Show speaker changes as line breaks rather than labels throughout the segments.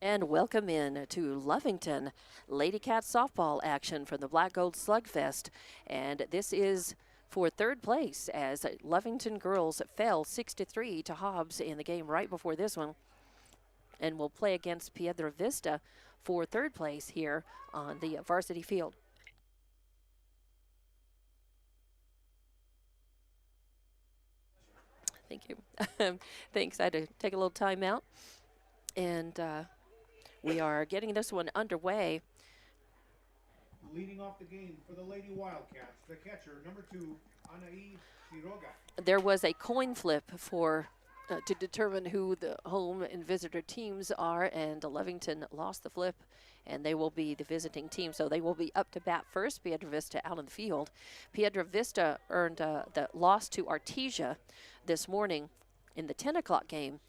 And welcome in to Lovington Lady Cat softball action from the Black Gold Slugfest. And this is for third place as Lovington girls fell 6-3 to Hobbs in the game right before this one. And will play against Piedra Vista for third place here on the varsity field. Thank you. Thanks. I had to take a little time out. And we are getting this one underway.
Leading off the game for the Lady Wildcats, the catcher, number 2, Anaí Quiroga.
There was a coin flip for to determine who the home and visitor teams are, and Lovington lost the flip, and they will be the visiting team, so they will be up to bat first. Piedra Vista out in the field. Piedra Vista earned the loss to Artesia this morning in the 10 o'clock game.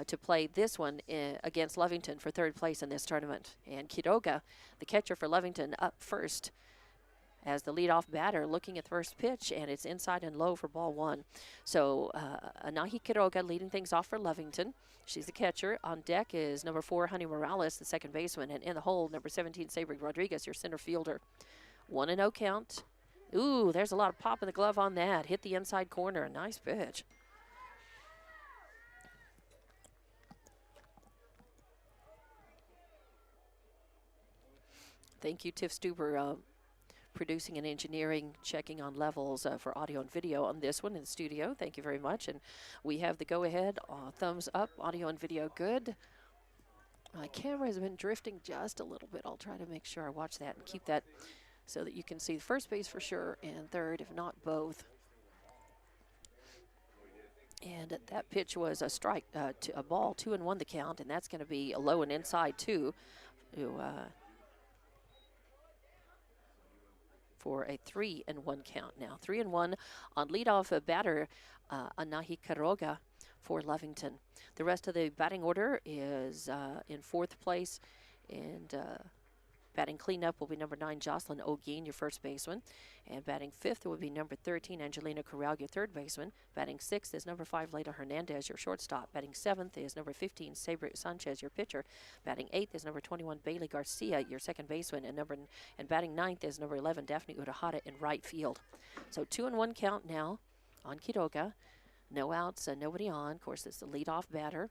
To play this one against Lovington for third place in this tournament. And Quiroga, the catcher for Lovington, up first as the leadoff batter, looking at the first pitch, and it's inside and low for ball one. So Anaí Quiroga leading things off for Lovington. She's the catcher. On deck is number 4, Honey Morales, the second baseman, and in the hole, number 17, Sabri Rodriguez, your center fielder. 1-0 count. Ooh, there's a lot of pop in the glove on that. Hit the inside corner. Nice pitch. Thank you, Tiff Stuber, producing and engineering, checking on levels for audio and video on this one in the studio. Thank you very much. And we have the go-ahead, thumbs up, audio and video good. My camera has been drifting just a little bit. I'll try to make sure I watch that and keep that so that you can see first base for sure and third, if not both. And that pitch was a strike, to a ball, 2-1 the count, and that's going to be a low and inside too. For a 3-1 count now. 3-1 on leadoff batter, Anaí Quiroga for Lovington. The rest of the batting order is in fourth place, and batting cleanup will be number 9, Jocelyn Ogeen, your first baseman. And batting fifth will be number 13, Angelina Corral, your third baseman. Batting sixth is number 5, Leda Hernandez, your shortstop. Batting seventh is number 15, Sabri Sanchez, your pitcher. Batting eighth is number 21, Bailey Garcia, your second baseman. And batting ninth is number 11, Daphne Urahara in right field. So 2-1 count now on Quiroga. No outs, nobody on. Of course, it's the leadoff batter,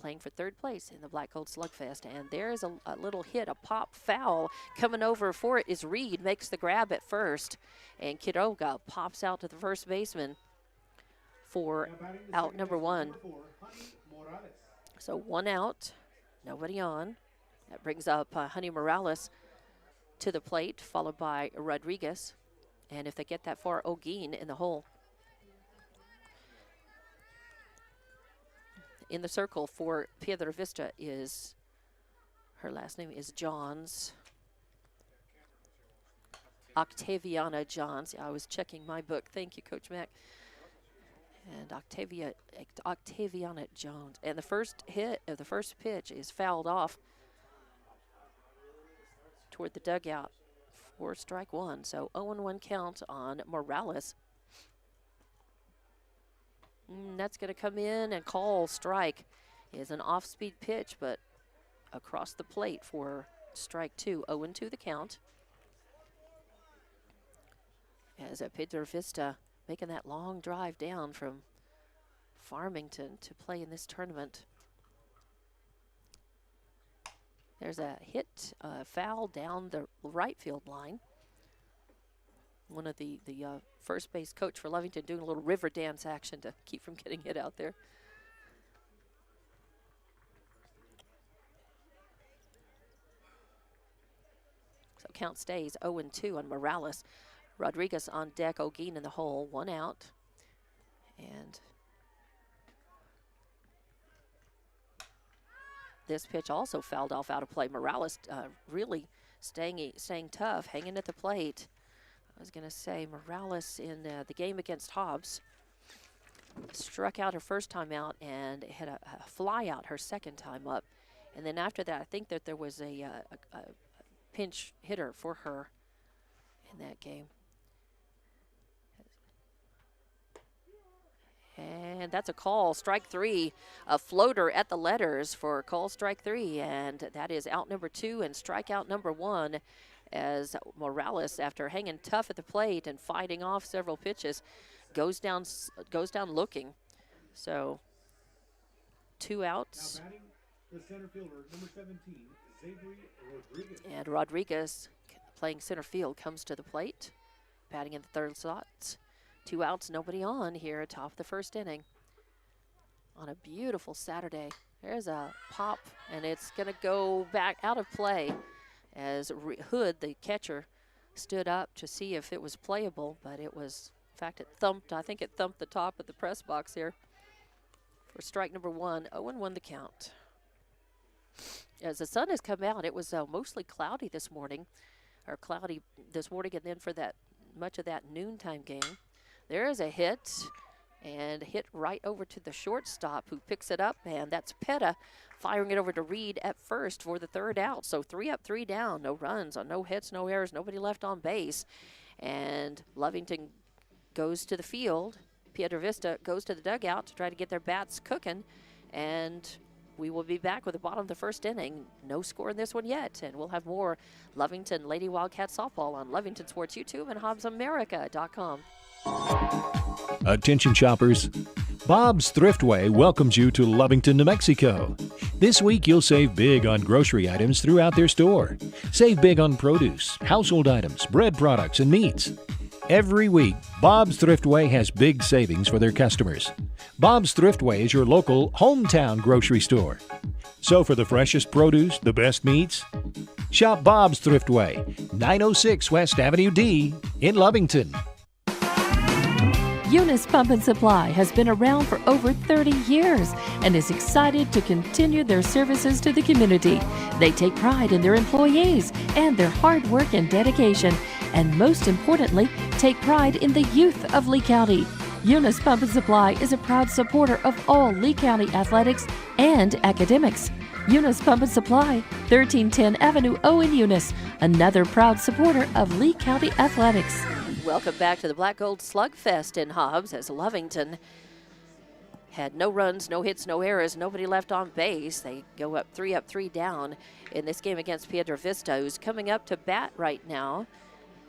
playing for third place in the Black Gold Slugfest. And there's a little hit, a pop foul. Coming over for it is Reed, makes the grab at first. And Quiroga pops out to the first baseman for out number 1. So 1 out, nobody on. That brings up Honey Morales to the plate, followed by Rodriguez. And if they get that far, Ogeen in the hole. In the circle for Piedra Vista is, her last name is Johns. Octaviana Johns. I was checking my book. Thank you, Coach Mack. And Octaviana Jones. And the first hit of the first pitch is fouled off toward the dugout for strike 1. So 0-1 count on Morales. That's going to come in and call strike. Is an off-speed pitch, but across the plate for strike 2. 0-2 the count. As Piedra Vista making that long drive down from Farmington to play in this tournament. There's a hit, foul down the right field line. One of the first base coach for Lovington doing a little river dance action to keep from getting hit out there. So count stays 0-2 on Morales. Rodriguez on deck, Ogeen in the hole, 1 out. And this pitch also fouled off out of play. Morales really staying tough, hanging at the plate. I was going to say Morales in the game against Hobbs struck out her first time out and had a fly out her second time up. And then after that, I think that there was a pinch hitter for her in that game. And that's a call, strike 3, a floater at the letters for call strike 3, and that is out number 2 and strikeout number 1 as Morales, after hanging tough at the plate and fighting off several pitches, goes down looking. So 2 outs.
Now batting the center fielder, number 17, Xavier Rodriguez.
And Rodriguez, playing center field, comes to the plate, batting in the third slot. 2 outs, nobody on here atop the first inning. On a beautiful Saturday. There's a pop, and it's going to go back out of play as Hood, the catcher, stood up to see if it was playable, but it was, in fact, it thumped. I think it thumped the top of the press box here for strike number 1. 0-1 the count. As the sun has come out, it was mostly cloudy this morning, and then for that much of that noontime game. There is a hit, and hit right over to the shortstop, who picks it up, and that's Petta firing it over to Reed at first for the 3rd out. So 3 up, 3 down, no runs, no hits, no errors, nobody left on base. And Lovington goes to the field. Piedravista goes to the dugout to try to get their bats cooking, and we will be back with the bottom of the first inning. No score in this one yet, and we'll have more Lovington Lady Wildcat Softball on Lovington Sports YouTube and HobbsAmerica.com.
Attention shoppers, Bob's Thriftway welcomes you to Lovington, New Mexico. This week you'll save big on grocery items throughout their store. Save big on produce, household items, bread products, and meats. Every week, Bob's Thriftway has big savings for their customers. Bob's Thriftway is your local hometown grocery store. So for the freshest produce, the best meats, shop Bob's Thriftway, 906 West Avenue D in Lovington.
Eunice Pump and Supply has been around for over 30 years and is excited to continue their services to the community. They take pride in their employees and their hard work and dedication, and most importantly, take pride in the youth of Lee County. Eunice Pump and Supply is a proud supporter of all Lee County athletics and academics. Eunice Pump and Supply, 1310 Avenue O in Eunice, another proud supporter of Lee County athletics.
Welcome back to the Black Gold Slugfest in Hobbs, as Lovington had no runs, no hits, no errors, nobody left on base. They go up, 3 down in this game against Piedravista, who's coming up to bat right now.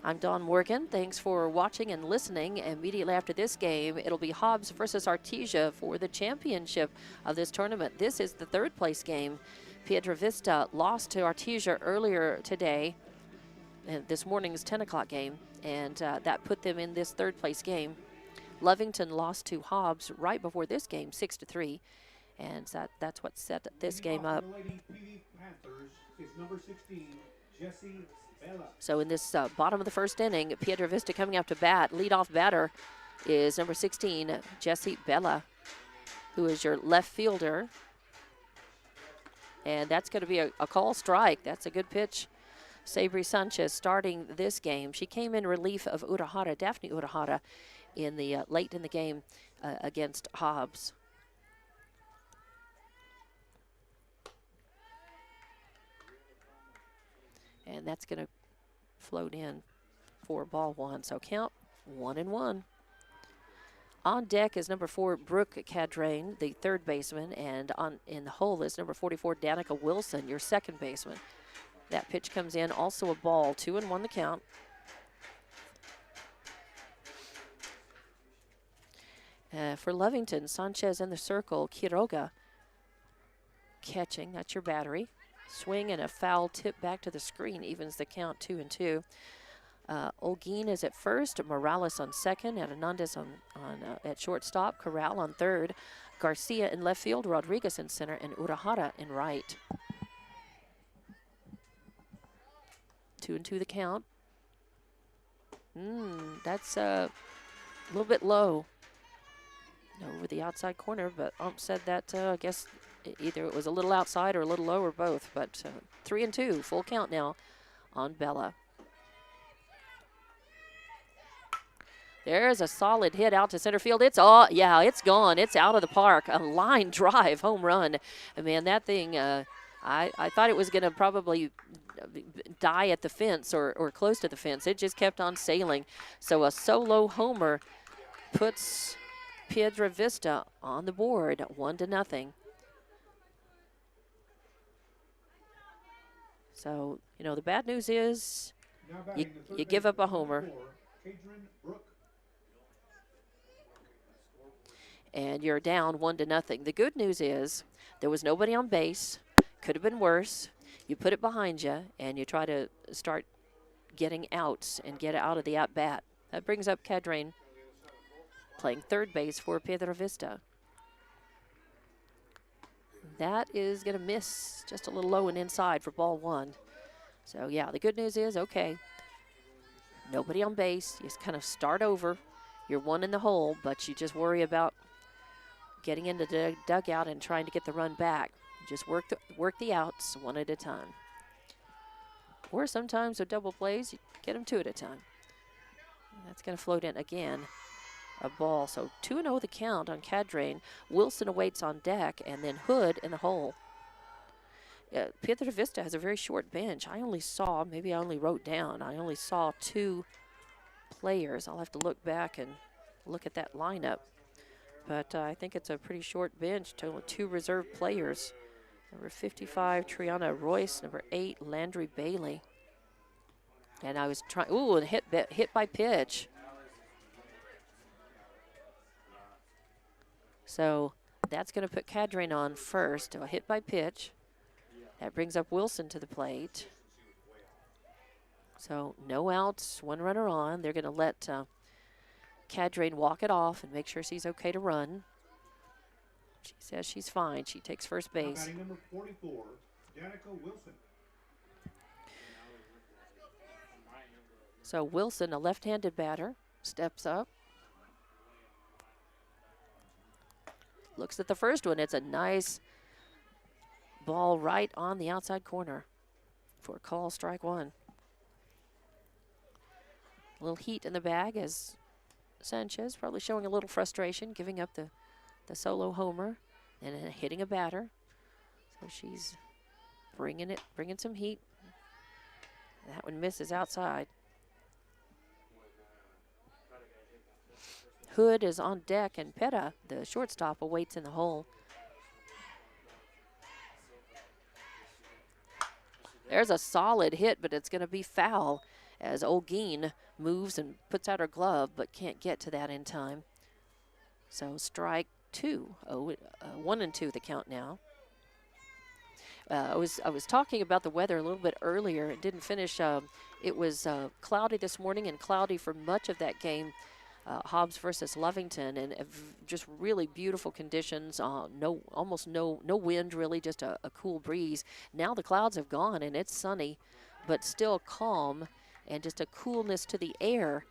I'm Dawn Morgan. Thanks for watching and listening. Immediately after this game, it'll be Hobbs versus Artesia for the championship of this tournament. This is the 3rd place game. Piedravista lost to Artesia earlier today, in this morning's 10 o'clock game, and that put them in this 3rd place game. Lovington lost to Hobbs right before this game, 6-3, and that's what set this game up. So in this bottom of the first inning, Piedravista coming up to bat. Leadoff batter is number 16, Jesse Bella, who is your left fielder, and that's going to be a call strike. That's a good pitch. Sabri Sanchez starting this game. She came in relief of Daphne Urahara, in the late in the game against Hobbs. And that's going to float in for ball 1. So count 1-1. On deck is number 4, Brooke Cadrain, the 3rd baseman, and in the hole is number 44, Danica Wilson, your 2nd baseman. That pitch comes in, also a ball, 2-1 the count. For Lovington, Sanchez in the circle, Quiroga catching, that's your battery. Swing and a foul tip back to the screen evens the count, 2-2. Olguin is at first, Morales on second, and Hernandez at shortstop, Corral on third, Garcia in left field, Rodriguez in center, and Urahara in right. 2-2 the count. That's a little bit low over the outside corner, but Ump said that I guess either it was a little outside or a little low or both, but 3-2, full count now on Bella. There's a solid hit out to center field. It's gone. It's out of the park. A line drive home run. And man, that thing, I thought it was going to probably die at the fence or close to the fence. It just kept on sailing. So a solo homer puts Piedra Vista on the board, 1-0. So, you know, the bad news is
Now batting the third
you give up a
baseman, number
homer.
4, Kadrin Brooke.
And you're down 1-0. The good news is there was nobody on base. Could have been worse. You put it behind you, and you try to start getting outs and get out of the at-bat. That brings up Kadrin playing third base for Piedra Vista. That is going to miss just a little low and inside for ball 1. So, yeah, the good news is, okay, nobody on base. You just kind of start over. You're 1 in the hole, but you just worry about getting into the dugout and trying to get the run back. Just work the outs 1 at a time. Or sometimes with double plays, you get them 2 at a time. That's going to float in again. A ball. So 2-0 the count on Kadrin. Wilson awaits on deck, and then Hood in the hole. Piedra Vista has a very short bench. I only wrote down, I only saw 2 players. I'll have to look back and look at that lineup. But I think it's a pretty short bench, to 2 reserve players. Number 55, Triana Royce. Number 8, Landry Bailey. And I was trying, and hit by pitch. So that's going to put Kadrin on first. A hit by pitch. That brings up Wilson to the plate. So no outs, 1 runner on. They're going to let Kadrin walk it off and make sure she's okay to run. She says she's fine. She takes first base.
Batting number 44, Danica Wilson.
So Wilson, a left-handed batter, steps up. Looks at the first one. It's a nice ball right on the outside corner for call strike 1. A little heat in the bag as Sanchez probably showing a little frustration, giving up the solo homer and hitting a batter. So she's bringing some heat. That one misses outside. Hood is on deck, and Peta, the shortstop, awaits in the hole. There's a solid hit, but it's going to be foul as Olguin moves and puts out her glove, but can't get to that in time. So strike 2. 1-2 the count now. I was talking about the weather a little bit earlier and didn't finish. It was cloudy this morning and cloudy for much of that game. Hobbs versus Lovington, and just really beautiful conditions. Almost no wind, really, just a cool breeze. Now the clouds have gone and it's sunny, but still calm and just a coolness to the air.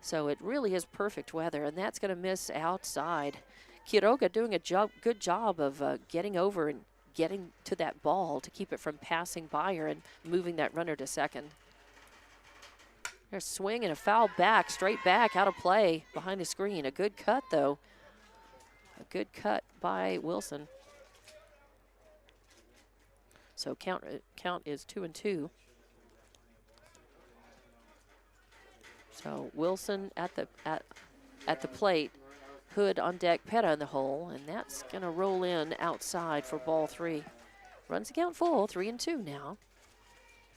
So it really is perfect weather, and that's going to miss outside. Quiroga doing a good job of getting over and getting to that ball to keep it from passing by her and moving that runner to second. There's a swing and a foul back, straight back, out of play behind the screen. A good cut, though. A good cut by Wilson. So count is 2-2. So Wilson at the plate, Hood on deck, Peta in the hole, and that's going to roll in outside for ball 3. Runs the count full, 3-2 now.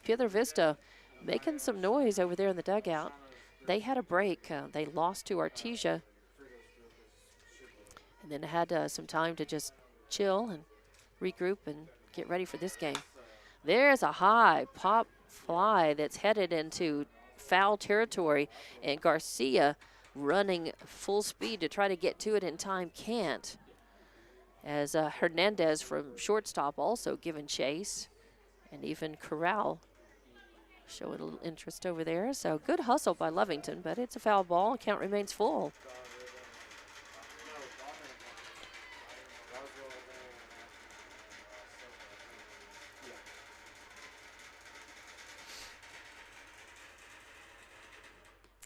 Piedra Vista making some noise over there in the dugout. They had a break. They lost to Artesia, and then had some time to just chill and regroup and get ready for this game. There's a high pop fly that's headed into foul territory, and Garcia running full speed to try to get to it in time, can't. As Hernandez from shortstop also giving chase, and even Corral showing a little interest over there. So good hustle by Lovington, but it's a foul ball. Count remains full.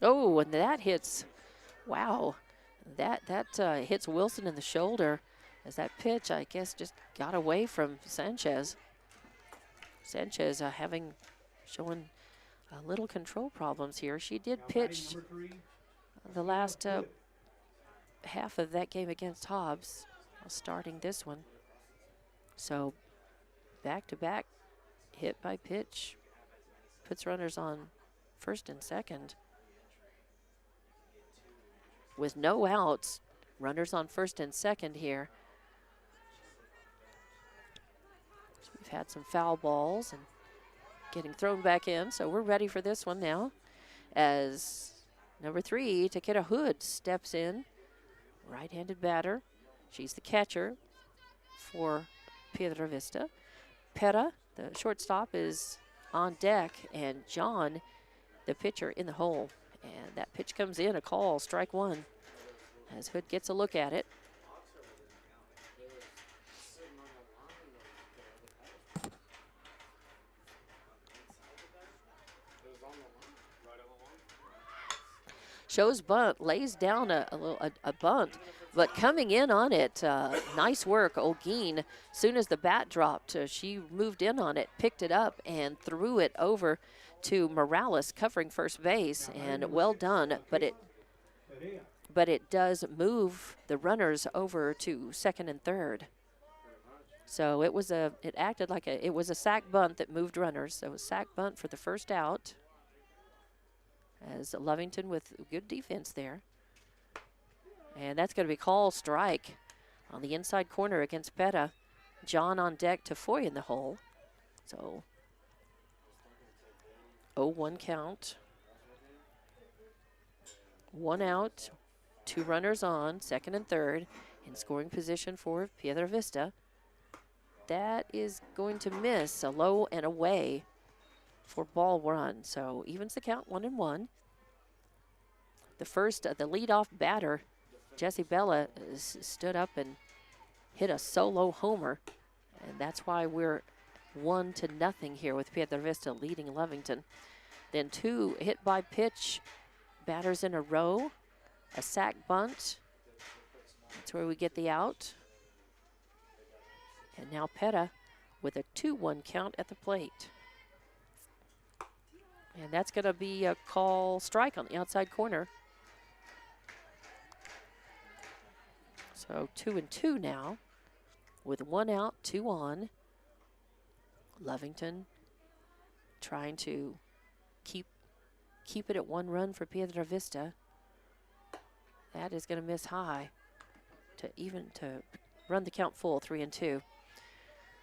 Oh, and that hits, wow, that hits Wilson in the shoulder as that pitch, I guess, just got away from Sanchez. Sanchez showing little control problems here. She did pitch the last half of that game against Hobbs, starting this one. So back-to-back hit by pitch puts runners on first and second. With no outs, runners on first and second here. So we've had some foul balls and getting thrown back in, so we're ready for this one now. As number 3, Takeda Hood, steps in, right-handed batter. She's the catcher for Piedra Vista. Pera, the shortstop, is on deck, and John, the pitcher, in the hole. And that pitch comes in, a call, strike 1, as Hood gets a look at it. Shows bunt, lays down a bunt, but coming in on it, nice work, Olguin. Soon as the bat dropped, she moved in on it, picked it up, and threw it over to Morales, covering first base, and well done. But it does move the runners over to second and third. So it acted like it was a sac bunt that moved runners. So a sac bunt for the first out, as Lovington with good defense there. And that's going to be called strike on the inside corner against Peta. John on deck, Tafoya in the hole. So 0-1 count. 1 out, 2 runners on, second and third, in scoring position for Piedra Vista. That is going to miss, a low and away for ball 1. So evens the count 1-1. The leadoff batter, Jesse Bella, stood up and hit a solo homer. And that's why we're 1-0 here with Piedra Vista leading Lovington. Then 2 hit by pitch batters in a row, a sac bunt. That's where we get the out. And now Peta with a 2-1 count at the plate. And that's going to be a call strike on the outside corner. So 2-2 now, with 1 out, 2 on. Lovington trying to keep it at 1 run for Piedra Vista. That is going to miss high to run the count full, 3-2.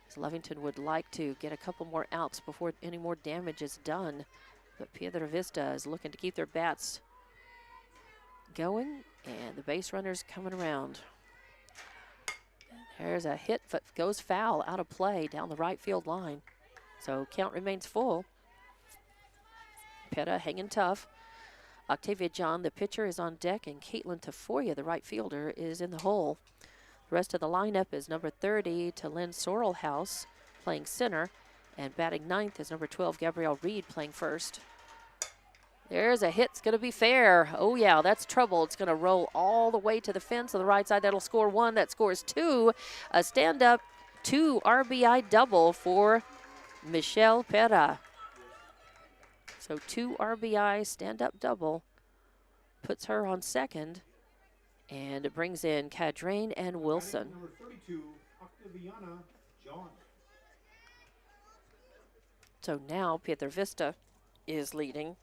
So Lovington would like to get a couple more outs before any more damage is done. But Piedra Vista is looking to keep their bats going, and the base runner's coming around. There's a hit that goes foul, out of play down the right field line. So count remains full. Peta hanging tough. Octavia John, the pitcher, is on deck, and Caitlin Tafoya, the right fielder, is in the hole. The rest of the lineup is number 30, Talyn Sorrelhouse, playing center, and batting ninth is number 12, Gabrielle Reed, playing first. There's a hit. It's going to be fair. Oh, yeah, that's trouble. It's going to roll all the way to the fence on the right side. That'll score 1. That scores 2. A stand-up 2 RBI double for Michelle Pera. So 2 RBI stand-up double puts her on second, and it brings in Cadrain and Wilson.
Number 32, Octaviana John.
So now Piedra Vista is leading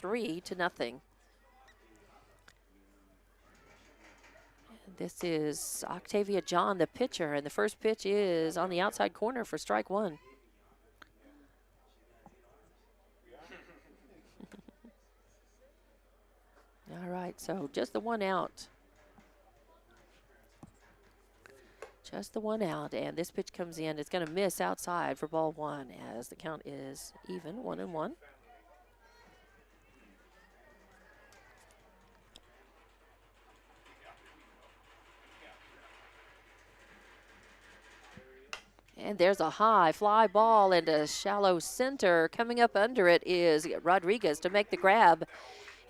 3-0. This is Octavia John, the pitcher, and the first pitch is on the outside corner for strike 1. All right, so just the 1 out. Just the 1 out, and this pitch comes in. It's going to miss outside for ball 1 as the count is even, 1-1. And there's a high fly ball into shallow center. Coming up under it is Rodriguez to make the grab.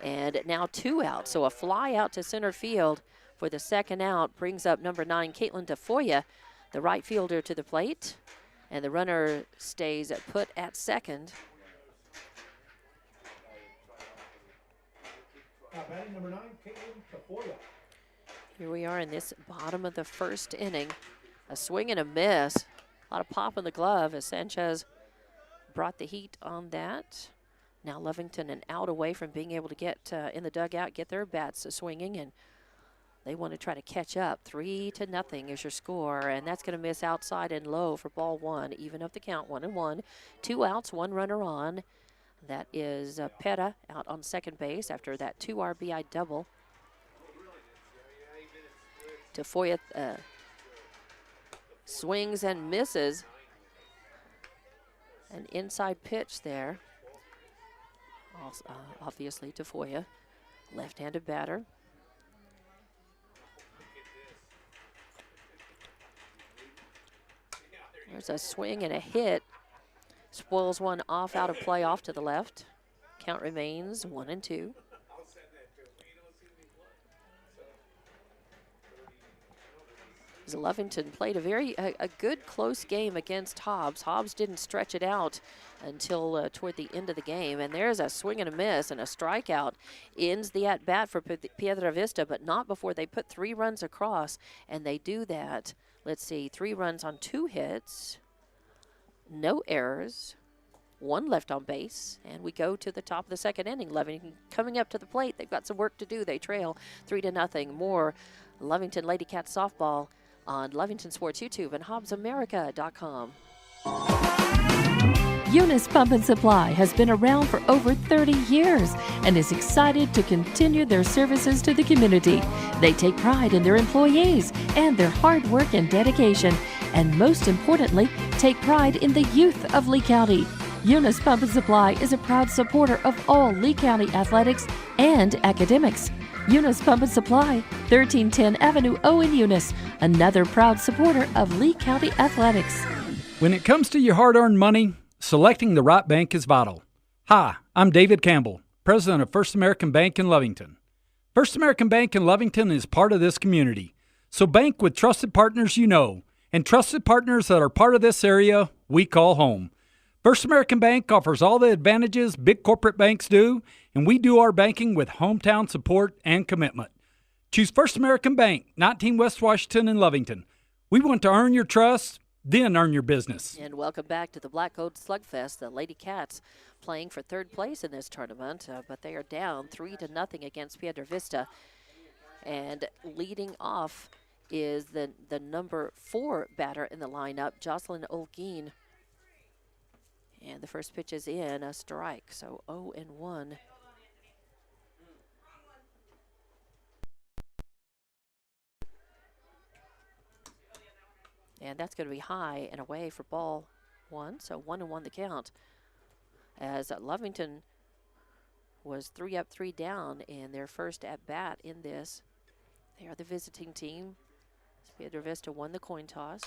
And now 2 out, so a fly out to center field for the second out brings up number 9, Caitlin Tafoya, the right fielder, to the plate. And the runner stays put at second.
Batting number 9, Caitlin Tafoya.
Here we are in this bottom of the first inning. A swing and a miss. A lot of pop in the glove as Sanchez brought the heat on that. Now Lovington an out away from being able to get in the dugout, get their bats swinging, and they want to try to catch up. 3-0 is your score, and that's going to miss outside and low for ball one. Even up the count, 1-1. 2 outs, 1 runner on. That is Pera out on second base after that 2 RBI double. Tafoya swings and misses. An inside pitch there. Also, obviously Tafoya, left-handed batter. There's a swing and a hit. Spoils one off out of play off to the left. Count remains 1-2. Lovington played a good close game against Hobbs. Hobbs didn't stretch it out until toward the end of the game. And there's a swing and a miss, and a strikeout ends the at-bat for Piedra Vista, but not before they put 3 runs across. And they do that. Let's see, 3 runs on 2 hits, no errors, 1 left on base, and we go to the top of the second inning. Lovington coming up to the plate. They've got some work to do. They trail 3-0. More Lovington Lady Cats softball on Lovington Sports YouTube and HobbsAmerica.com.
Eunice Pump and Supply has been around for over 30 years and is excited to continue their services to the community. They take pride in their employees and their hard work and dedication, and most importantly, take pride in the youth of Lee County. Eunice Pump and Supply is a proud supporter of all Lee County athletics and academics. Eunice Pump and Supply, 1310 Avenue O in Eunice, another proud supporter of Lee County athletics.
When it comes to your hard-earned money, selecting the right bank is vital. Hi, I'm David Campbell, president of First American Bank in Lovington. First American Bank in Lovington is part of this community, so bank with trusted partners you know, and trusted partners that are part of this area we call home. First American Bank offers all the advantages big corporate banks do, and we do our banking with hometown support and commitment. Choose First American Bank, 19 West Washington in Lovington. We want to earn your trust, then earn your business.
And welcome back to the Black Gold Slugfest. The Lady Cats playing for 3rd place in this tournament, but they are down 3-0 against Piedra Vista. And leading off is the number 4 batter in the lineup, Jocelyn Olguin. And the first pitch is in, a strike, so 0-1. And that's going to be high and away for ball 1, so 1-1 the count. As Lovington was 3 up, 3 down in their first at-bat in this. They are the visiting team. Piedra Vista won the coin toss.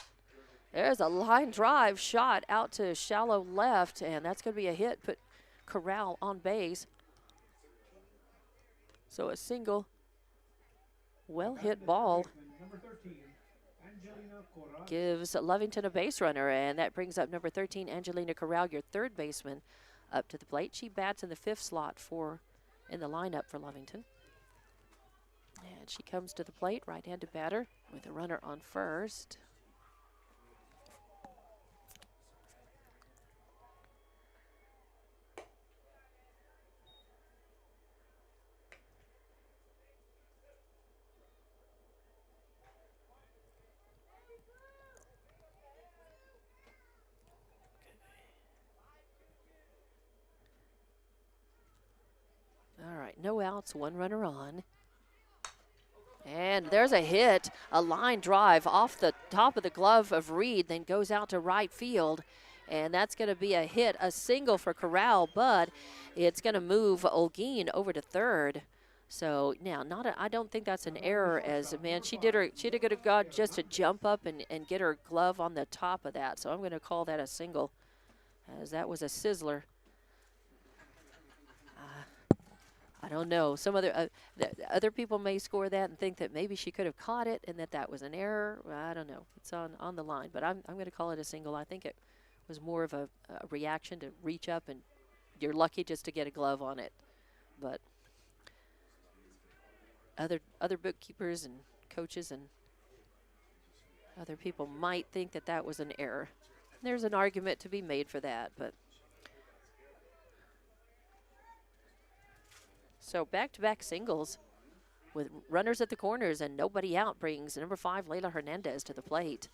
There's a line drive shot out to shallow left, and that's going to be a hit, put Corral on base. So a single, well-hit ball gives Lovington a base runner, and that brings up number 13, Angelina Corral, your 3rd baseman, up to the plate. She bats in the 5th slot in the lineup for Lovington. And she comes to the plate, right-handed batter, with a runner on first. All right, no outs, 1 runner on. And there's a hit, a line drive off the top of the glove of Reed, then goes out to right field. And that's going to be a hit, a single for Corral, but it's going to move Olguin over to 3rd. So now, I don't think that's an error. As man, she did a good job just to jump up and get her glove on the top of that. So I'm going to call that a single, as that was a sizzler. I don't know. Some other people may score that and think that maybe she could have caught it and that was an error. I don't know. It's on the line, but I'm going to call it a single. I think it was more of a reaction to reach up, and you're lucky just to get a glove on it. But other bookkeepers and coaches and other people might think that that was an error. There's an argument to be made for that, but so back-to-back singles with runners at the corners and nobody out brings number 5, Layla Hernandez, to the plate.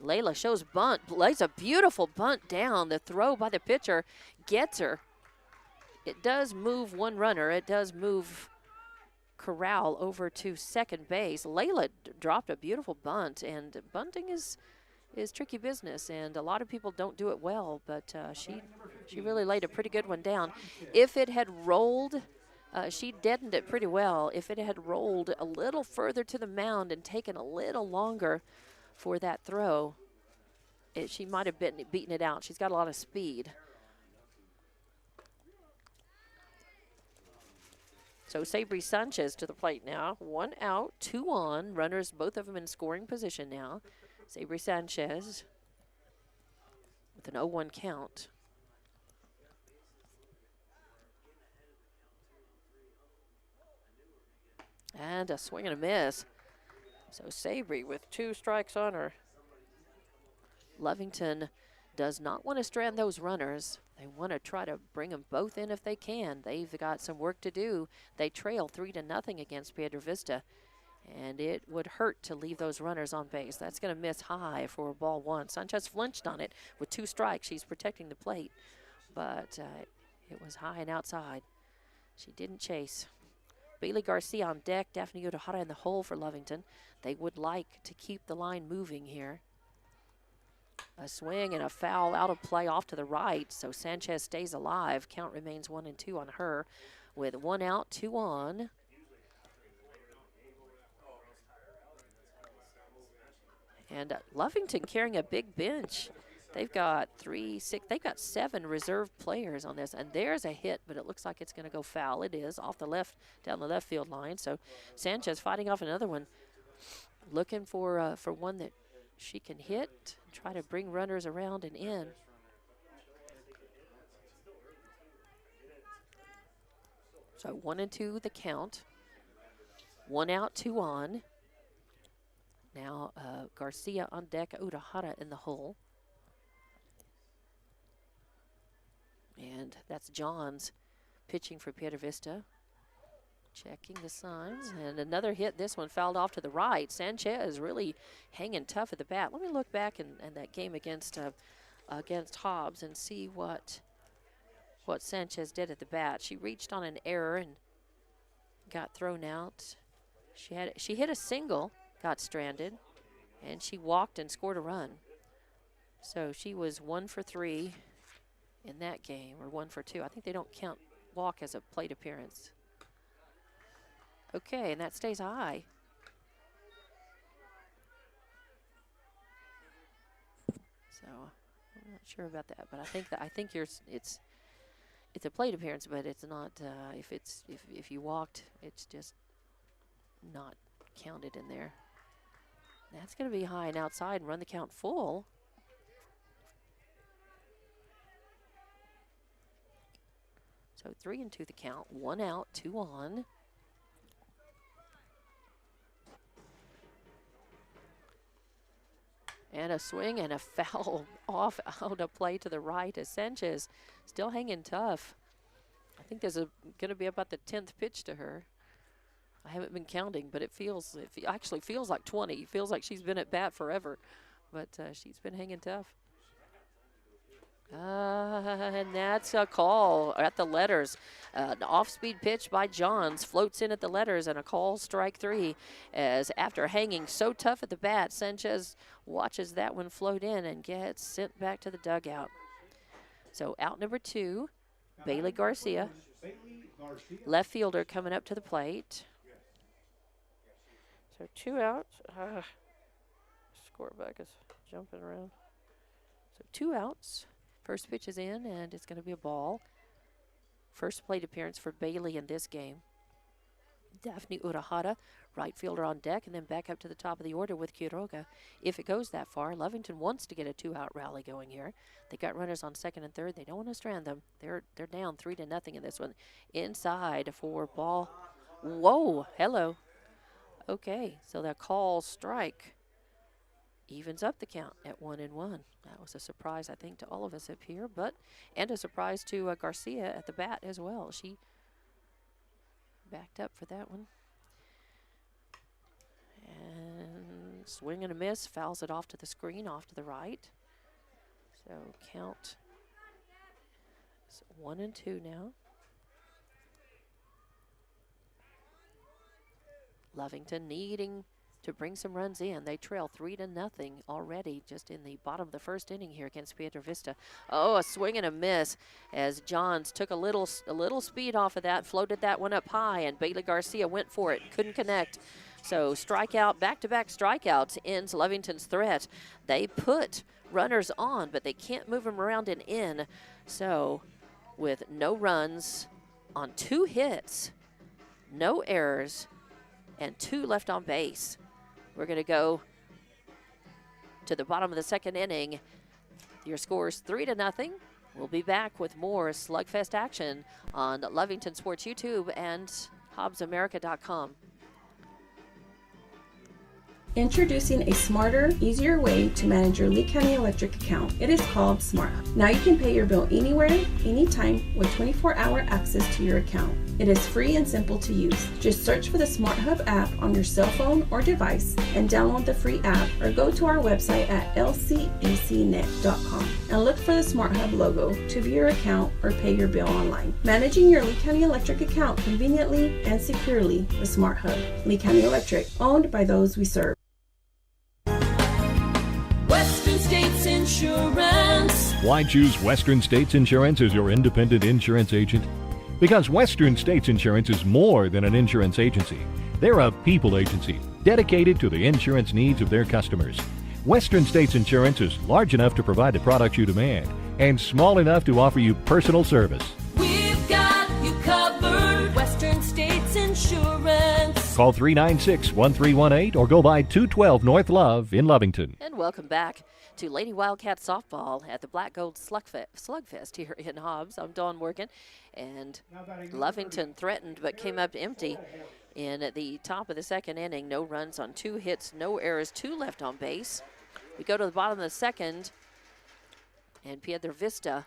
Layla shows bunt, lays a beautiful bunt down. The throw by the pitcher gets her. It does move one runner. It does move Corral over to second base. Layla dropped a beautiful bunt, and bunting is tricky business, and a lot of people don't do it well, but she really laid a pretty good one down. If it had rolled, she deadened it pretty well. If it had rolled a little further to the mound and taken a little longer for that throw, she might have beaten it out. She's got a lot of speed. So Sabri Sanchez to the plate now. 1 out, 2 on. Runners, both of them in scoring position now. Sabri Sanchez with an 0-1 count. And a swing and a miss. So Sabri with 2 strikes on her. Lovington does not want to strand those runners. They want to try to bring them both in if they can. They've got some work to do. They trail 3-0 against Piedra Vista, and it would hurt to leave those runners on base. That's going to miss high for ball 1. Sanchez flinched on it with 2 strikes. She's protecting the plate, but it was high and outside. She didn't chase. Bailey Garcia on deck, Daphne Udohara in the hole for Lovington. They would like to keep the line moving here. A swing and a foul out of play off to the right, so Sanchez stays alive. Count remains 1-2 on her with 1 out, 2 on. And Lovington carrying a big bench. They've got 7 reserve players on this, and there's a hit, but it looks like it's going to go foul. It is off the left, down the left field line. So Sanchez fighting off another one, looking for one that she can hit, try to bring runners around and in. So 1-2 the count. 1 out, 2 on. Now Garcia on deck, Udohara in the hole. And that's Johns pitching for Piedra Vista. Checking the signs, and another hit. This one fouled off to the right. Sanchez really hanging tough at the bat. Let me look back in that game against Hobbs and see what Sanchez did at the bat. She reached on an error and got thrown out. She hit a single, got stranded, and she walked and scored a run. So she was 1 for 3 in that game, or 1 for 2. I think they don't count walk as a plate appearance. Okay, and that stays high. So I'm not sure about that, but I think it's a plate appearance, but it's not. If you walked, it's just not counted in there. That's going to be high and outside and run the count full. So 3-2 the count. 1 out, 2 on. And a swing and a foul off out of play to the right as Sanchez still hanging tough. I think there's going to be about the 10th pitch to her. I haven't been counting, but it actually feels like 20. It feels like she's been at bat forever, but she's been hanging tough. And that's a call at the letters. An off-speed pitch by Johns floats in at the letters, and a call, strike 3. As after hanging so tough at the bat, Sanchez watches that one float in and gets sent back to the dugout. So out number 2, Bailey Garcia. Left fielder coming up to the plate. So 2 outs. Scoreback is jumping around. So 2 outs. First pitch is in, and it's going to be a ball. First plate appearance for Bailey in this game. Daphne Udohara, right fielder on deck, and then back up to the top of the order with Quiroga. If it goes that far, Lovington wants to get a 2-out rally going here. They got runners on second and third. They don't want to strand them. They're down 3-0 in this one. Inside for ball. Whoa, hello. Okay, so that call strike evens up the count at 1-1. That was a surprise, I think, to all of us up here, and a surprise to Garcia at the bat as well. She backed up for that one. And swing and a miss, fouls it off to the screen, off to the right. So count is 1-2 now. Lovington needing to bring some runs in. They trail 3-0 already just in the bottom of the first inning here against Piedra Vista. Oh, a swing and a miss as Johns took a little speed off of that, floated that one up high, and Bailey Garcia went for it, couldn't connect. So strikeout, back-to-back strikeouts ends Lovington's threat. They put runners on, but they can't move them around and in. So with no runs on 2 hits, no errors, and 2 left on base, we're going to go to the bottom of the second inning. Your score's 3-0. We'll be back with more Slugfest action on Lovington Sports YouTube and HobbsAmerica.com.
Introducing a smarter, easier way to manage your Lee County Electric account. It is called SmartHub. Now you can pay your bill anywhere, anytime, with 24-hour access to your account. It is free and simple to use. Just search for the SmartHub app on your cell phone or device and download the free app, or go to our website at lcecnet.com and look for the SmartHub logo to view your account or pay your bill online. Managing your Lee County Electric account conveniently and securely with SmartHub. Lee County Electric, owned by those we serve.
Western States Insurance.
Why choose Western States Insurance as your independent insurance agent? Because Western States Insurance is more than an insurance agency. They're a people agency dedicated to the insurance needs of their customers. Western States Insurance is large enough to provide the products you demand and small enough to offer you personal service.
We've got you covered. Western States Insurance.
Call 396-1318 or go by 212 North Love in Lovington.
And welcome back to Lady Wildcat Softball at the Black Gold Slugfest here in Hobbs. I'm Dawn Morgan, and Lovington threatened but came up empty in the top of the second inning. No runs on 2 hits, no errors, 2 left on base. We go to the bottom of the second, and Piedra Vista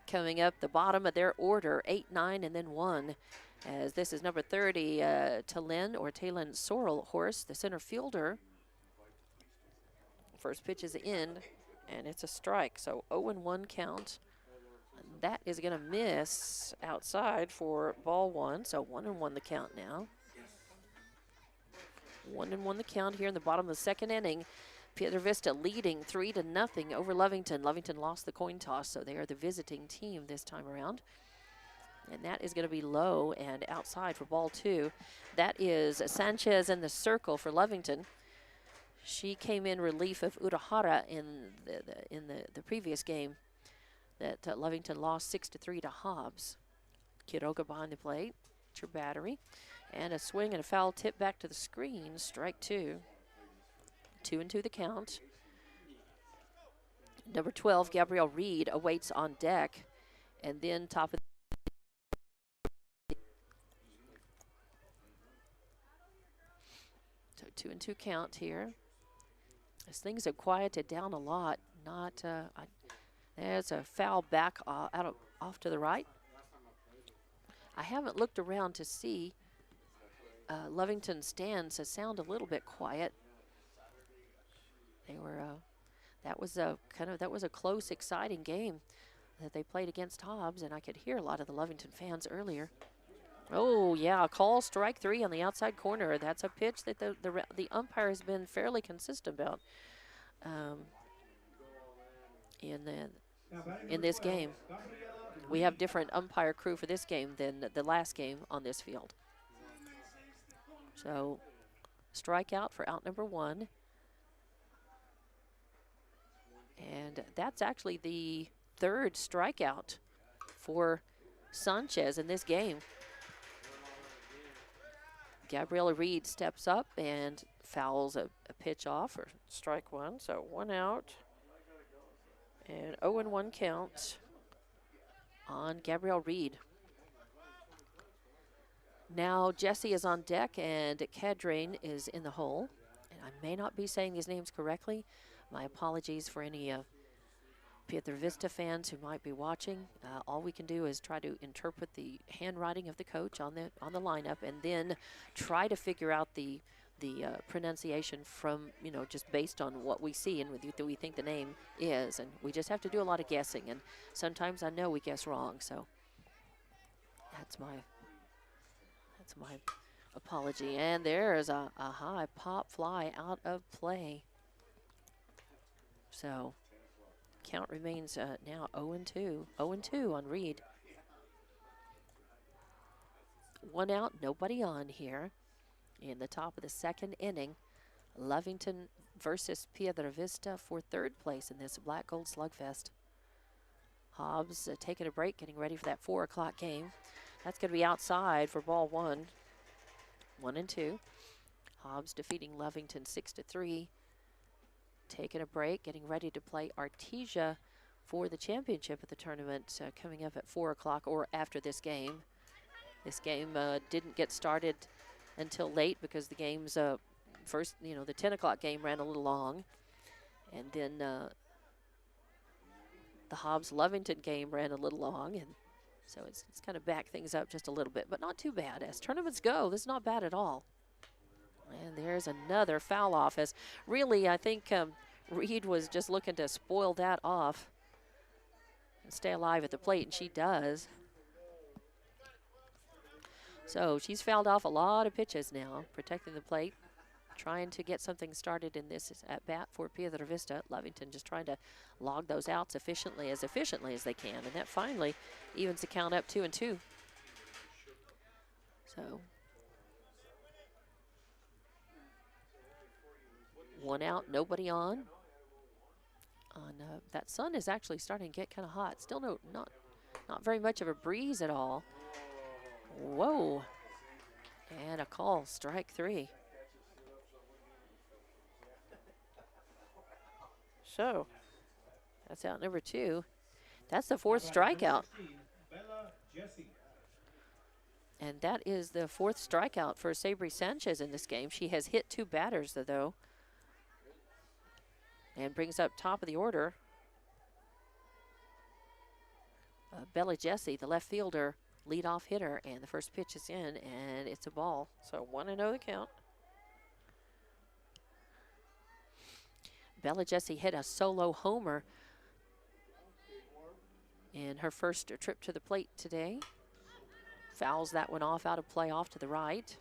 coming up the bottom of their order, 8, 9, and then 1. As this is number 30, Talon Sorrel Horse, the center fielder. First pitch is in, and it's a strike, so 0-1 count. And that is going to miss outside for ball 1, so 1-1 the count now. 1-1 the count here in the bottom of the second inning. Piedra Vista leading 3-0 over Lovington. Lovington lost the coin toss, so they are the visiting team this time around. And that is going to be low and outside for ball 2. That is Sanchez in the circle for Lovington. She came in relief of Urahara in the previous game that Lovington lost 6-3 to Hobbs. Quiroga behind the plate, it's your battery. And a swing and a foul tip back to the screen, strike 2. 2-2 the count. Number 12, Gabrielle Reed, awaits on deck. And then top of so 2-2 count here. As things have quieted down a lot, there's a foul back off to the right. I haven't looked around to see. Lovington stands sound a little bit quiet. They were that was a close, exciting game that they played against Hobbs, and I could hear a lot of the Lovington fans earlier. Oh yeah, call strike 3 on the outside corner. That's a pitch that the umpire has been fairly consistent about in this game. We have different umpire crew for this game than the last game on this field. So strikeout for out number 1. And that's actually the 3rd strikeout for Sanchez in this game. Gabriella Reed steps up and fouls a pitch off for strike 1. So 1 out. And 0-1 count on Gabrielle Reed. Now Jesse is on deck and Cadrain is in the hole. And I may not be saying these names correctly. My apologies for any Piedra Vista fans who might be watching. All we can do is try to interpret the handwriting of the coach on the lineup, and then try to figure out the pronunciation from, just based on what we see and what we think the name is. And we just have to do a lot of guessing, and sometimes I know we guess wrong, so that's my apology. And there's a high pop fly out of play. So count remains now 0-2. 0-2 on Reed. 1 out, nobody on here. In the top of the second inning, Lovington versus Piedra Vista for third place in this Black Gold Slugfest. Hobbs taking a break, getting ready for that 4 o'clock game. That's going to be outside for ball 1. 1-2. Hobbs defeating Lovington 6-3. Taking a break, getting ready to play Artesia for the championship of the tournament coming up at 4 o'clock or after this game. This game didn't get started until late because the game's first, the 10 o'clock game ran a little long. And then the Hobbs-Lovington game ran a little long. And so it's kind of backed things up just a little bit, but not too bad. As tournaments go, this is not bad at all. And there's another foul off. As really, I think Reed was just looking to spoil that off and stay alive at the plate, and she does. So she's fouled off a lot of pitches now, protecting the plate, trying to get something started in this at bat for Piedra Vista. Lovington just trying to log those outs efficiently as they can, and that finally evens the count up 2-2. So 1 out, nobody on. That sun is actually starting to get kind of hot. Still not very much of a breeze at all. Whoa. And a call, strike 3. So that's out number 2. That's the 4th strikeout. And that is the 4th strikeout for Sabri Sanchez in this game. She has hit 2 batters, though, and brings up top of the order Bella Jesse, the left fielder, leadoff hitter, and the first pitch is in, and it's a ball. So 1-0 the count. Bella Jesse hit a solo homer in her first trip to the plate today. Fouls that one off, out of play, off to the right.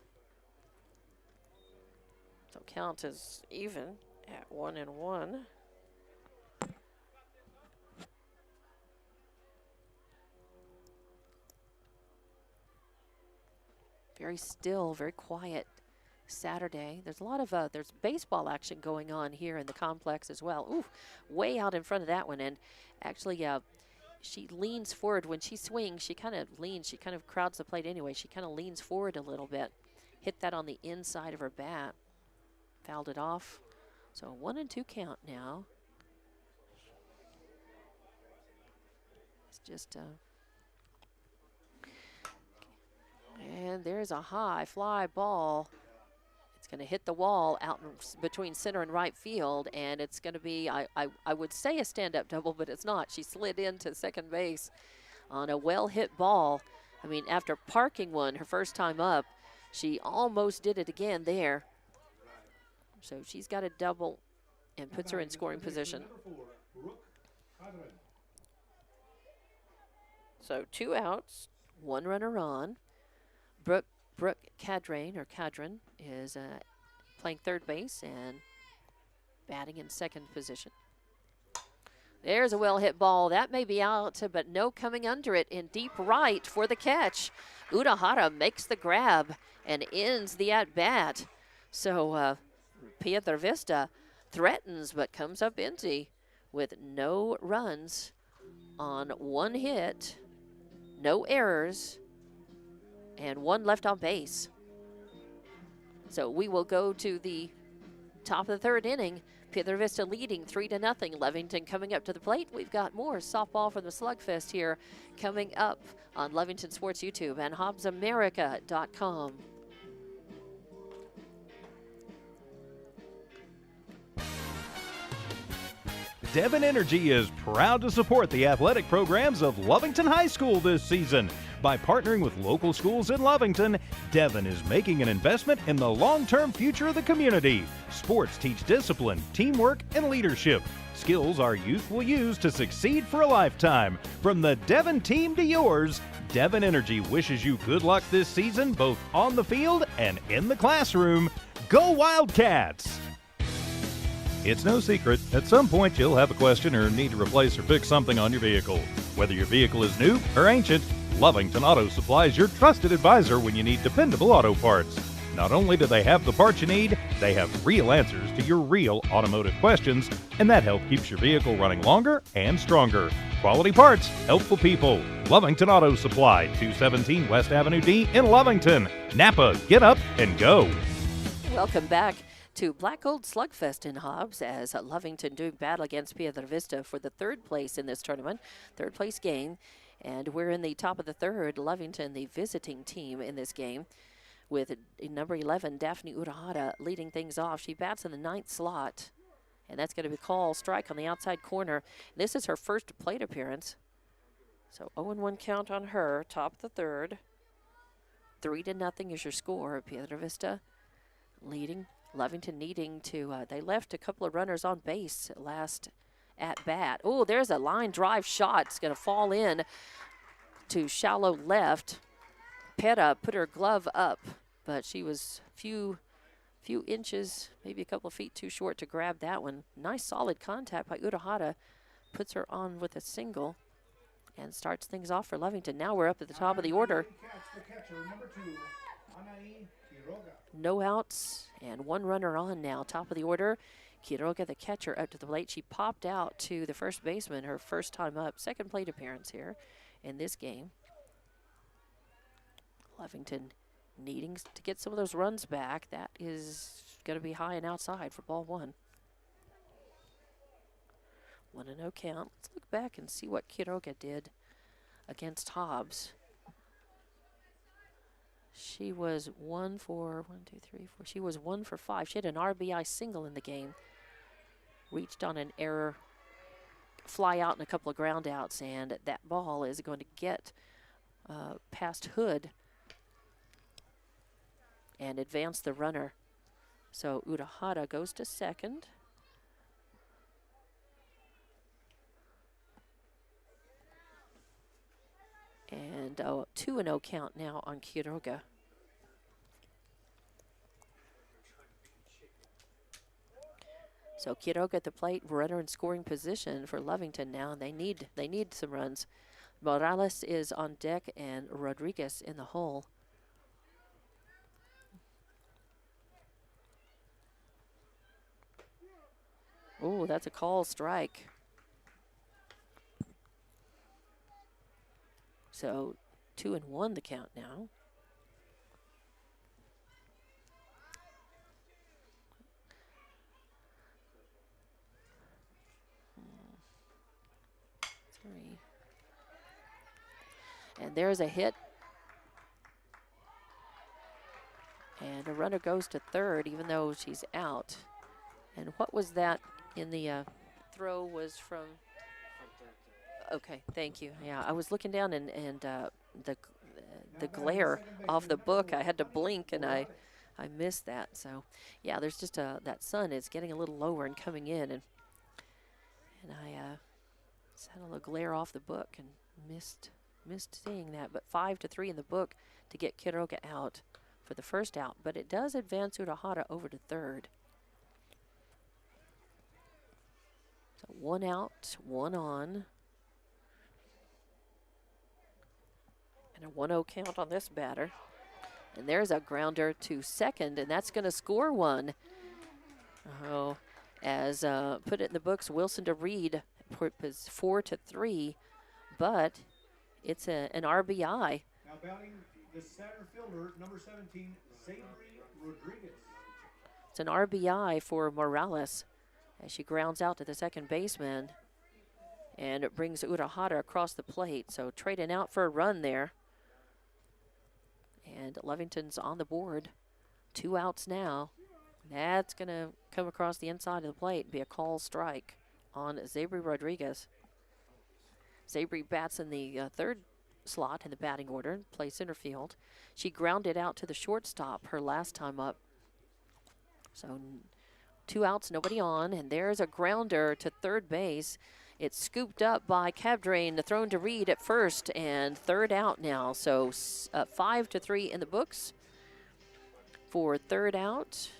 So count is even at 1-1. Very still, very quiet Saturday. There's a lot of there's baseball action going on here in the complex as well. Ooh, way out in front of that one. And actually, she leans forward when she swings. She kind of leans. She kind of crowds the plate anyway. She kind of leans forward a little bit. Hit that on the inside of her bat. Fouled it off. So 1-2 count now. It's just and there's a high fly ball. It's going to hit the wall out between center and right field, and it's going to be, I would say a stand-up double, but it's not. She slid into second base on a well-hit ball. I mean, after parking one her first time up, she almost did it again there. So she's got a double and puts her in scoring position. So 2 outs, 1 runner on. Brooke Cadran is playing third base and batting in second position. There's a well-hit ball. That may be out, but no coming under it in deep right for the catch. Udahara makes the grab and ends the at-bat. So Piedra Vista threatens but comes up empty with no runs on 1 hit, no errors, and 1 left on base. So we will go to the top of the 3rd inning. Piedra Vista leading 3-0. Lovington coming up to the plate. We've got more softball from the Slugfest here coming up on Lovington Sports YouTube and HobbsAmerica.com.
Devon Energy is proud to support the athletic programs of Lovington High School this season. By partnering with local schools in Lovington, Devon is making an investment in the long-term future of the community. Sports teach discipline, teamwork, and leadership. Skills our youth will use to succeed for a lifetime. From the Devon team to yours, Devon Energy wishes you good luck this season, both on the field and in the classroom. Go Wildcats! It's no secret, at some point you'll have a question or need to replace or fix something on your vehicle. Whether your vehicle is new or ancient, Lovington Auto Supply is your trusted advisor when you need dependable auto parts. Not only do they have the parts you need, they have real answers to your real automotive questions, and that help keeps your vehicle running longer and stronger. Quality parts, helpful people. Lovington Auto Supply, 217 West Avenue D in Lovington. Napa, get up and go.
Welcome back to Black Gold Slugfest in Hobbs as Lovington doing battle against Piedra Vista for the third place in this tournament, third place game. And we're in the top of the third. Lovington, the visiting team in this game, with number 11, Daphne Urahara, leading things off. She bats in the 9th slot, and that's going to be called strike on the outside corner. This is her first plate appearance. So 0-1 count on her, top of the third. 3-0 is your score. Piedra Vista leading. Lovington needing to, they left a couple of runners on base last at bat. Oh, there's a line drive shot. It's going to fall in to shallow left. Peta put her glove up, but she was few inches, maybe a couple of feet too short to grab that one. Nice solid contact by Urahara. Puts her on with a single and starts things off for Lovington. Now we're up at the top of the order. No outs and one runner on now. Top of the order. Quiroga, the catcher, up to the plate. She popped out to the first baseman her first time up. Second plate appearance here in this game. Lovington needing to get some of those runs back. That is going to be high and outside for ball one. 1-0 count. Let's look back and see what Quiroga did against Hobbs. She was 1 for 1, 2, 3, 4. She was 1 for 5. She had an RBI single in the game. Reached on an error, fly out and a couple of ground outs, and that ball is going to get past Hood and advance the runner. So Urahara goes to second. And 2-0 count now on Quiroga. So Quiroga at the plate, runner in scoring position for Lovington now. They need some runs. Morales is on deck and Rodriguez in the hole. Oh, that's a call strike. So 2-1 the count now. Three. And there's a hit. And a runner goes to third even though she's out. And what was that in the throw was from? Okay, thank you. Yeah, I was looking down and the glare off the book, I had to blink and I missed that. So, yeah, there's just that sun is getting a little lower and coming in, and I just had a little glare off the book and missed seeing that. But 5-3 in the book to get Quiroga out for the first out, but it does advance Urahara over to third. So 1 out, 1 on. And a 1-0 count on this batter. And there's a grounder to second, and that's going to score one. Oh, as put it in the books, Wilson to Reed was 4-3, but it's an RBI.
Now batting the center fielder, number 17, Sabri Rodriguez.
It's an RBI for Morales as she grounds out to the second baseman. And it brings Urahara across the plate. So trading out for a run there. And Lovington's on the board. 2 outs now. That's going to come across the inside of the plate and be a call strike on Zabri Rodriguez. Zabri bats in the third slot in the batting order, plays center field. She grounded out to the shortstop her last time up. So 2 outs, nobody on, and there's a grounder to third base. It's scooped up by Cabdrain, thrown to Reed at first, and third out now. So 5-3 in the books for third out.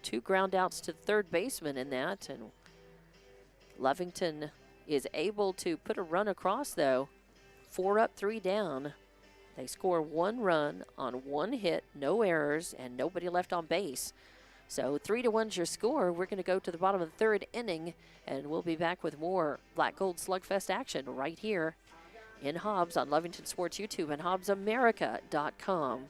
2 ground outs to the third baseman in that, and Lovington is able to put a run across, though. 4 up, 3 down. They score 1 run on 1 hit, no errors, and nobody left on base. So 3-1's your score. We're going to go to the bottom of the 3rd inning, and we'll be back with more Black Gold Slugfest action right here in Hobbs on Lovington Sports YouTube and HobbsAmerica.com.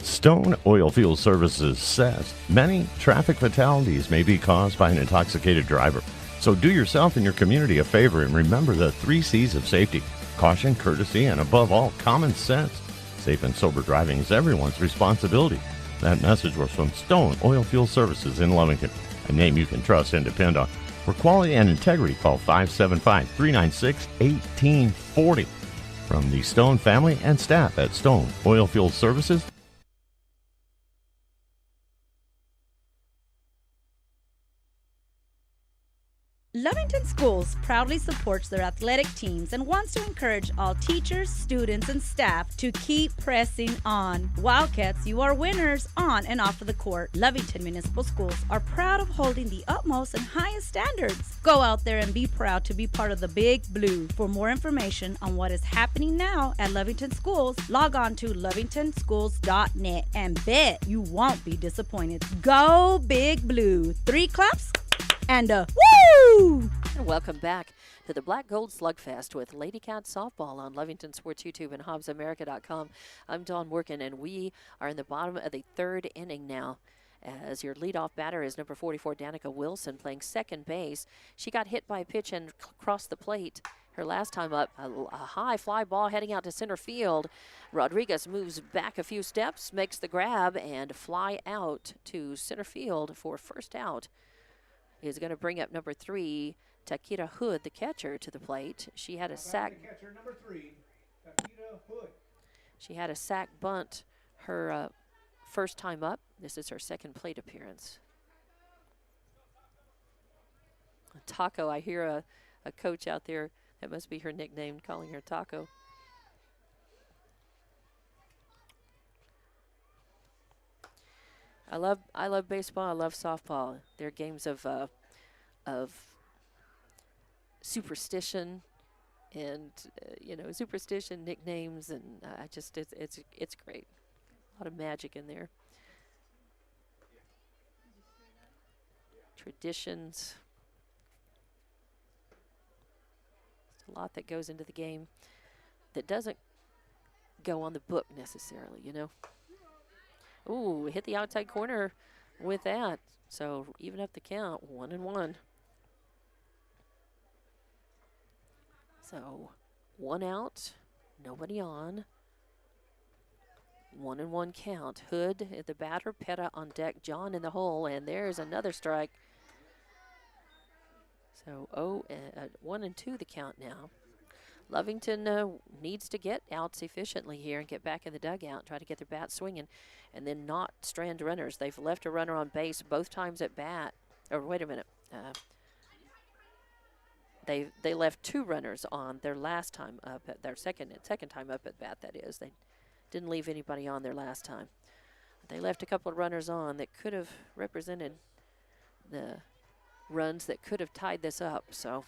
Stone Oilfield Services says many traffic fatalities may be caused by an intoxicated driver. So do yourself and your community a favor and remember the 3 C's of safety: caution, courtesy, and above all, common sense. Safe and sober driving is everyone's responsibility. That message was from Stone Oilfield Services in Lovington, a name you can trust and depend on. For quality and integrity, call 575-396-1840. From the Stone family and staff at Stone Oilfield Services.
Lovington Schools proudly supports their athletic teams and wants to encourage all teachers, students, and staff to keep pressing on. Wildcats, you are winners on and off of the court. Lovington Municipal Schools are proud of holding the utmost and highest standards. Go out there and be proud to be part of the Big Blue. For more information on what is happening now at Lovington Schools, log on to lovingtonschools.net and bet you won't be disappointed. Go Big Blue. 3 claps and a woo!
And welcome back to the Black Gold Slugfest with Lady Cat Softball on Lovington Sports YouTube and HobbsAmerica.com. I'm Dawn Workin, and we are in the bottom of the 3rd inning now, as your leadoff batter is number 44, Danica Wilson, playing second base. She got hit by a pitch and crossed the plate her last time up. A high fly ball heading out to center field. Rodriguez moves back a few steps, makes the grab, and fly out to center field for first out. Is going to bring up number 3, Takira Hood, the catcher, to the plate. She had a sack.
Catcher number 3, Takira Hood.
She had a sack bunt her first time up. This is her second plate appearance. Taco, I hear a coach out there. That must be her nickname, calling her Taco. I love baseball. I love softball. They're games of superstition, and superstition, nicknames, and it's great. A lot of magic in there. Traditions. There's a lot that goes into the game that doesn't go on the book necessarily, Ooh, hit the outside corner with that. So even up the count, 1-1. So 1 out, nobody on. 1-1 count. Hood at the batter, Petta on deck, John in the hole, and there's another strike. So 1-2 the count now. Lovington needs to get outs efficiently here and get back in the dugout, try to get their bat swinging, and then not strand runners. They've left a runner on base both times at bat. Or wait a minute. They left 2 runners on their last time up at their second time up at bat. That is, they didn't leave anybody on their last time. They left a couple of runners on that could have represented the runs that could have tied this up. So.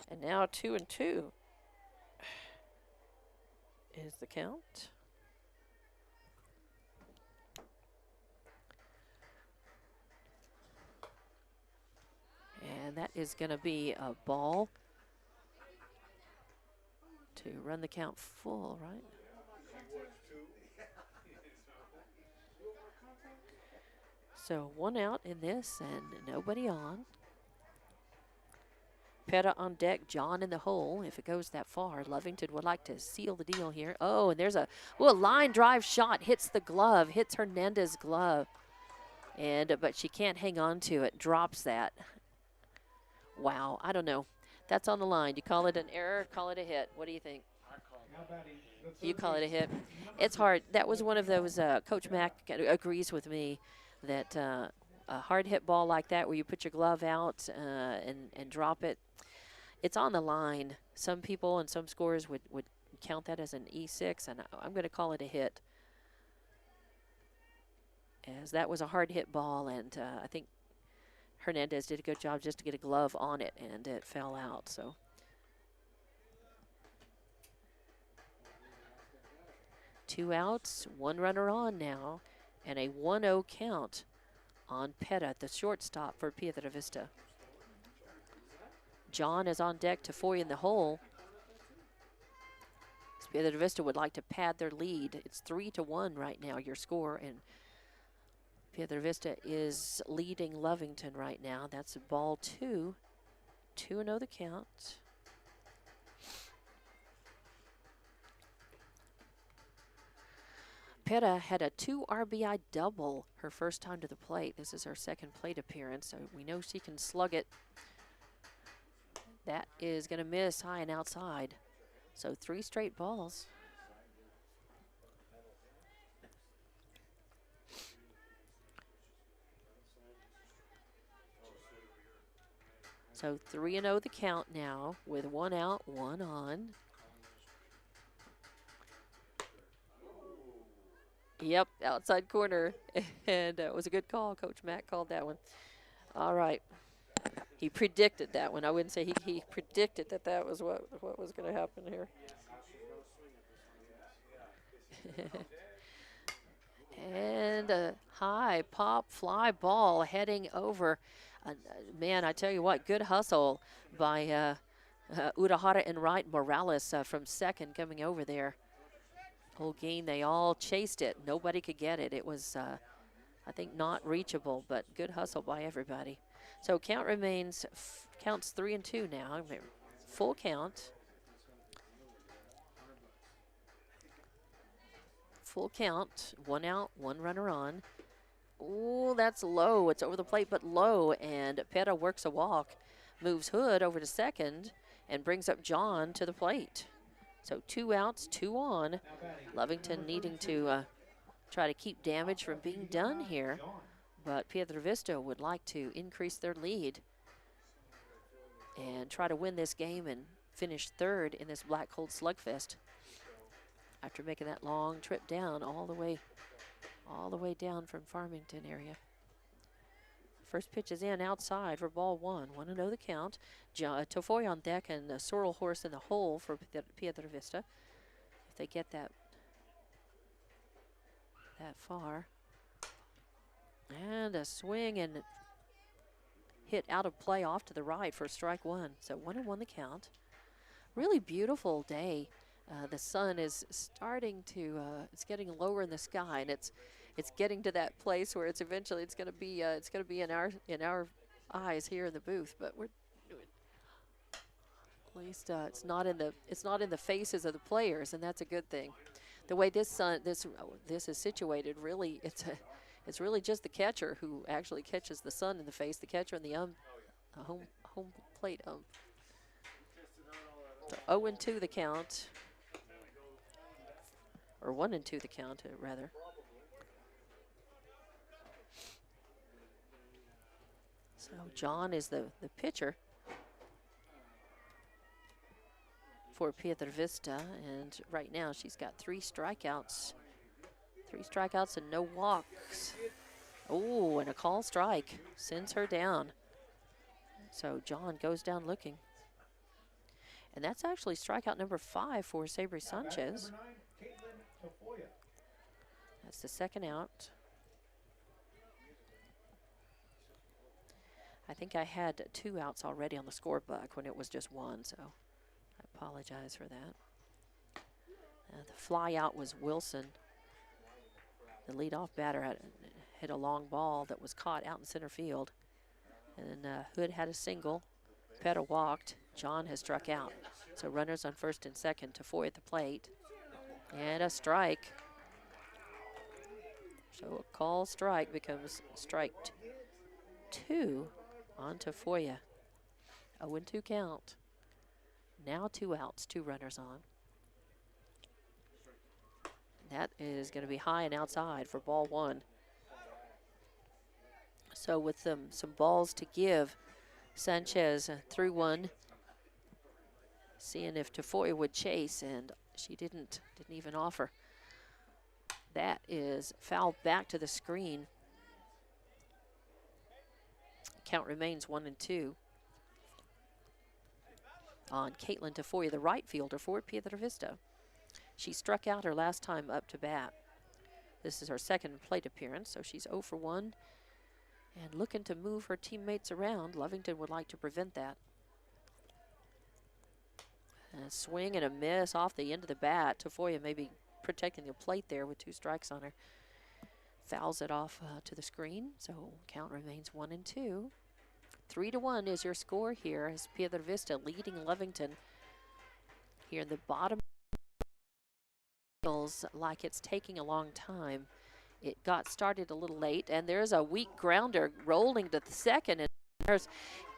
And now 2-2 is the count. And that is going to be a ball to run the count full, right? So 1 out in this and nobody on. Petta on deck, John in the hole. If it goes that far, Lovington would like to seal the deal here. Oh, and there's a line drive shot. Hits the glove, hits Hernandez's glove. And but she can't hang on to it, drops that. Wow, I don't know. That's on the line. You call it an error, call it a hit. What do you think? You call it a hit. It's hard. That was one of those, Coach Mack agrees with me that a hard hit ball like that where you put your glove out and drop it, it's on the line. Some people and some scorers would count that as an E6, and I'm going to call it a hit. As that was a hard hit ball, and I think Hernandez did a good job just to get a glove on it, and it fell out. So 2 outs, 1 runner on now, and a 1-0 count on Petta, the shortstop for Piedra Vista. John is on deck, Tafoy in the hole. Piedra Vista would like to pad their lead. It's 3-1 right now, your score, and Piedra Vista is leading Lovington right now. That's ball 2. 2-0 the count. Petta had a 2 RBI double her first time to the plate. This is her second plate appearance, so we know she can slug it. That is going to miss high and outside. So 3 straight balls. So 3-0 the count now with 1 out, 1 on. Yep, outside corner. And it was a good call. Coach Mack called that one. All right. He predicted that one. I wouldn't say he predicted that was what was going to happen here. And a high pop fly ball heading over. Man, I tell you what, good hustle by Urahara and Wright Morales from second coming over there. Whole game, they all chased it. Nobody could get it. It was, I think, not reachable, but good hustle by everybody. So count remains, counts 3-2 now. Full count. Full count. 1 out, 1 runner on. Oh, that's low. It's over the plate, but low. And Petta works a walk, moves Hood over to second, and brings up John to the plate. So 2 outs, 2 on. Lovington needing to try to keep damage from being done here. But Piedra Vista would like to increase their lead and try to win this game and finish third in this Black Cold Slugfest after making that long trip down all the way down from Farmington area. First pitch is in outside for ball 1. 1-0 the count. Tafoy on deck and a Sorrel Horse in the hole for Piedra Vista. If they get that far. And a swing and hit out of play off to the right for strike 1. So 1-1 the count. Really beautiful day. The sun is starting to, it's getting lower in the sky, and it's getting to that place where it's eventually going to be in our eyes here in the booth. But we're at least it's not in the faces of the players, and that's a good thing. The way this is situated, really, it's really just the catcher who actually catches the sun in the face. The catcher and the home plate ump. So 0-2 the count. Or 1-2 the count, rather. So John is the pitcher for Piedra Vista, and right now she's got 3 strikeouts. 3 strikeouts and no walks. Oh, and a call strike sends her down. So John goes down looking. And that's actually strikeout number 5 for Sabri Sanchez. That's the second out. I think I had 2 outs already on the scorebook when it was just 1, so I apologize for that. The fly out was Wilson. The leadoff batter hit a long ball that was caught out in center field. And Hood had a single. Petta walked. John has struck out. So runners on first and second. Tafoya at the plate. And a strike. So a call strike becomes strike 2 on Tafoya. 0-2 count. Now 2 outs, 2 runners on. That is going to be high and outside for ball 1. So with some balls to give, Sanchez threw one, seeing if Tafoya would chase, and she didn't even offer. That is fouled back to the screen. Count remains 1-2. On Caitlin Tafoya, the right fielder for Piedra Vista. She struck out her last time up to bat. This is her second plate appearance, so she's 0 for 1. And looking to move her teammates around. Lovington would like to prevent that. A swing and a miss off the end of the bat. Tafoya maybe protecting the plate there with 2 strikes on her. Fouls it off to the screen, so count remains 1-2. 3-1 is your score here as Piedra Vista leading Lovington. Here in the bottom, feels like it's taking a long time. It got started a little late, and there's a weak grounder rolling to the second. And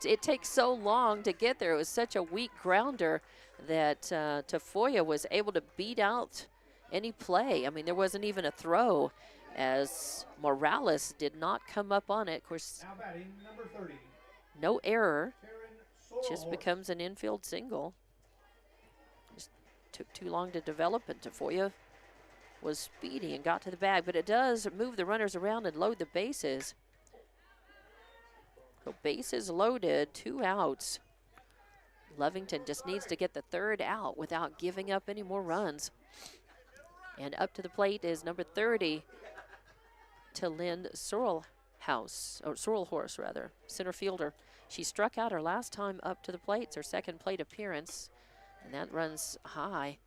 it takes so long to get there. It was such a weak grounder that Tafoya was able to beat out any play. I mean, there wasn't even a throw, as Morales did not come up on it. Of course,
Now batting number 30.
No error,
Taryn
just
Sorrellhorst.
becomes an infield single. Just took too long to develop, and Tafoya was speedy and got to the bag, but it does move the runners around and load the bases. So bases loaded, 2 outs. Lovington just needs to get the 3rd out without giving up any more runs. And up to the plate is number 30, Lynn Sorrellhorst rather, center fielder. She struck out her last time up to the plate. It's her second plate appearance, and that runs high.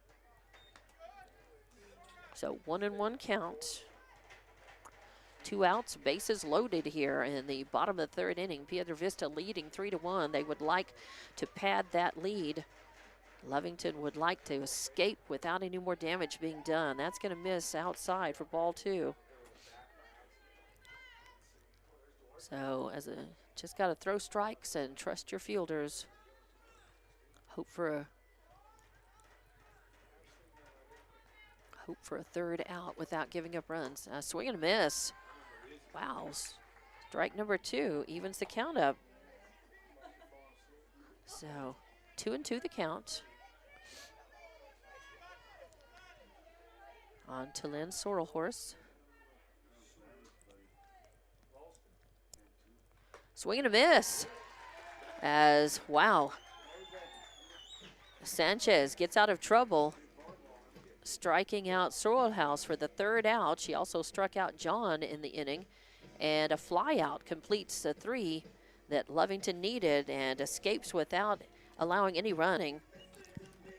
So 1-1 count. 2 outs, bases loaded here in the bottom of the 3rd inning. Piedra Vista leading 3-1. They would like to pad that lead. Lovington would like to escape without any more damage being done. That's going to miss outside for ball 2. So just got to throw strikes and trust your fielders. Hope for a 3rd out without giving up runs. Swing and a miss. Wow. Strike number 2 evens the count up. So 2-2 the count. On to Lynn Sorrellhorst. Swing and a miss. Wow. Sanchez gets out of trouble, striking out Sorrellhorst for the 3rd out. She also struck out John in the inning, and a fly out completes the 3 that Lovington needed and escapes without allowing any running.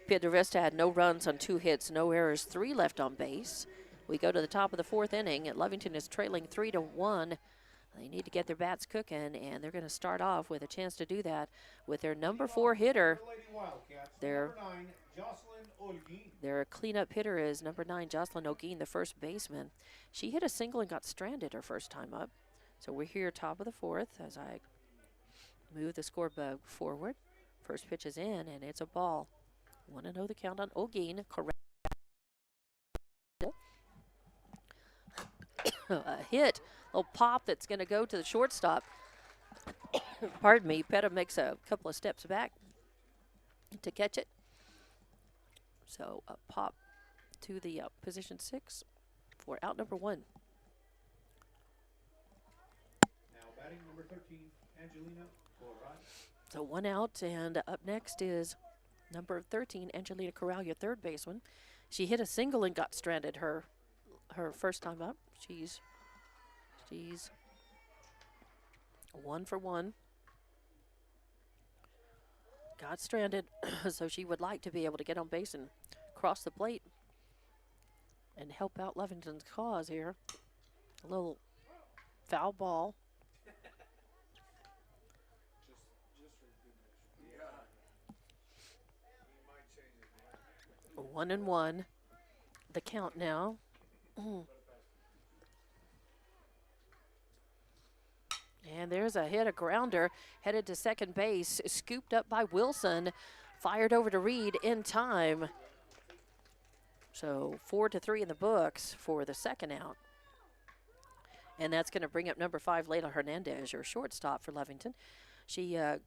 Piedra Vista had no runs on 2 hits, no errors, 3 left on base. We go to the top of the 4th inning, and Lovington is trailing 3-1. They need to get their bats cooking, and they're going to start off with a chance to do that with their number 4 hitter. Their cleanup hitter is number 9, Jocelyn O'Gean, the first baseman. She hit a single and got stranded her first time up. So we're here top of the 4th as I move the score bug forward. First pitch is in, and it's a ball. 1-0 the count on O'Gean. Correct. A hit, a pop that's going to go to the shortstop. Pardon me. Petta makes a couple of steps back to catch it. So a pop to the position 6 for out number 1.
Now batting number 13, Angelina Corral.
So 1 out, and up next is number 13, Angelina Corral, your 3rd baseman. She hit a single and got stranded her first time up. She's 1 for 1. Got stranded, so she would like to be able to get on base and cross the plate and help out Lovington's cause here. A little Foul ball. 1-1. The count now. And there's a hit, a grounder, headed to second base, scooped up by Wilson, fired over to Reed in time. So 4-3 in the books for the second out. And that's going to bring up number 5, Layla Hernandez, your shortstop for Lovington. She
Now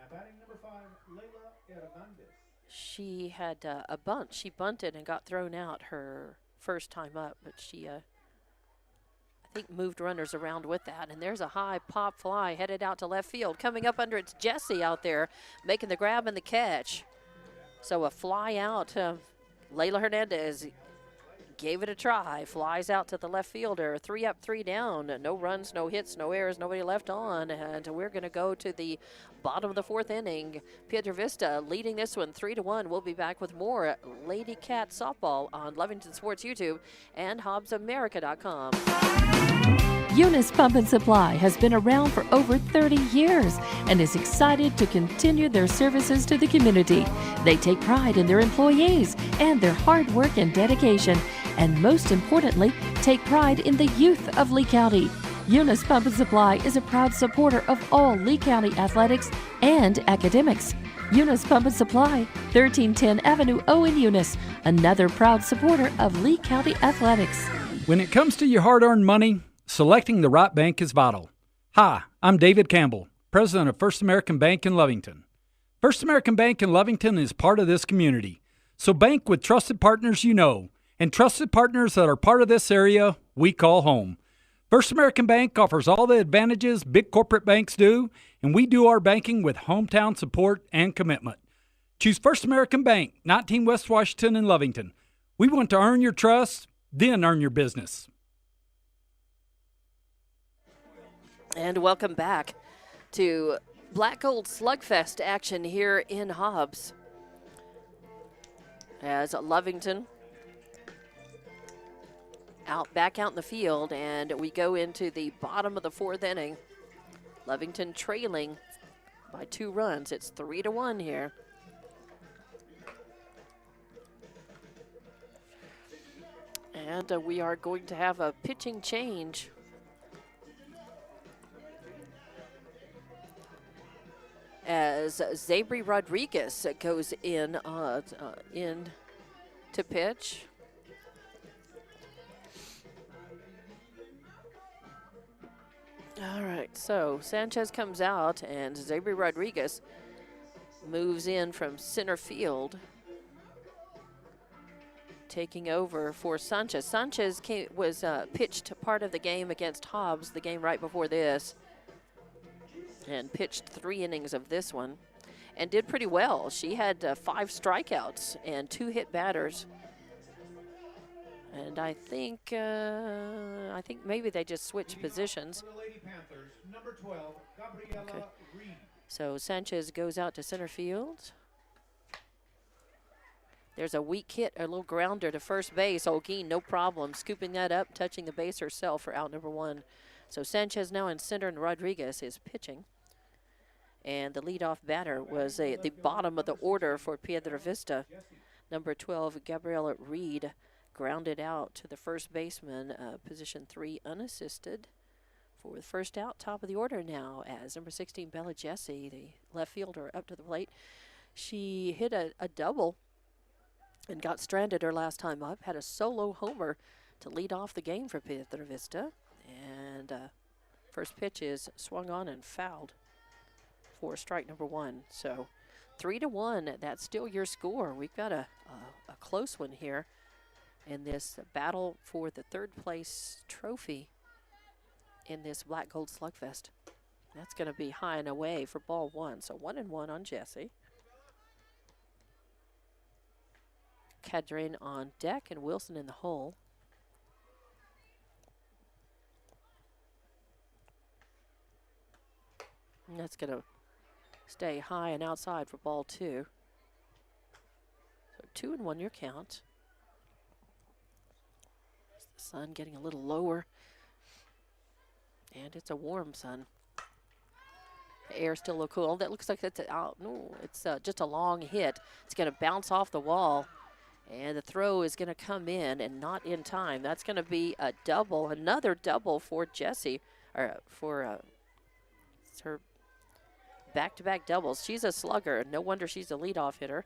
batting number 5, Layla Hernandez.
She had a bunt. She bunted and got thrown out her first time up, but she, I think, moved runners around with that. And there's a high pop fly headed out to left field. Coming up under, it's Jesse out there making the grab and the catch. So a fly out. Layla Hernandez gave it a try. Flies out to the left fielder. 3 up, 3 down. No runs, no hits, no errors, nobody left on. And we're going to go to the bottom of the 4th inning. Piedra Vista leading this one 3-1. We'll be back with more Lady Cat Softball on Lovington Sports YouTube and HobbsAmerica.com.
Eunice Pump and Supply has been around for over 30 years and is excited to continue their services to the community. They take pride in their employees and their hard work and dedication, and most importantly, take pride in the youth of Lee County. Eunice Pump and Supply is a proud supporter of all Lee County athletics and academics. Eunice Pump and Supply, 1310 Avenue O in Eunice, another proud supporter of Lee County athletics.
When it comes to your hard-earned money, selecting the right bank is vital. Hi, I'm David Campbell, president of First American Bank in Lovington. First American Bank in Lovington is part of this community. So bank with trusted partners you know, and trusted partners that are part of this area we call home. First American Bank offers all the advantages big corporate banks do, and we do our banking with hometown support and commitment. Choose First American Bank, 19 West Washington in Lovington. We want to earn your trust, then earn your business.
And welcome back to Black Gold Slugfest action here in Hobbs. As Lovington back out in the field, and we go into the bottom of the 4th inning. Lovington trailing by 2 runs. It's 3-1 here. And we are going to have a pitching change. As Zabri Rodriguez goes in to pitch. All right, so Sanchez comes out, and Zabri Rodriguez moves in from center field, taking over for Sanchez. Sanchez was pitched part of the game against Hobbs, the game right before this, and pitched 3 innings of this one and did pretty well. She had 5 strikeouts and 2 hit batters. And I think maybe they just switched positions.
For the Lady Panthers, number 12, Gabriela Reed.
So Sanchez goes out to center field. There's a weak hit, a little grounder to first base. Olguin, no problem, scooping that up, touching the base herself for out number 1. So Sanchez now in center, and Rodriguez is pitching. And the leadoff batter was the bottom of the order for Piedra Vista. Number 12, Gabriela Reed, grounded out to the first baseman, position 3 unassisted. For the first out, top of the order now, as number 16, Bella Jesse, the left fielder, up to the plate. She hit a double and got stranded her last time up, had a solo homer to lead off the game for Piedra Vista. And first pitch is swung on and fouled for strike number 1. So 3-1, that's still your score. We've got a close one here in this battle for the 3rd place trophy in this Black Gold Slugfest. That's going to be high and away for ball 1. So 1-1 on Jesse. Cadrin on deck and Wilson in the hole. And that's going to stay high and outside for ball 2. So 2-1 your count. Sun getting a little lower. And it's a warm sun. The air's still a little cool. That looks like it's just a long hit. It's going to bounce off the wall. And the throw is going to come in and not in time. That's going to be a double, another double for Jessie, or for it's her back-to-back doubles. She's a slugger. No wonder she's a leadoff hitter.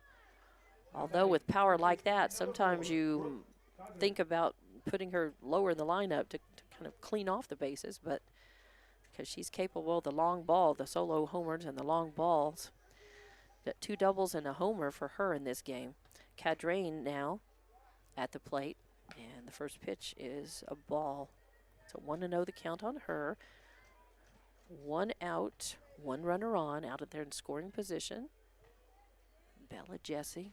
Although with power like that, sometimes you think about putting her lower in the lineup to kind of clean off the bases, but because she's capable of the long ball, the solo homers and the long balls. Got 2 doubles and a homer for her in this game. Cadrain now at the plate, and the first pitch is a ball. So 1-0 the count on her. 1 out, 1 runner on, out of there in scoring position. Bella Jessie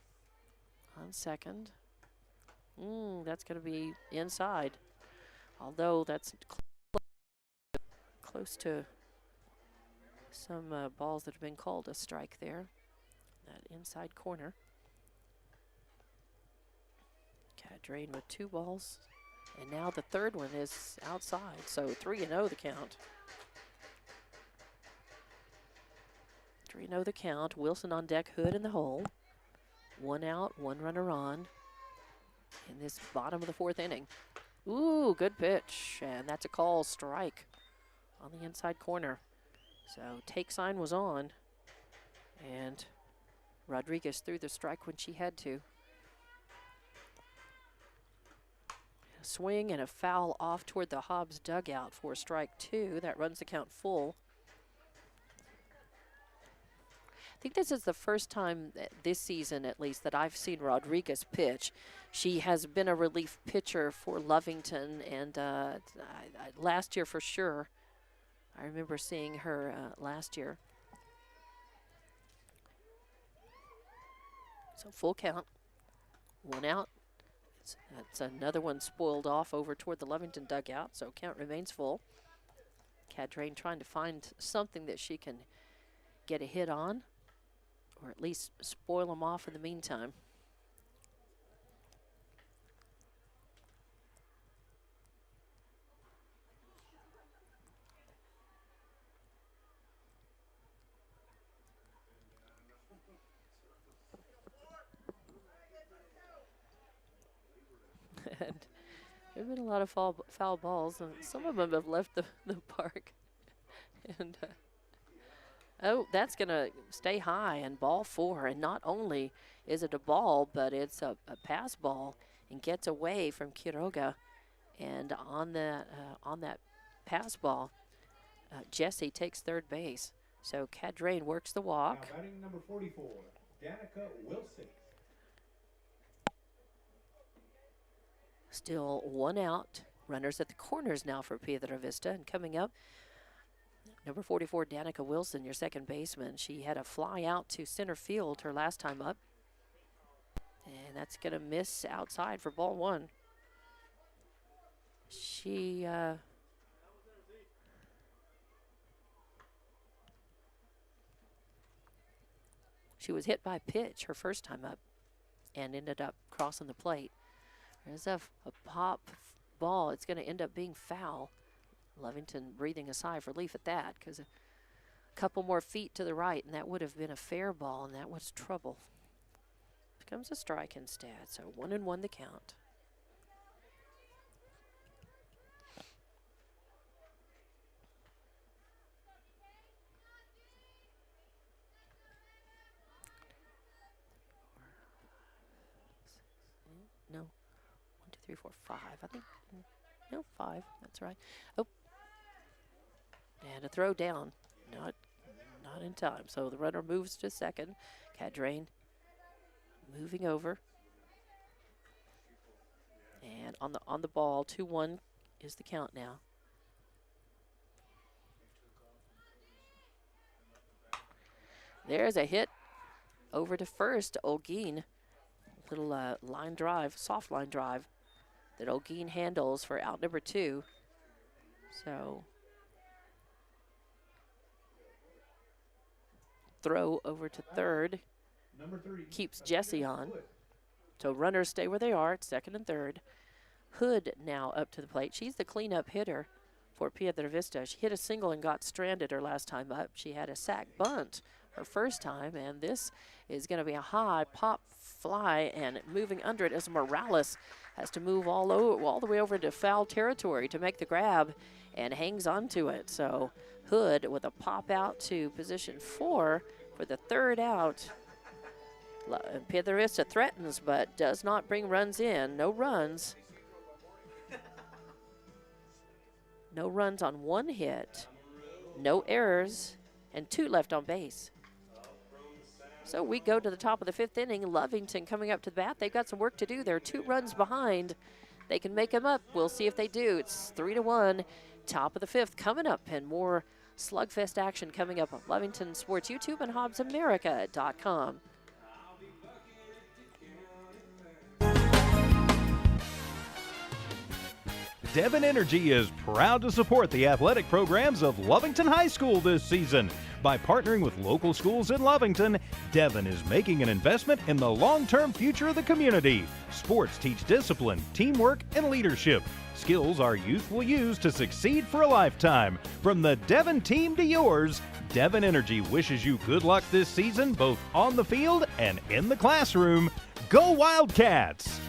on second. That's going to be inside, although that's close to some balls that have been called a strike there. That inside corner. Cadrain with 2 balls, and now the third one is outside, so 3-0 the count. 3-0 the count. Wilson on deck, Hood in the hole. 1 out, 1 runner on in this bottom of the 4th inning. Ooh, good pitch, and that's a call strike on the inside corner. So take sign was on, and Rodriguez threw the strike when she had to. A swing and a foul off toward the Hobbs dugout for strike 2. That runs the count full. I think this is the first time this season, at least, that I've seen Rodriguez pitch. She has been a relief pitcher for Lovington, and last year for sure. I remember seeing her last year. So full count, 1 out. That's another one spoiled off over toward the Lovington dugout, so count remains full. Cadrain trying to find something that she can get a hit on, or at least spoil them off in the meantime. And there have been a lot of foul balls, and some of them have left the park. And oh, that's going to stay high, and ball 4. And not only is it a ball, but it's a pass ball and gets away from Quiroga. And on that pass ball, Jessie takes third base. So Cadrain works the walk.
Now batting number 44, Danica Wilson.
Still 1 out. Runners at the corners now for Piedra Vista. And coming up, number 44, Danica Wilson, your second baseman. She had a fly out to center field her last time up. And that's going to miss outside for ball 1. She was hit by a pitch her first time up and ended up crossing the plate. There's a pop ball. It's going to end up being foul. Lovington breathing a sigh of relief at that, because a couple more feet to the right, and that would have been a fair ball, and that was trouble. Becomes a strike instead, so 1-1 the count. No. 1, 2, 3, 4, 5. I think, no, 5. That's right. Oh, and a throw down. Not in time. So the runner moves to second. Cadrain moving over. And on the ball, 2-1 is the count now. There's a hit over to first. Olguin. Little line drive, soft line drive that Olguin handles for out number 2. So throw over to third keeps Jessie on. So runners stay where they are at second and third. Hood now up to the plate. She's the cleanup hitter for Piedra Vista. She hit a single and got stranded her last time up. She had a sac bunt her first time, and this is going to be a high pop fly, and moving under it as Morales has to move all the way over to foul territory to make the grab and hangs on to it. So Hood with a pop out to position 4 for the third out. Piedra Vista threatens but does not bring runs in. No runs. No runs on 1 hit, no errors, and 2 left on base. So we go to the top of the 5th inning. Lovington coming up to the bat. They've got some work to do. They're 2 runs behind. They can make them up. We'll see if they do. It's 3-1. Top of the 5th coming up, and more slugfest action coming up on Lovington Sports YouTube and HobbsAmerica.com.
Devon Energy is proud to support the athletic programs of Lovington High School this season. By partnering with local schools in Lovington, Devon is making an investment in the long-term future of the community. Sports teach discipline, teamwork, and leadership. Skills our youth will use to succeed for a lifetime. From the Devon team to yours, Devon Energy wishes you good luck this season, both on the field and in the classroom. Go Wildcats!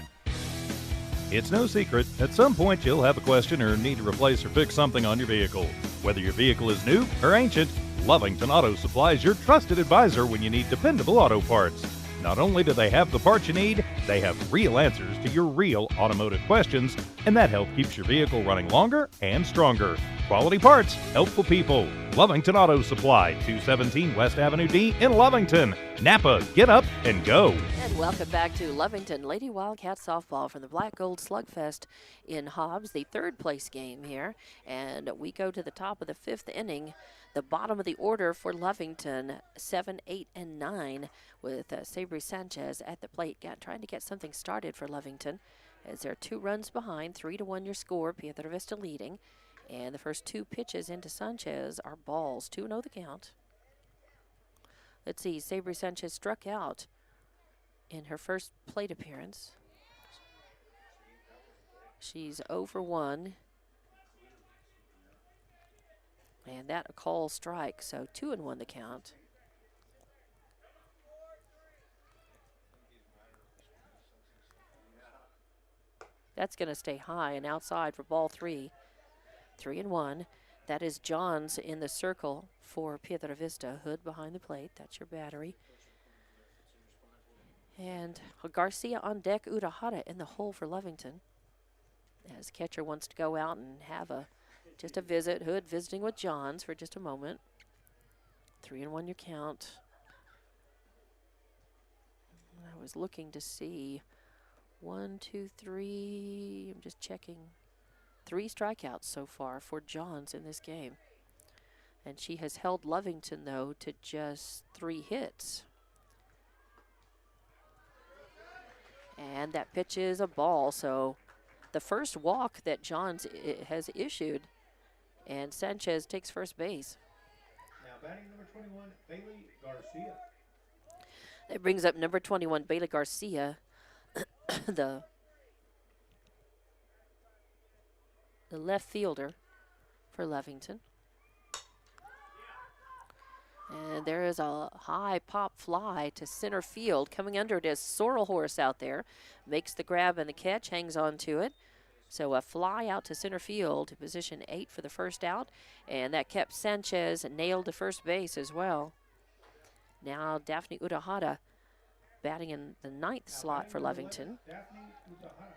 It's no secret, at some point you'll have a question or need to replace or fix something on your vehicle. Whether your vehicle is new or ancient, Lovington Auto Supply is your trusted advisor when you need dependable auto parts. Not only do they have the parts you need, they have real answers to your real automotive questions, and that help keeps your vehicle running longer and stronger. Quality parts, helpful people. Lovington Auto Supply, 217 West Avenue D in Lovington. Napa, get up and go.
And welcome back to Lovington Lady Wildcats softball from the Black Gold Slugfest in Hobbs, the 3rd place game here. And we go to the top of the 5th inning. The bottom of the order for Lovington, 7, 8, and 9, with Sabri Sanchez at the plate, trying to get something started for Lovington. As they're 2 runs behind, 3-1 your score, Piedra Vista leading. And the first 2 pitches into Sanchez are balls, 2-0 the count. Let's see, Sabri Sanchez struck out in her first plate appearance. She's 0 for 1. And that a call strike, so 2-1 the count. That's going to stay high and outside for ball 3. 3-1. That is Johns in the circle for Piedra Vista. Hood behind the plate. That's your battery. And Garcia on deck. Urahara in the hole for Lovington. As catcher wants to go out and have just a visit. Hood visiting with Johns for just a moment. 3-1 your count. I was looking to see 1, 2, 3. I'm just checking. 3 strikeouts so far for Johns in this game. And she has held Lovington, though, to just 3 hits. And that pitch is a ball, so the first walk that Johns has issued, and Sanchez takes first base.
Now batting number 21, Bailey Garcia.
That brings up number 21, Bailey Garcia, the left fielder for Lovington. And there is a high pop fly to center field. Coming under it is Sorrel Horse out there. Makes the grab and the catch, hangs on to it. So a fly out to center field to position 8 for the first out. And that kept Sanchez nailed to first base as well. Now Daphne Urahara batting in the 9th slot for Lovington.
Daphne Urahara.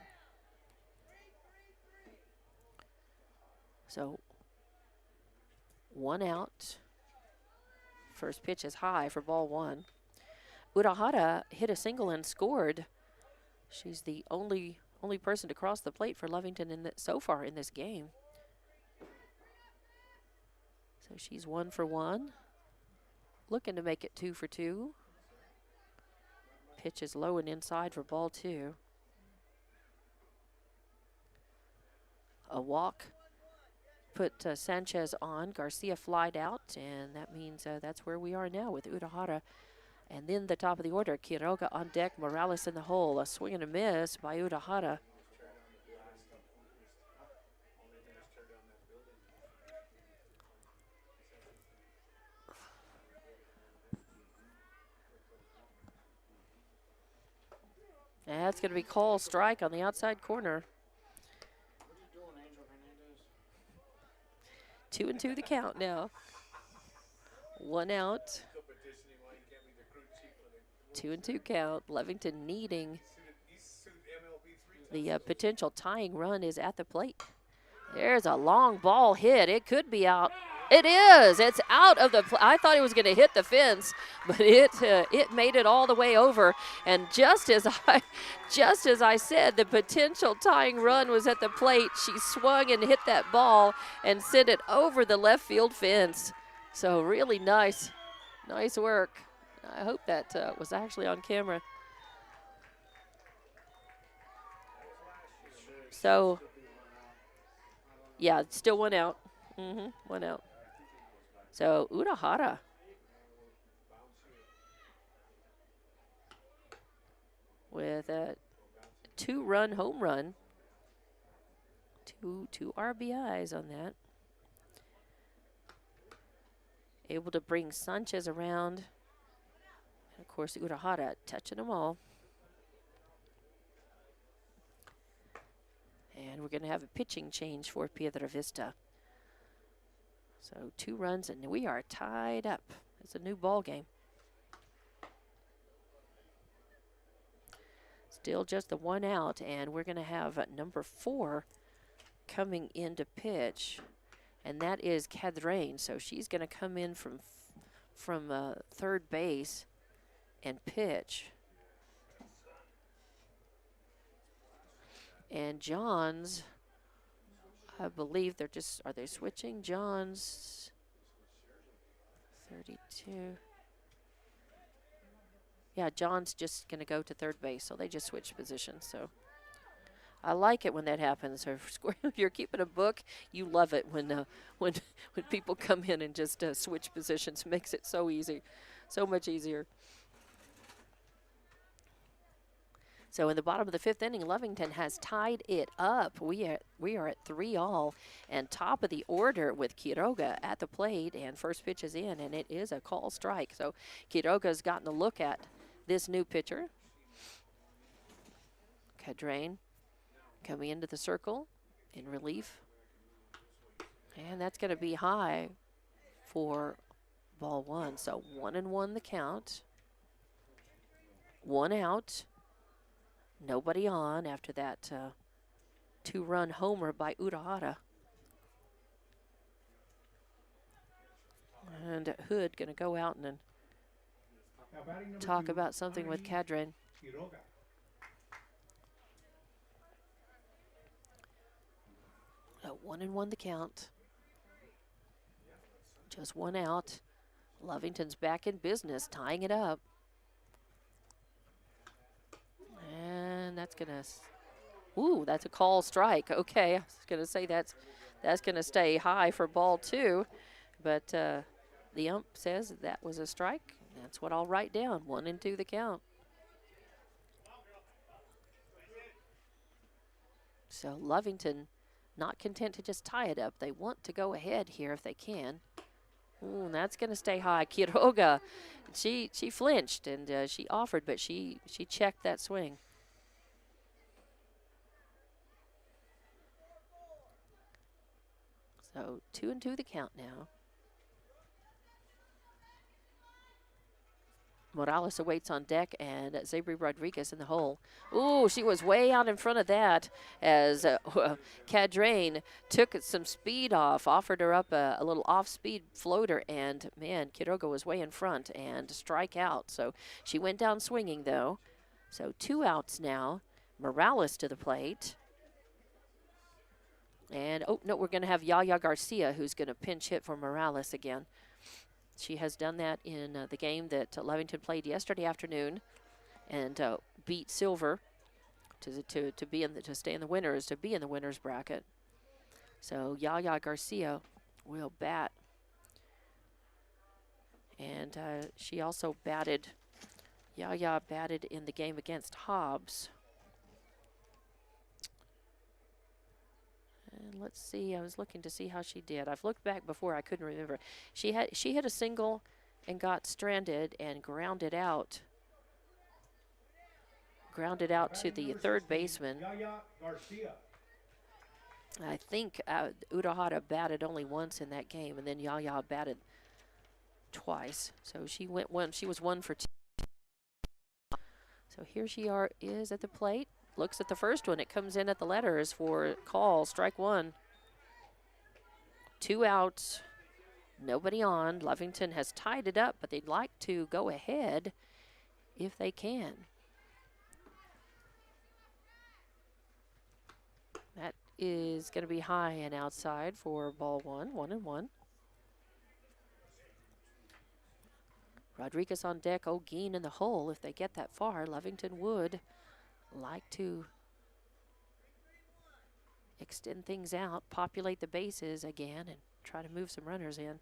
So 1 out. First pitch is high for ball 1. Urahara hit a single and scored. She's the only person to cross the plate for Lovington so far in this game. So she's 1 for 1. Looking to make it 2 for 2. Pitch is low and inside for ball 2. A walk put Sanchez on. Garcia flied out, and that means that's where we are now with Urahara. And then the top of the order, Quiroga on deck, Morales in the hole. A swing and a miss by Urahara. That's going to be called strike on the outside corner. 2-2 the count now. 1 out. 2-2 count. Lovington needing the potential tying run is at the plate. There's a long ball hit. It could be out. It is. It's out of the. I thought it was going to hit the fence, but it made it all the way over. And just as I said, the potential tying run was at the plate. She swung and hit that ball and sent it over the left field fence. So really nice work. I hope that was actually on camera. So, yeah, still 1 out. 1 out. So, Urahara. With a 2-run home run. Two RBIs on that. Able to bring Sanchez around. And of course, Urahara touching them all. And we're going to have a pitching change for Piedra Vista. So 2 runs, and we are tied up. It's a new ball game. Still just the 1 out, and we're going to have number 4 coming in to pitch, and that is Cadrain. So she's going to come in from third base and pitch. And Johns, I believe are they switching? Johns, 32. Yeah, John's just going to go to third base, so they just switched positions. So I like it when that happens. So if you're keeping a book, you love it when people come in and just switch positions. Makes it so easy, so much easier. So in the bottom of the 5th inning, Lovington has tied it up. We are at 3-all, and top of the order with Quiroga at the plate, and first pitch is in, and it is a call strike. So Quiroga's gotten a look at this new pitcher. Cadrain coming into the circle in relief, and that's going to be high for ball 1. So 1-1 the count. 1 out. Nobody on after that 2-run homer by Urahara. And Hood going to go out and then talk about something with Cadrain. 1-1 the count. Just 1 out. Lovington's back in business, tying it up. And that's going to, that's a call strike. Okay, I was going to say that's going to stay high for ball 2. But the ump says that was a strike. That's what I'll write down, 1-2 the count. So Lovington not content to just tie it up. They want to go ahead here if they can. Ooh, that's going to stay high. Quiroga, she flinched and she offered, but she checked that swing. So 2-2 the count now. Morales awaits on deck, and Zabri Rodriguez in the hole. Ooh, she was way out in front of that as Cadrain took some speed off, offered her up a little off-speed floater, and, man, Quiroga was way in front and strike out. So she went down swinging, though. So 2 outs now. Morales to the plate. And, oh, no, we're going to have Yaya Garcia, who's going to pinch hit for Morales again. She has done that in the game that Lovington played yesterday afternoon, and beat Silver to stay in the winners, to be in the winners bracket. So Yaya Garcia will bat, and she also batted. Yaya batted in the game against Hobbs. And let's see, I was looking to see how she did. I've looked back before, I couldn't remember. She hit a single and got stranded and grounded out grounded out to the third baseman.
Yaya Garcia.
I think Urahara batted only once in that game, and then Yaya batted twice. So she went one. She was 1 for 2. So here she is at the plate. Looks at the first one. It comes in at the letters for call, strike 1. 2 outs, nobody on. Lovington has tied it up, but they'd like to go ahead if they can. That is going to be high and outside for ball 1, 1-1. Rodriguez on deck, O'Gean in the hole. If they get that far, Lovington would like to extend things out, populate the bases again, and try to move some runners in.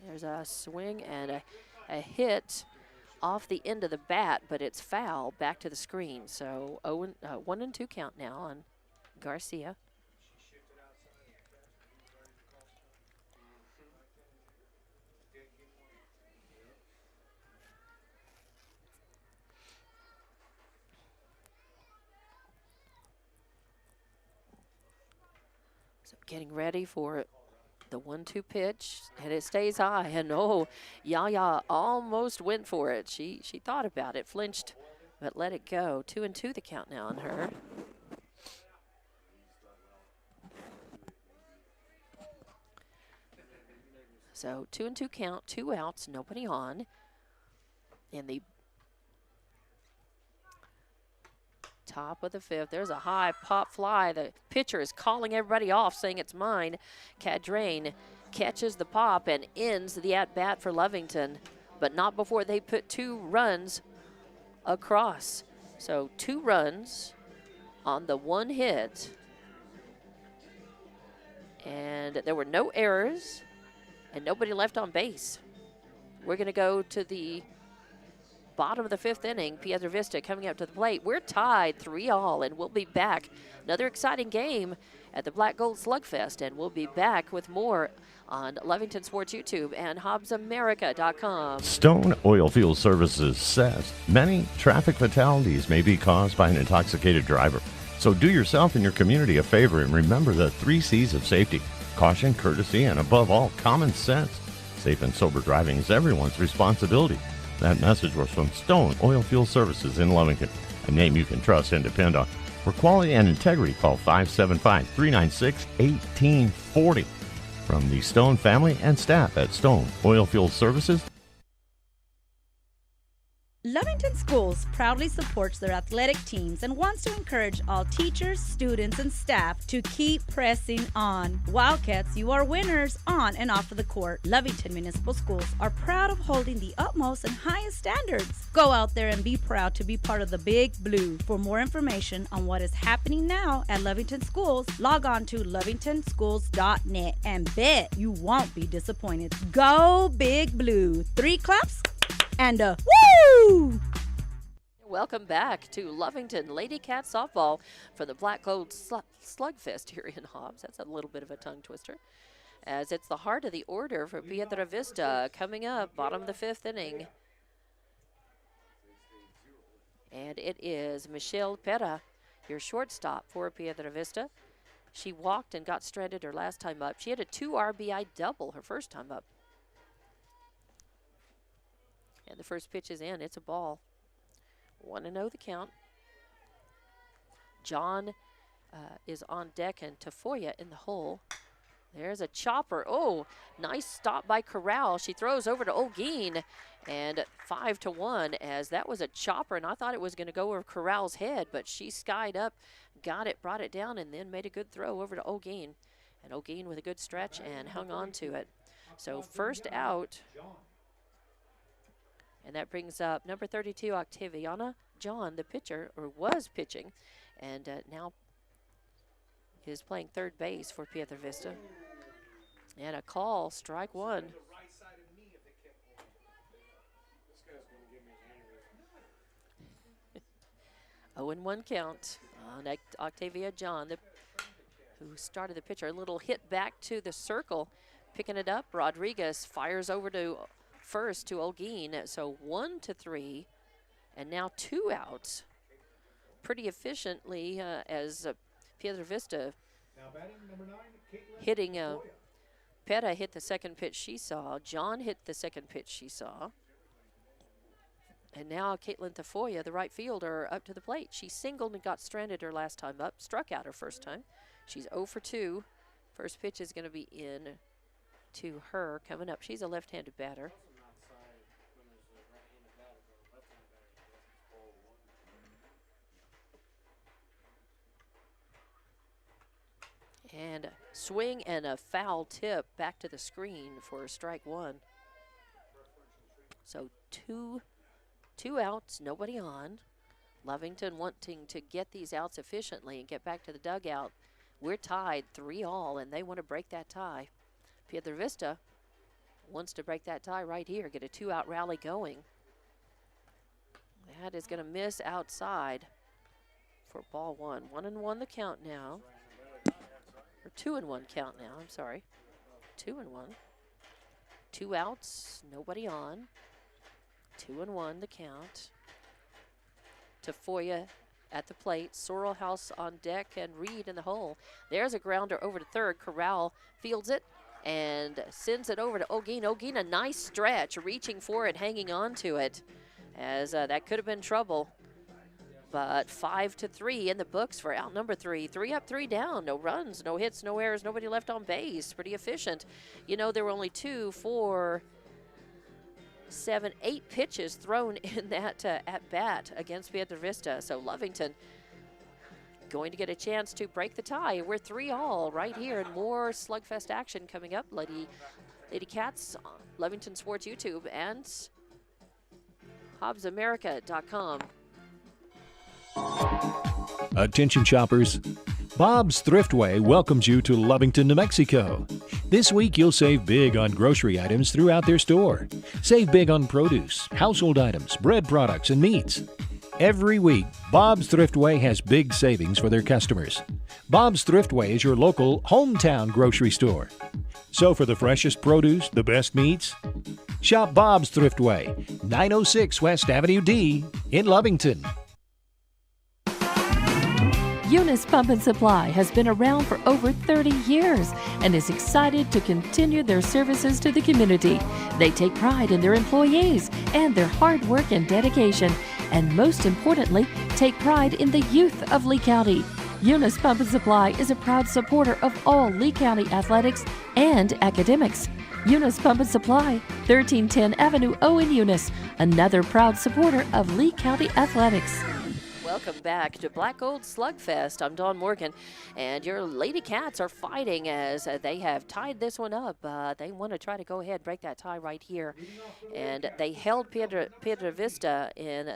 There's a swing and a hit off the end of the bat, but it's foul back to the screen. So 1-2 count now on Garcia. So getting ready for the 1-2 pitch, and it stays high. And Yaya almost went for it. She thought about it, flinched, but let it go. 2-2 the count now on her. So 2-2 count, 2 outs, nobody on. In the top of the 5th, there's a high pop fly. The pitcher is calling everybody off, saying it's mine. Cadrain catches the pop and ends the at-bat for Lovington, but not before they put 2 runs across. So 2 runs on the 1 hit, and there were no errors and nobody left on base. We're going to go to the bottom of the 5th inning. Piedra Vista coming up to the plate. We're tied 3-3, and we'll be back. Another exciting game at the Black Gold Slugfest, and we'll be back with more on Lovington Sports YouTube and HobbsAmerica.com.
Stone Oilfield Services says many traffic fatalities may be caused by an intoxicated driver. So do yourself and your community a favor and remember the 3 C's of safety: caution, courtesy, and above all, common sense. Safe and sober driving is everyone's responsibility. That message was from Stone Oilfield Services in Lovington, a name you can trust and depend on. For quality and integrity, call 575-396-1840. From the Stone family and staff at Stone Oilfield Services.
Lovington Schools proudly supports their athletic teams and wants to encourage all teachers, students, and staff to keep pressing on. Wildcats, you are winners on and off of the court. Lovington Municipal Schools are proud of holding the utmost and highest standards. Go out there and be proud to be part of the Big Blue. For more information on what is happening now at Lovington Schools, log on to lovingtonschools.net and bet you won't be disappointed. Go Big Blue. 3 claps and a woo!
Welcome back to Lovington Lady Cat Softball for the Black Gold Slugfest here in Hobbs. That's a little bit of a tongue twister, as it's the heart of the order for Piedra Vista coming up, bottom of the 5th inning. And it is Michelle Pera, your shortstop for Piedra Vista. She walked and got stranded her last time up. She had a 2 RBI double her first time up. And the first pitch is in. It's a ball. 1-0 the count. John is on deck and Tafoya in the hole. There's a chopper. Oh, nice stop by Corral. She throws over to O'Gean, and 5-1 as that was a chopper, and I thought it was going to go over Corral's head, but she skied up, got it, brought it down, and then made a good throw over to O'Gean. And O'Gean with a good stretch and hung on to it. So first out. And that brings up number 32, Octaviana John, the pitcher, or was pitching, and now is playing third base for Piedra Vista. And a call, strike 1. 0-1 count on Octavia John, who started the pitcher. A little hit back to the circle, picking it up. Rodriguez fires over to first to Olguin. So 1-3, and now 2 outs. Pretty efficiently as Piedra Vista
Now batting number 9, Caitlin
hitting.
Tafoya.
Peta hit the second pitch she saw. John hit the second pitch she saw. And now Caitlin Tafoya, the right fielder, up to the plate. She singled and got stranded her last time up, struck out her first time. She's 0 for 2. First pitch is going to be in to her coming up. She's a left-handed batter. And a swing and a foul tip back to the screen for strike 1. So two outs, nobody on. Lovington wanting to get these outs efficiently and get back to the dugout. We're tied 3-3, and they want to break that tie. Piedra Vista wants to break that tie right here, get a 2-out rally going. That is going to miss outside for ball 1. 1-1 the count now. Or 2-1 count now, I'm sorry. 2-1. 2 outs, nobody on. 2-1 the count. Tafoya at the plate. Sorrel House on deck and Reed in the hole. There's a grounder over to third. Corral fields it and sends it over to Olguin. Olguin, a nice stretch, reaching for it, hanging on to it, as that could have been trouble. But 5-3 in the books for out number 3. 3 up, 3 down. No runs, no hits, no errors, nobody left on base. Pretty efficient. You know, there were only 2, 4, 7, 8 pitches thrown in that at-bat against Piedra Vista. So Lovington going to get a chance to break the tie. We're 3-3 right here, and more slugfest action coming up. Lady Cats, Lovington Sports YouTube, and HobbsAmerica.com.
Attention shoppers. Bob's Thriftway welcomes you to Lovington, New Mexico. This week you'll save big on grocery items throughout their store. Save big on produce, household items, bread products, and meats. Every week, Bob's Thriftway has big savings for their customers. Bob's Thriftway is your local hometown grocery store. So for the freshest produce, the best meats, shop Bob's Thriftway, 906 West Avenue D in Lovington.
Eunice Pump and Supply has been around for over 30 years and is excited to continue their services to the community. They take pride in their employees and their hard work and dedication, and most importantly, take pride in the youth of Lee County. Eunice Pump and Supply is a proud supporter of all Lee County athletics and academics. Eunice Pump and Supply, 1310 Avenue O in Eunice, another proud supporter of Lee County athletics.
Welcome back to Black Gold Slugfest. I'm Dawn Morgan, and your Lady Cats are fighting as they have tied this one up. They want to try to go ahead, break that tie right here, and they held Piedra Vista in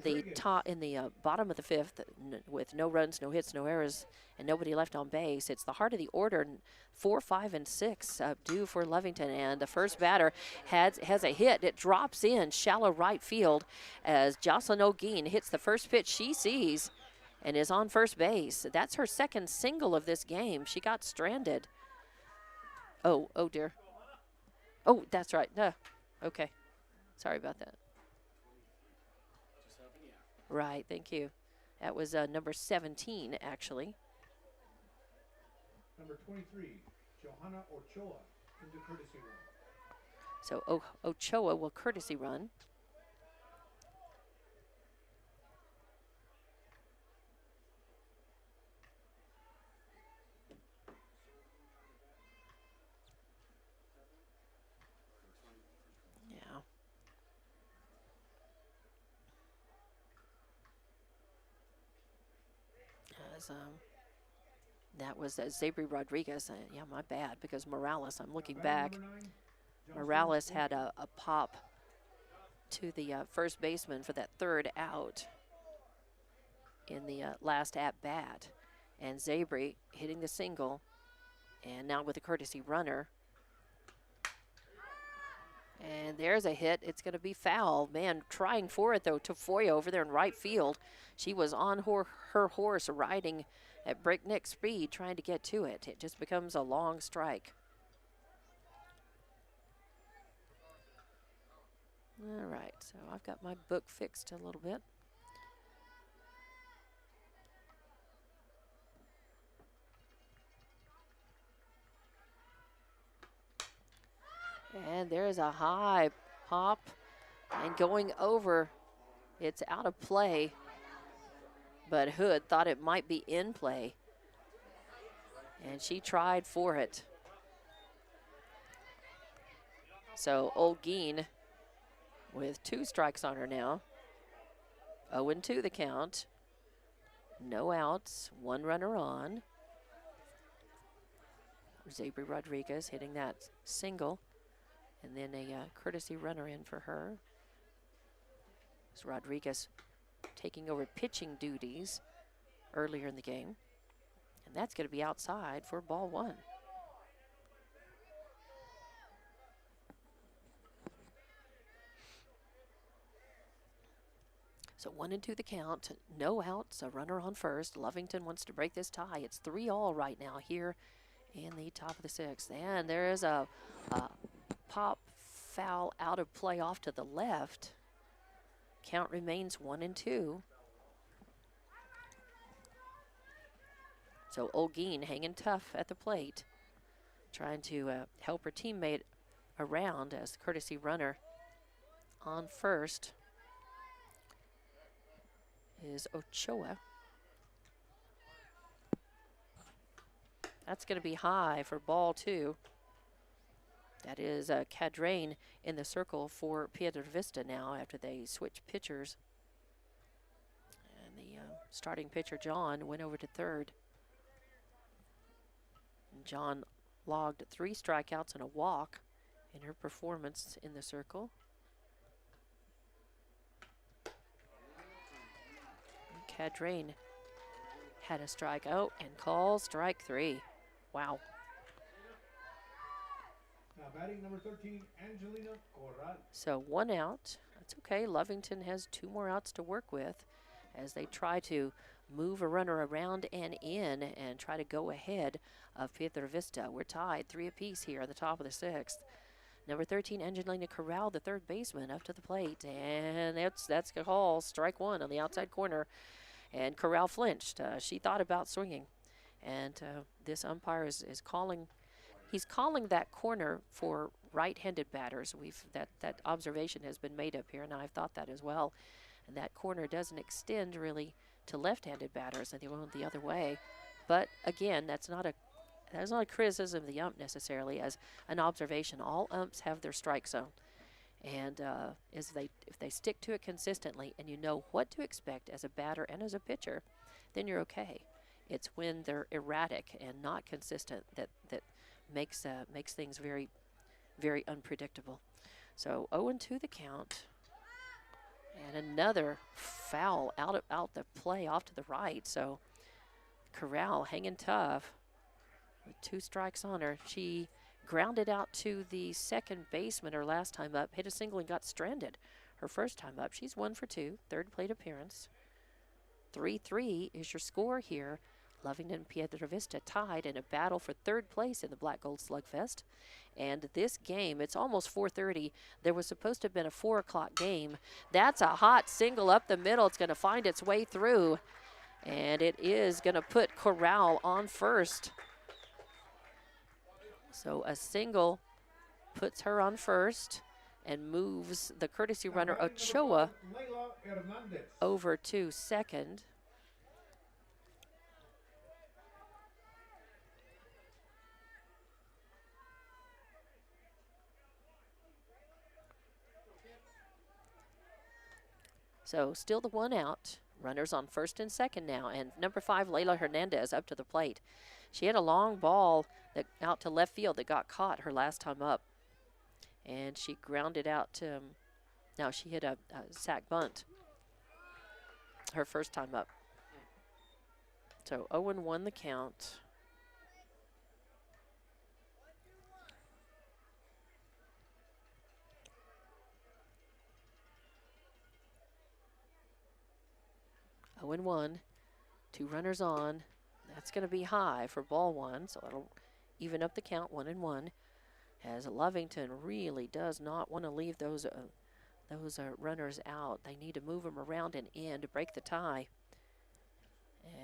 the bottom of the 5th with no runs, no hits, no errors, and nobody left on base. It's the heart of the order. 4, 5, and 6 due for Lovington, and the first batter has a hit. It drops in shallow right field as Jocelyn Olguin hits the first pitch she sees and is on first base. That's her second single of this game. She got stranded. Oh dear. Oh, that's right. Okay. Sorry about that. Right, thank you. That was number 17, actually.
Number 23, Johanna Ochoa into courtesy run.
So Ochoa will courtesy run. Yeah. As that was Zabri Rodriguez. Yeah, my bad, because Morales, I'm looking back. Morales had a pop to the first baseman for that third out in the last at-bat. And Zabri hitting the single, and now with a courtesy runner. And there's a hit. It's going to be foul. Man, trying for it, though, Tafoya over there in right field. She was on her horse riding at breakneck speed trying to get to it. It just becomes a long strike. All right, so I've got my book fixed a little bit. And there's a high pop and going over. It's out of play, but Hood thought it might be in play. And she tried for it. So Olguin with 2 strikes on her now. 0-2 the count. No outs, 1 runner on. Zabri Rodriguez hitting that single. And then a courtesy runner in for her. It's Rodriguez taking over pitching duties earlier in the game. And that's going to be outside for ball 1. So 1-2 the count, no outs, a runner on first. Lovington wants to break this tie. It's 3-all right now here in the top of the 6th. And there is a pop foul out of play off to the left. Count remains 1-2. So Olguin hanging tough at the plate, trying to help her teammate around as the courtesy runner on first is Ochoa. That's going to be high for ball 2. That is Cadrain in the circle for Piedra Vista now after they switch pitchers. And the starting pitcher, John, went over to third. And John logged 3 strikeouts and a walk in her performance in the circle. Cadrain had a strikeout and calls strike 3. Wow.
Now batting number 13, Angelina Corral.
So 1 out. That's okay. Lovington has 2 more outs to work with as they try to move a runner around and in and try to go ahead of Piedra Vista. We're tied 3 apiece here at the top of the 6th. Number 13, Angelina Corral, the third baseman, up to the plate. And that's a call, strike 1 on the outside corner. And Corral flinched. She thought about swinging. And this umpire is calling. He's calling that corner for right-handed batters. That observation has been made up here, and I've thought that as well. And that corner doesn't extend really to left-handed batters, and they went the other way. But again, that's not a criticism of the ump necessarily, as an observation. All umps have their strike zone, and if they stick to it consistently, and you know what to expect as a batter and as a pitcher, then you're okay. It's when they're erratic and not consistent that makes things very, very unpredictable. So 0-2 the count, and another foul out the play off to the right. So Corral hanging tough with 2 strikes on her. She grounded out to the second baseman her last time up, hit a single and got stranded her first time up. She's 1 for 2, third plate appearance. 3-3 is your score here. Lovington and Piedra Vista tied in a battle for third place in the Black Gold Slugfest. And this game, it's almost 4:30. There was supposed to have been a 4 o'clock game. That's a hot single up the middle. It's going to find its way through. And it is going to put Corral on first. So a single puts her on first and moves the courtesy runner Ochoa over to second. So still the 1 out. Runners on first and second now. And number 5, Layla Hernandez, up to the plate. She had a long ball that out to left field that got caught her last time up. And she grounded out to, now she hit a sac bunt her first time up. So 0-1 the count. Oh and 1, 2 runners on. That's going to be high for ball 1, so that'll even up the count 1-1. As Lovington really does not want to leave those those runners out. They need to move them around and in to break the tie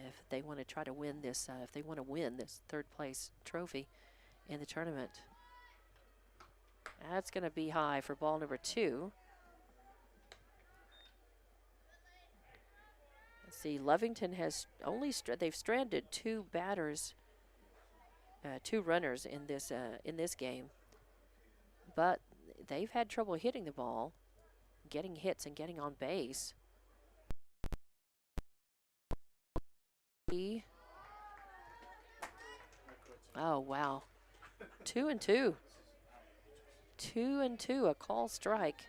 if they want to try to win this, if they want to win this third place trophy in the tournament. That's going to be high for ball number 2. Let's see, Lovington has only, they've stranded 2 batters, 2 runners in this game, but they've had trouble hitting the ball, getting hits and getting on base. Oh, wow. 2 and 2. 2 and 2, a call strike.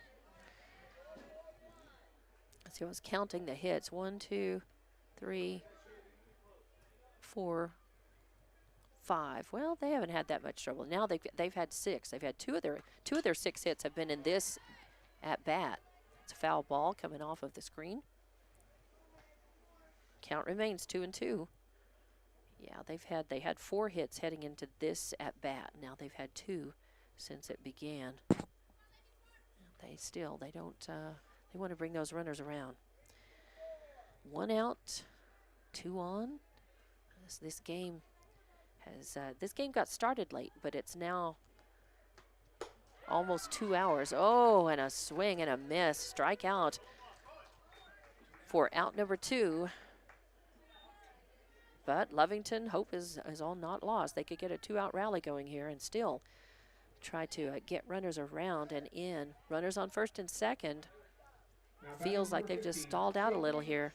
Let's see, I was counting the hits. 1, 2, 3, 4, 5. Well, they haven't had that much trouble. Now they've had 6. They've had two of their 6 hits have been in this at bat. It's a foul ball coming off of the screen. Count remains 2 and 2. Yeah, they had 4 hits heading into this at bat. Now they've had 2 since it began. They don't they want to bring those runners around. 1 out, 2 on. This game got started late, but it's now almost 2 hours. Oh, and a swing and a miss. Strikeout for out number 2. But Lovington, hope is all not lost. They could get a 2-out rally going here and still try to get runners around and in. Runners on first and second. Feels like they've just stalled out a little here.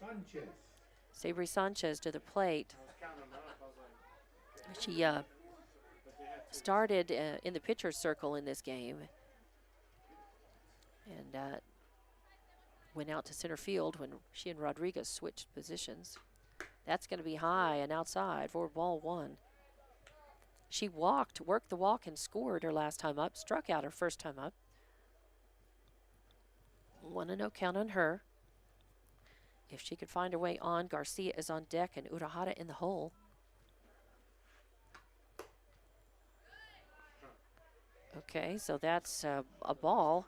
Sabri Sanchez to the plate. She started in the pitcher's circle in this game and went out to center field when she and Rodriguez switched positions. That's going to be high and outside for ball 1. She worked the walk and scored her last time up, struck out her first time up. 1-0 count on her. If she could find her way on, Garcia is on deck and Urahara in the hole. Okay, so that's a ball.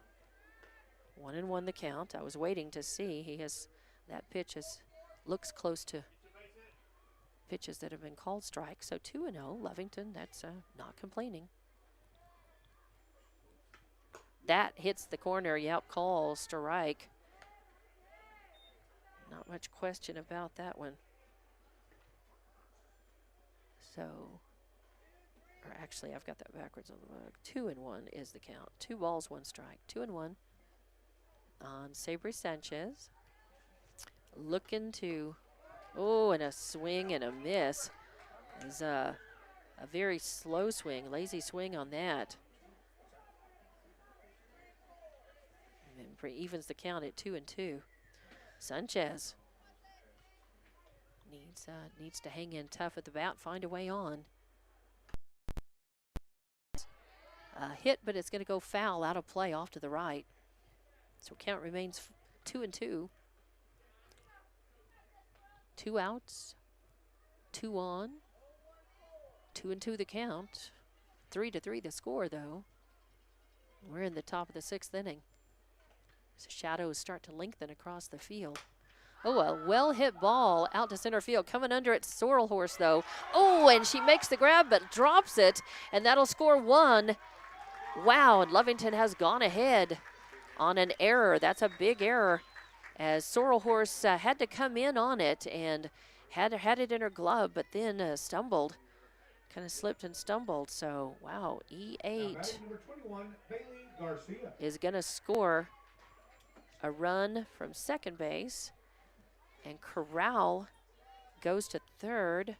1-1 the count. I was waiting to see. That pitch looks close to pitches that have been called strikes. So 2-0, Lovington, that's not complaining. That hits the corner. Yep, call strike. Not much question about that one. So, or actually, I've got that backwards on the mug. 2-1 is the count. 2 balls, 1 strike. 2-1 on Sabri Sanchez. Looking to, and a swing and a miss. Is a very slow swing, lazy swing on that. And evens the count at 2-2. Sanchez needs to hang in tough at the bat, find a way on. Hit, but it's going to go foul, out of play, off to the right. So count remains 2-2. 2 outs, 2 on, 2-2 the count. 3-3 the score, though. We're in the top of the 6th inning. So shadows start to lengthen across the field. Oh, a well-hit ball out to center field. Coming under it, Sorrel Horse, though. Oh, and she makes the grab, but drops it, and that'll score 1. Wow, and Lovington has gone ahead on an error. That's a big error, as Sorrel Horse had to come in on it and had it in her glove, but then stumbled. Kind of slipped and stumbled. So, wow, E8 is going to score a run from second base, and Corral goes to third,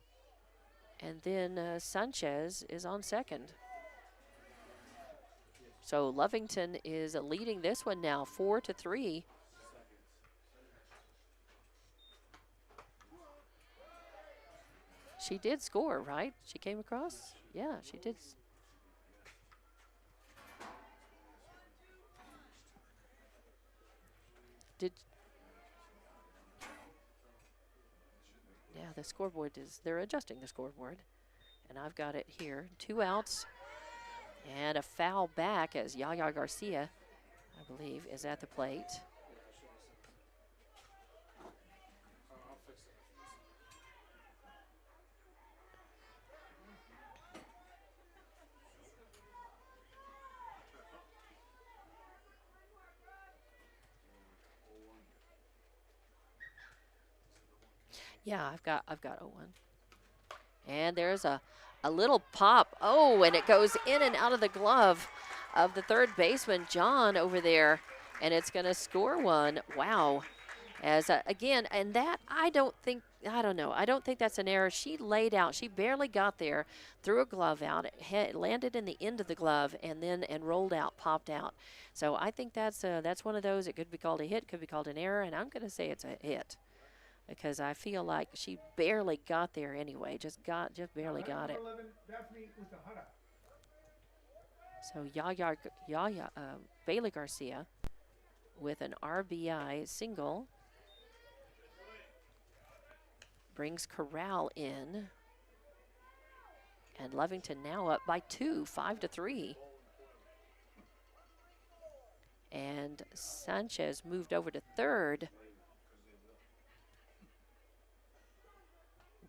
and then Sanchez is on second. So Lovington is leading this one now, 4-3. She did score, right? She came across? Yeah, she did. Yeah, the scoreboard they're adjusting the scoreboard. And I've got it here. 2 outs and a foul back as Yaya Garcia. I believe, is at the plate. Yeah, I've got 0-1. And there's a little pop. Oh, and it goes in and out of the glove of the third baseman, John, over there. And it's going to score one. Wow. As again, and that I don't think that's an error. She laid out. She barely got there, threw a glove out, it landed in the end of the glove, and rolled out, popped out. So I think that's one of those. It could be called a hit, could be called an error, and I'm going to say it's a hit, because I feel like she barely got there anyway. Just barely got it.
11, Daphne Utahara.
So Bailey Garcia with an RBI single brings Corral in, and Lovington now up by 2, 5-3. And Sanchez moved over to third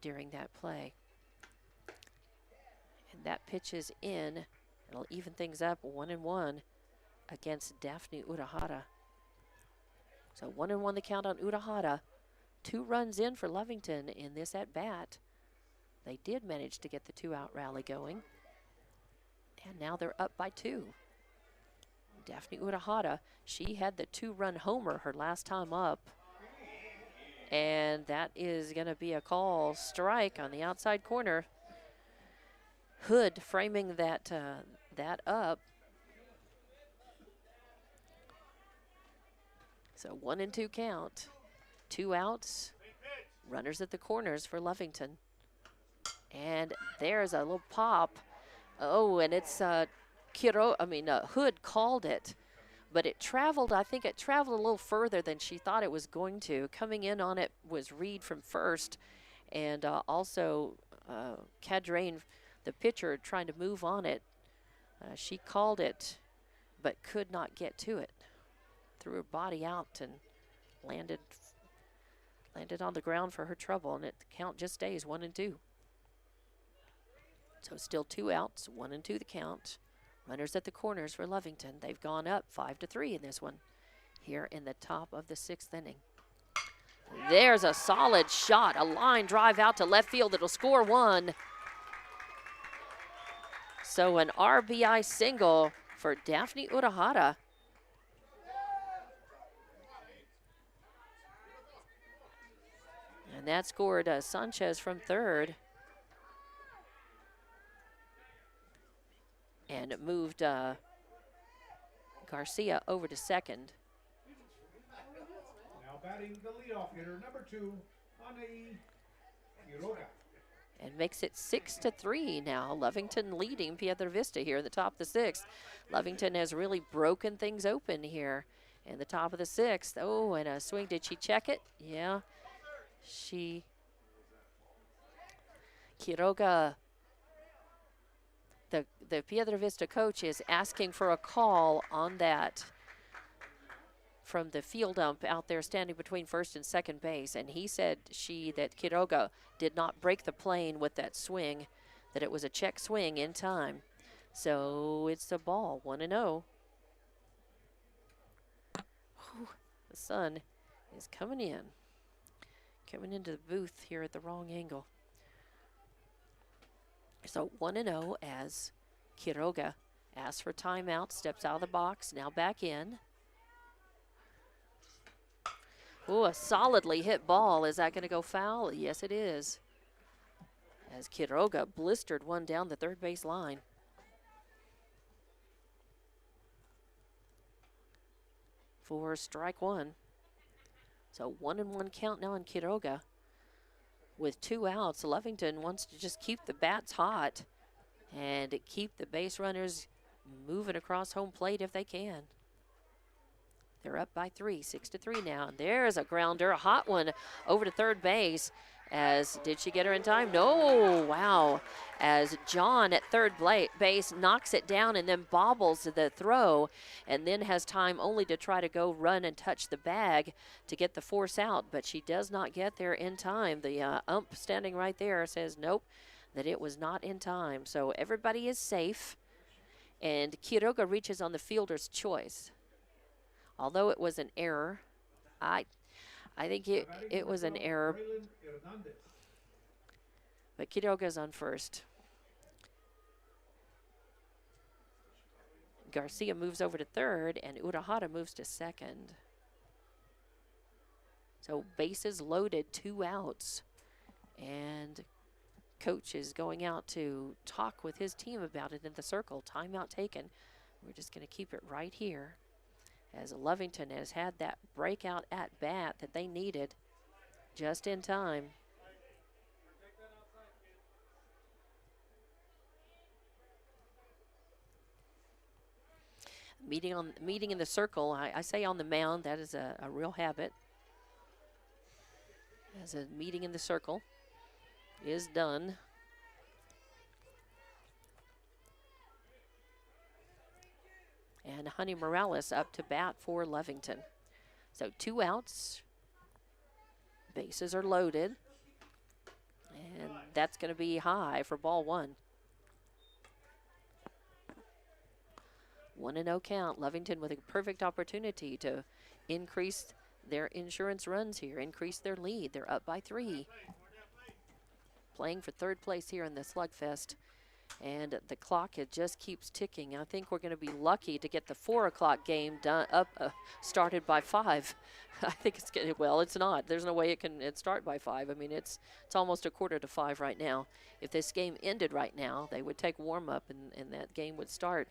during that play. And that pitch is in. It'll even things up 1-1 against Daphne Urahara. So 1-1 the count on Urahara. 2 runs in for Lovington in this at-bat. They did manage to get the 2-out rally going. And now they're up by 2. Daphne Urahara, she had the 2-run homer her last time up. And that is going to be a call strike on the outside corner. Hood framing that up. So 1-2 count. 2 outs. Runners at the corners for Lovington. And there's a little pop. Oh, and it's Hood called it. But it traveled, I think it traveled a little further than she thought it was going to. Coming in on it was Reed from first. And also Cadrain, the pitcher, trying to move on it. She called it, but could not get to it. Threw her body out and landed on the ground for her trouble, and the count just stays 1-2. So still 2 outs, 1-2 the count. Runners at the corners for Lovington. They've gone up 5-3 in this one here in the top of the 6th inning. There's a solid shot, a line drive out to left field that'll score 1. So an RBI single for Daphne Urahara. And that scored Sanchez from third. And it moved Garcia over to second.
Now batting the leadoff hitter, number 2, Anaí Quiroga.
And makes it 6-3 now. Lovington leading Piedra Vista here at the top of the 6th. Lovington has really broken things open here in the top of the 6th. Oh, and a swing. Did she check it? Yeah. Quiroga, the Piedra Vista coach, is asking for a call on that from the field ump out there standing between first and second base. And he said that Quiroga did not break the plane with that swing, that it was a check swing in time. So it's a ball, 1-0. The sun is coming into the booth here at the wrong angle. So 1-0 as Quiroga asks for timeout, steps out of the box, now back in. Ooh, a solidly hit ball. Is that going to go foul? Yes, it is. As Quiroga blistered one down the third base line. For strike 1. So 1-1 count now on Quiroga. With 2 outs, Lovington wants to just keep the bats hot and keep the base runners moving across home plate if they can. They're up by 3, 6-3 now. And there's a grounder, a hot one over to third base. As did she get her in time? No, wow. As John at third base knocks it down and then bobbles the throw and then has time only to try to go run and touch the bag to get the force out, but she does not get there in time. The ump standing right there says nope, that it was not in time. So everybody is safe, and Quiroga reaches on the fielder's choice. Although it was an error, I think it was an error. But Quiroga's on first. Garcia moves over to third, and Urahara moves to second. So bases loaded, 2 outs. And coach is going out to talk with his team about it in the circle. Timeout taken. We're just going to keep it right here, as Lovington has had that breakout at bat that they needed just in time. Meeting in the circle, I say on the mound, that is a real habit. As a meeting in the circle is done. And Honey Morales up to bat for Lovington. So 2 outs. Bases are loaded. And that's going to be high for ball 1. 1-0 count. Lovington with a perfect opportunity to increase their insurance runs here, increase their lead. They're up by 3. Playing for third place here in the Slugfest. And the clock, it just keeps ticking. I think we're going to be lucky to get the 4 o'clock game done started by 5. I think it's getting, well, it's not. There's no way it start by 5. I mean, it's almost 4:45 right now. If this game ended right now, they would take warm up and that game would start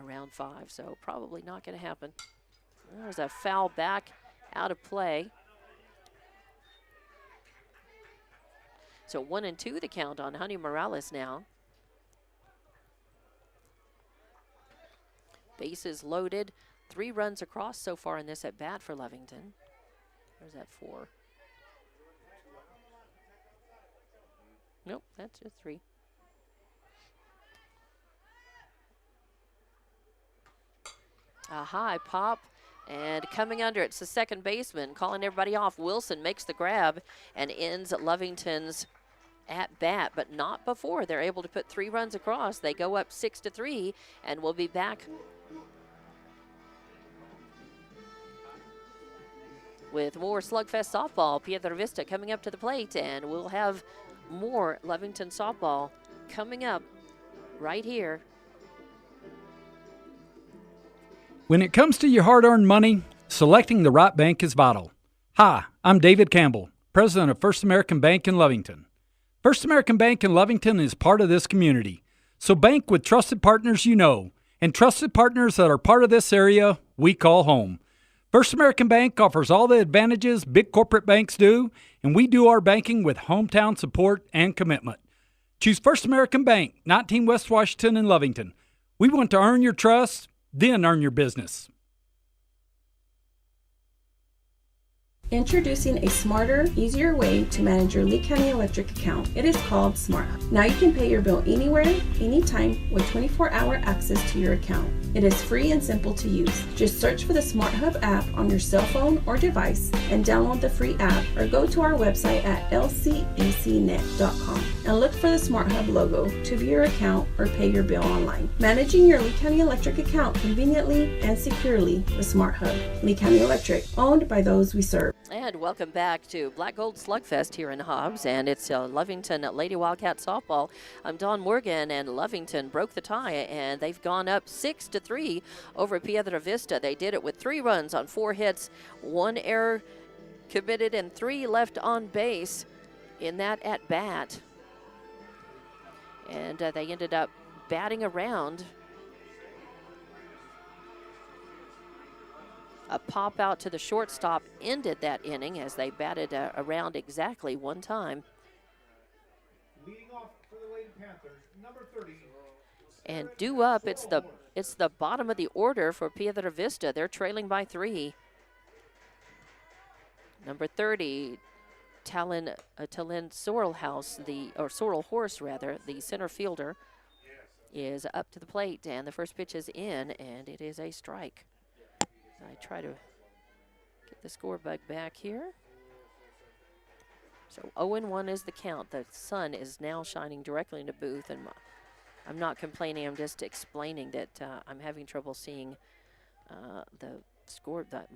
around 5. So probably not going to happen. There's a foul back out of play. So 1-2 the count on Honey Morales now. Bases loaded. 3 runs across so far in this at bat for Lovington. Where's that 4? Nope, that's just 3. A high pop. And coming under, it's the second baseman calling everybody off. Wilson makes the grab and ends Lovington's at bat, but not before they're able to put 3 runs across. They go up 6-3, and we'll be back with more Slugfest softball. Piedra Vista coming up to the plate, and we'll have more Lovington softball coming up right here.
When it comes to your hard-earned money, selecting the right bank is vital. Hi, I'm David Campbell, president of First American Bank in Lovington. First American Bank in Lovington is part of this community, so bank with trusted partners you know, and trusted partners that are part of this area we call home. First American Bank offers all the advantages big corporate banks do, and we do our banking with hometown support and commitment. Choose First American Bank, 19 West Washington in Lovington. We want to earn your trust, then earn your business.
Introducing a smarter, easier way to manage your Lee County Electric account. It is called SmartHub. Now you can pay your bill anywhere, anytime, with 24-hour access to your account. It is free and simple to use. Just search for the SmartHub app on your cell phone or device and download the free app, or go to our website at lcecnet.com and look for the SmartHub logo to view your account or pay your bill online. Managing your Lee County Electric account conveniently and securely with SmartHub. Lee County Electric, owned by those we serve.
And welcome back to Black Gold Slugfest here in Hobbs, and it's Lovington Lady Wildcat softball. I'm Dawn Morgan, and Lovington broke the tie, and they've gone up 6-3 over Piedra Vista. They did it with 3 runs on 4 hits, 1 error committed, and 3 left on base in that at bat. And they ended up batting around. A pop out to the shortstop ended that inning as they batted around exactly 1 time.
Leading off for the Lady Panthers, number 30.
And due up, it's the bottom of the order for Piedra Vista. They're trailing by 3. Number 30, Talon Sorrel Horse, the center fielder, is up to the plate, and the first pitch is in, and it is a strike. I try to get the score bug back here. So 0-1 is the count. The sun is now shining directly into booth, and I'm not complaining. I'm just explaining that I'm having trouble seeing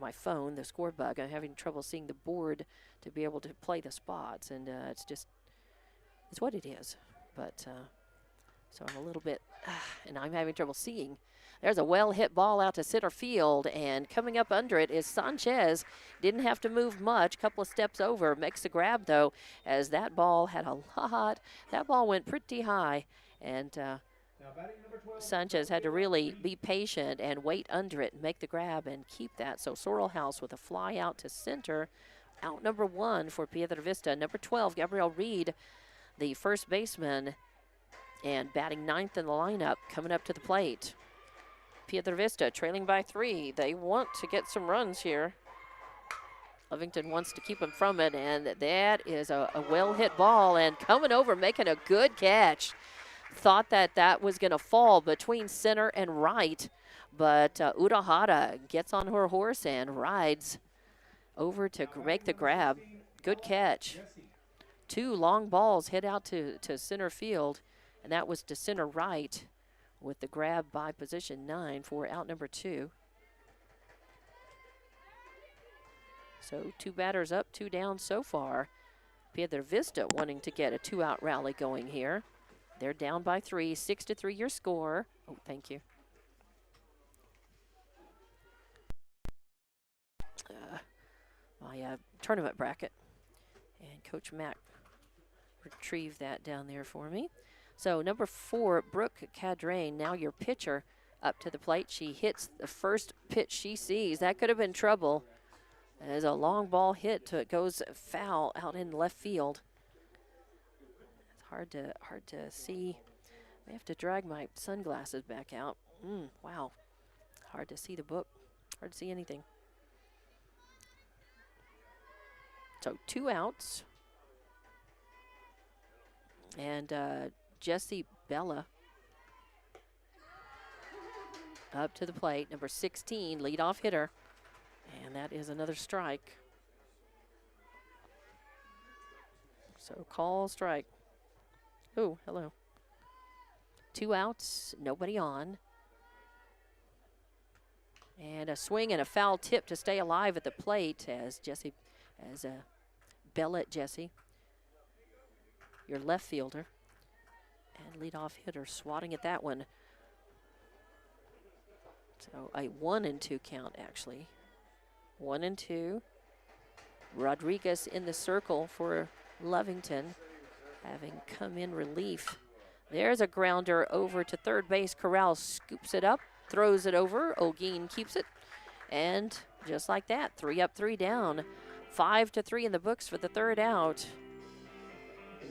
my phone, the score bug. I'm having trouble seeing the board to be able to play the spots, and it's what it is. But so I'm a little bit, and I'm having trouble seeing. There's a well-hit ball out to center field, and coming up under it is Sanchez. Didn't have to move much, couple of steps over, makes the grab, though, as that ball had that ball went pretty high, and Sanchez had to really be patient and wait under it and make the grab and keep that. So Sorrel House with a fly out to center. Out number 1 for Piedra Vista. Number 12, Gabrielle Reed, the first baseman, and batting 9th in the lineup, coming up to the plate. Piedra Vista trailing by 3. They want to get some runs here. Lovington wants to keep them from it, and that is a well-hit ball, and coming over, making a good catch. Thought that was going to fall between center and right, but Urahara gets on her horse and rides over to make the grab. Good catch. 2 long balls hit out to center field, and that was to center right with the grab by position 9 for out number 2. So 2 batters up, 2 down so far. Piedra Vista wanting to get a 2-out rally going here. They're down by 3, 6-3 your score. Oh, thank you. My tournament bracket. And Coach Mack retrieved that down there for me. So number 4, Brooke Cadrain, now your pitcher, up to the plate. She hits the first pitch she sees. That could have been trouble. As a long ball hit, it goes foul out in left field. Hard to see. I have to drag my sunglasses back out. Wow. Hard to see the book. Hard to see anything. So 2 outs. And Jessie Bella up to the plate. Number 16, leadoff hitter. And that is another strike. So call strike. Oh, hello. 2 outs, nobody on. And a swing and a foul tip to stay alive at the plate as Bella Jessie, your left fielder, and leadoff hitter swatting at that one. So a 1-2 count, actually. 1-2. Rodriguez in the circle for Lovington, having come in relief. There's a grounder over to third base. Corral scoops it up, throws it over. Olguin keeps it. And just like that, 3 up, 3 down. 5-3 in the books for the 3rd out.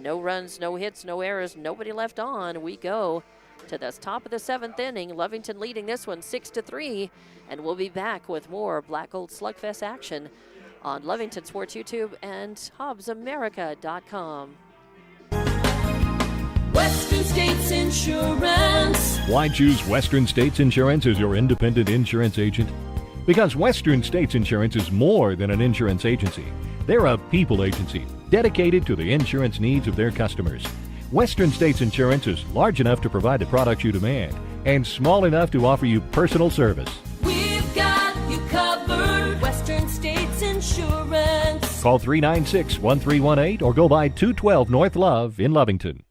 No runs, no hits, no errors, nobody left on. We go to the top of the 7th inning. Lovington leading this one 6-3. And we'll be back with more Black Gold Slugfest action on Lovington Sports YouTube and HobbsAmerica.com.
Western States Insurance.
Why choose Western States Insurance as your independent insurance agent? Because Western States Insurance is more than an insurance agency. They're a people agency dedicated to the insurance needs of their customers. Western States Insurance is large enough to provide the products you demand and small enough to offer you personal service.
We've got you covered. Western States Insurance.
Call 396-1318 or go by 212 North Love in Lovington.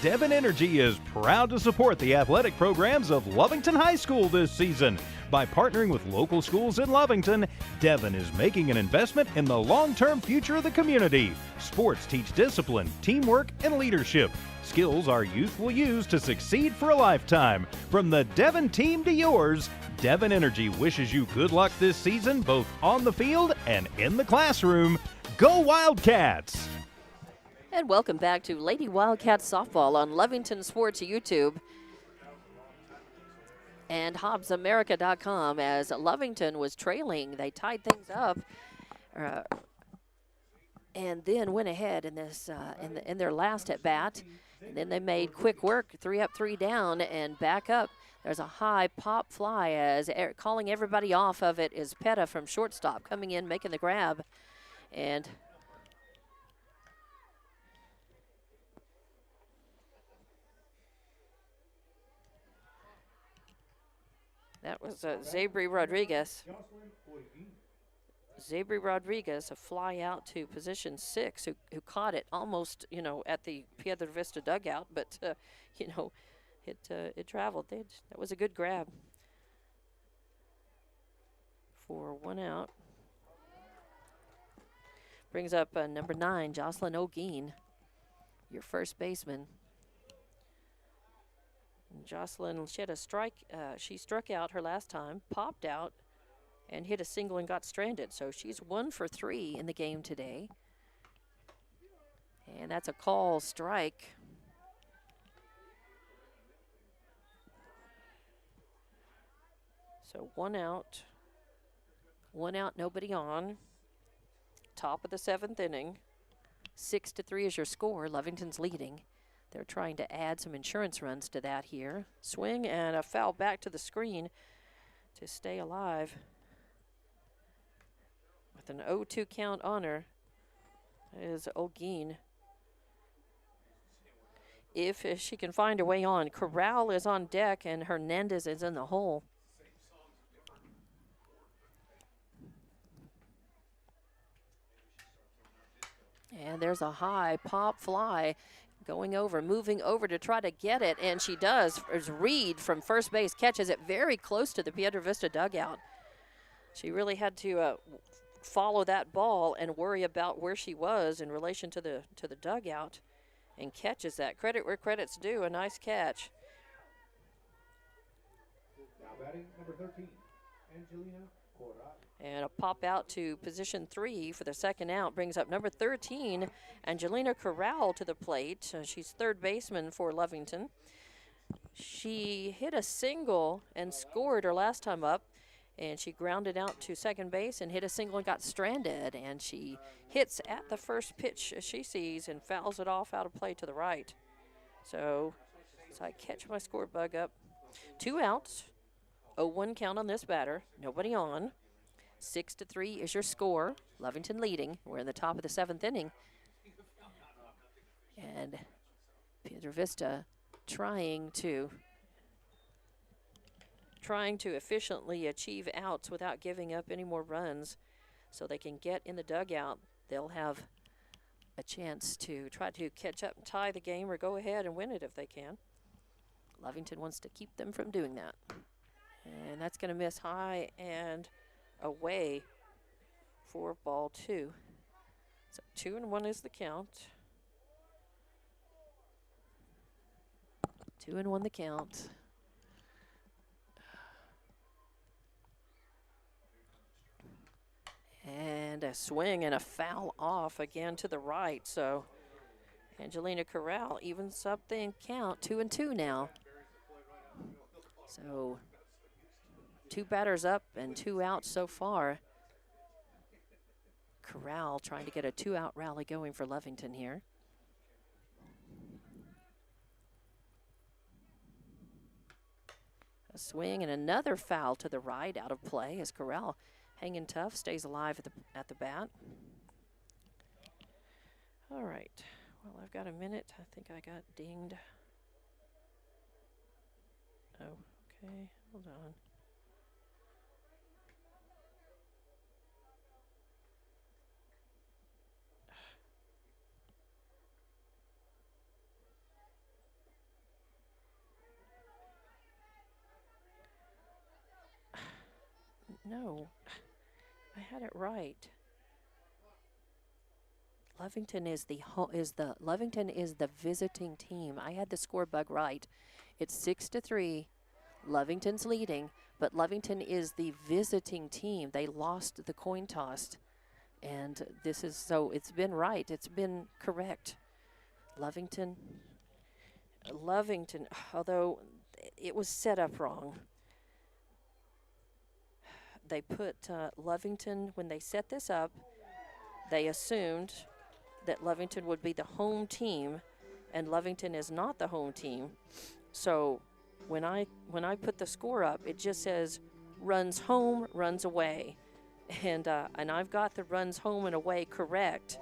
Devon Energy is proud to support the athletic programs of Lovington High School this season. By partnering with local schools in Lovington, Devon is making an investment in the long-term future of the community. Sports teach discipline, teamwork, and leadership. Skills our youth will use to succeed for a lifetime. From the Devon team to yours, Devon Energy wishes you good luck this season, both on the field and in the classroom. Go Wildcats!
And welcome back to Lady Wildcats Softball on Lovington Sports YouTube. And HobbsAmerica.com, as Lovington was trailing, they tied things up, and then went ahead in this in their last at bat. And then they made quick work, 3 up, 3 down, and back up. There's a high pop fly as calling everybody off of it is Petta from shortstop, coming in, making the grab. And that was Zabri Rodriguez. Zabri Rodriguez, a fly out to position 6, who caught it almost, at the Piedra Vista dugout, but, it traveled. That was a good grab for 1 out. Brings up number 9, Jocelyn O'Gean, your first baseman. And Jocelyn, she had a strike. She struck out her last time, popped out, and hit a single and got stranded. So she's 1 for 3 in the game today. And that's a call strike. So 1 out. 1 out, nobody on. Top of the 7th inning. 6-3 is your score. Lovington's leading. They're trying to add some insurance runs to that here. Swing and a foul back to the screen to stay alive. With an 0-2 count on her is O'Gean. If she can find a way on. Corral is on deck and Hernandez is in the hole. And there's a high pop fly going over, moving over to try to get it, and she does. As Reed from first base catches it very close to the Piedra Vista dugout. She really had to follow that ball and worry about where she was in relation to the dugout, and catches that. Credit where credit's due, a nice catch.
Now batting number 13, Angelina Corral.
And a pop out to position 3 for the 2nd out brings up number 13, Angelina Corral, to the plate. She's third baseman for Lovington. She hit a single and scored her last time up, and she grounded out to second base and hit a single and got stranded. And she hits at the first pitch she sees and fouls it off out of play to the right. So I catch my score bug up. 2 outs, 0-1 count on this batter, nobody on. 6-3 is your score. Lovington leading. We're in the top of the 7th inning. And Piedra Vista trying to efficiently achieve outs without giving up any more runs so they can get in the dugout. They'll have a chance to try to catch up and tie the game or go ahead and win it if they can. Lovington wants to keep them from doing that. And that's going to miss high and away for ball 2. So 2-1 is the count. 2-1 the count. And a swing and a foul off again to the right. So Angelina Corral evens up the count, 2-2 now. So 2 batters up and 2 outs so far. Corral trying to get a 2-out rally going for Lovington here. A swing and another foul to the right, out of play as Corral, hanging tough, stays alive at the bat. All right. Well, I've got a minute. I think I got dinged. Oh, okay. Hold on. No, I had it right. Lovington is the visiting team. I had the score bug right. It's 6-3. Lovington's leading, but Lovington is the visiting team. They lost the coin toss, and this is so. It's been right. It's been correct. Lovington. Although it was set up wrong. they put Lovington, when they set this up, they assumed that Lovington would be the home team, and Lovington is not the home team. So when I put the score up, it just says runs home, runs away. And I've got the runs home and away correct,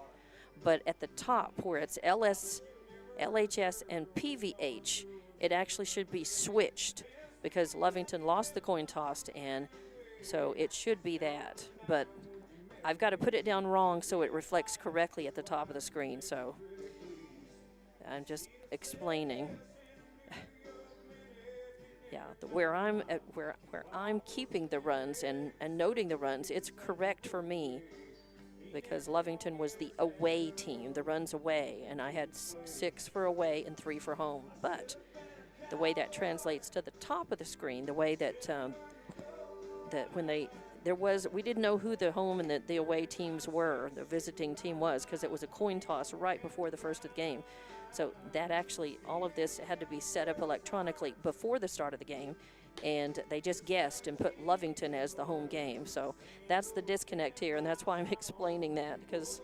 but at the top where it's LS, LHS, and PVH, it actually should be switched because Lovington lost the coin toss, and so it should be that. But I've got to put it down wrong so it reflects correctly at the top of the screen. So I'm just explaining. Yeah, where I'm keeping the runs and noting the runs, it's correct for me because Lovington was the away team, the runs away, and I had 6 for away and 3 for home. But the way that translates to the top of the screen, the way that that when we didn't know who the home and the away teams were, the visiting team was, because it was a coin toss right before the first of the game. So that actually, all of this had to be set up electronically before the start of the game, and they just guessed and put Lovington as the home game. So that's the disconnect here, and that's why I'm explaining that, because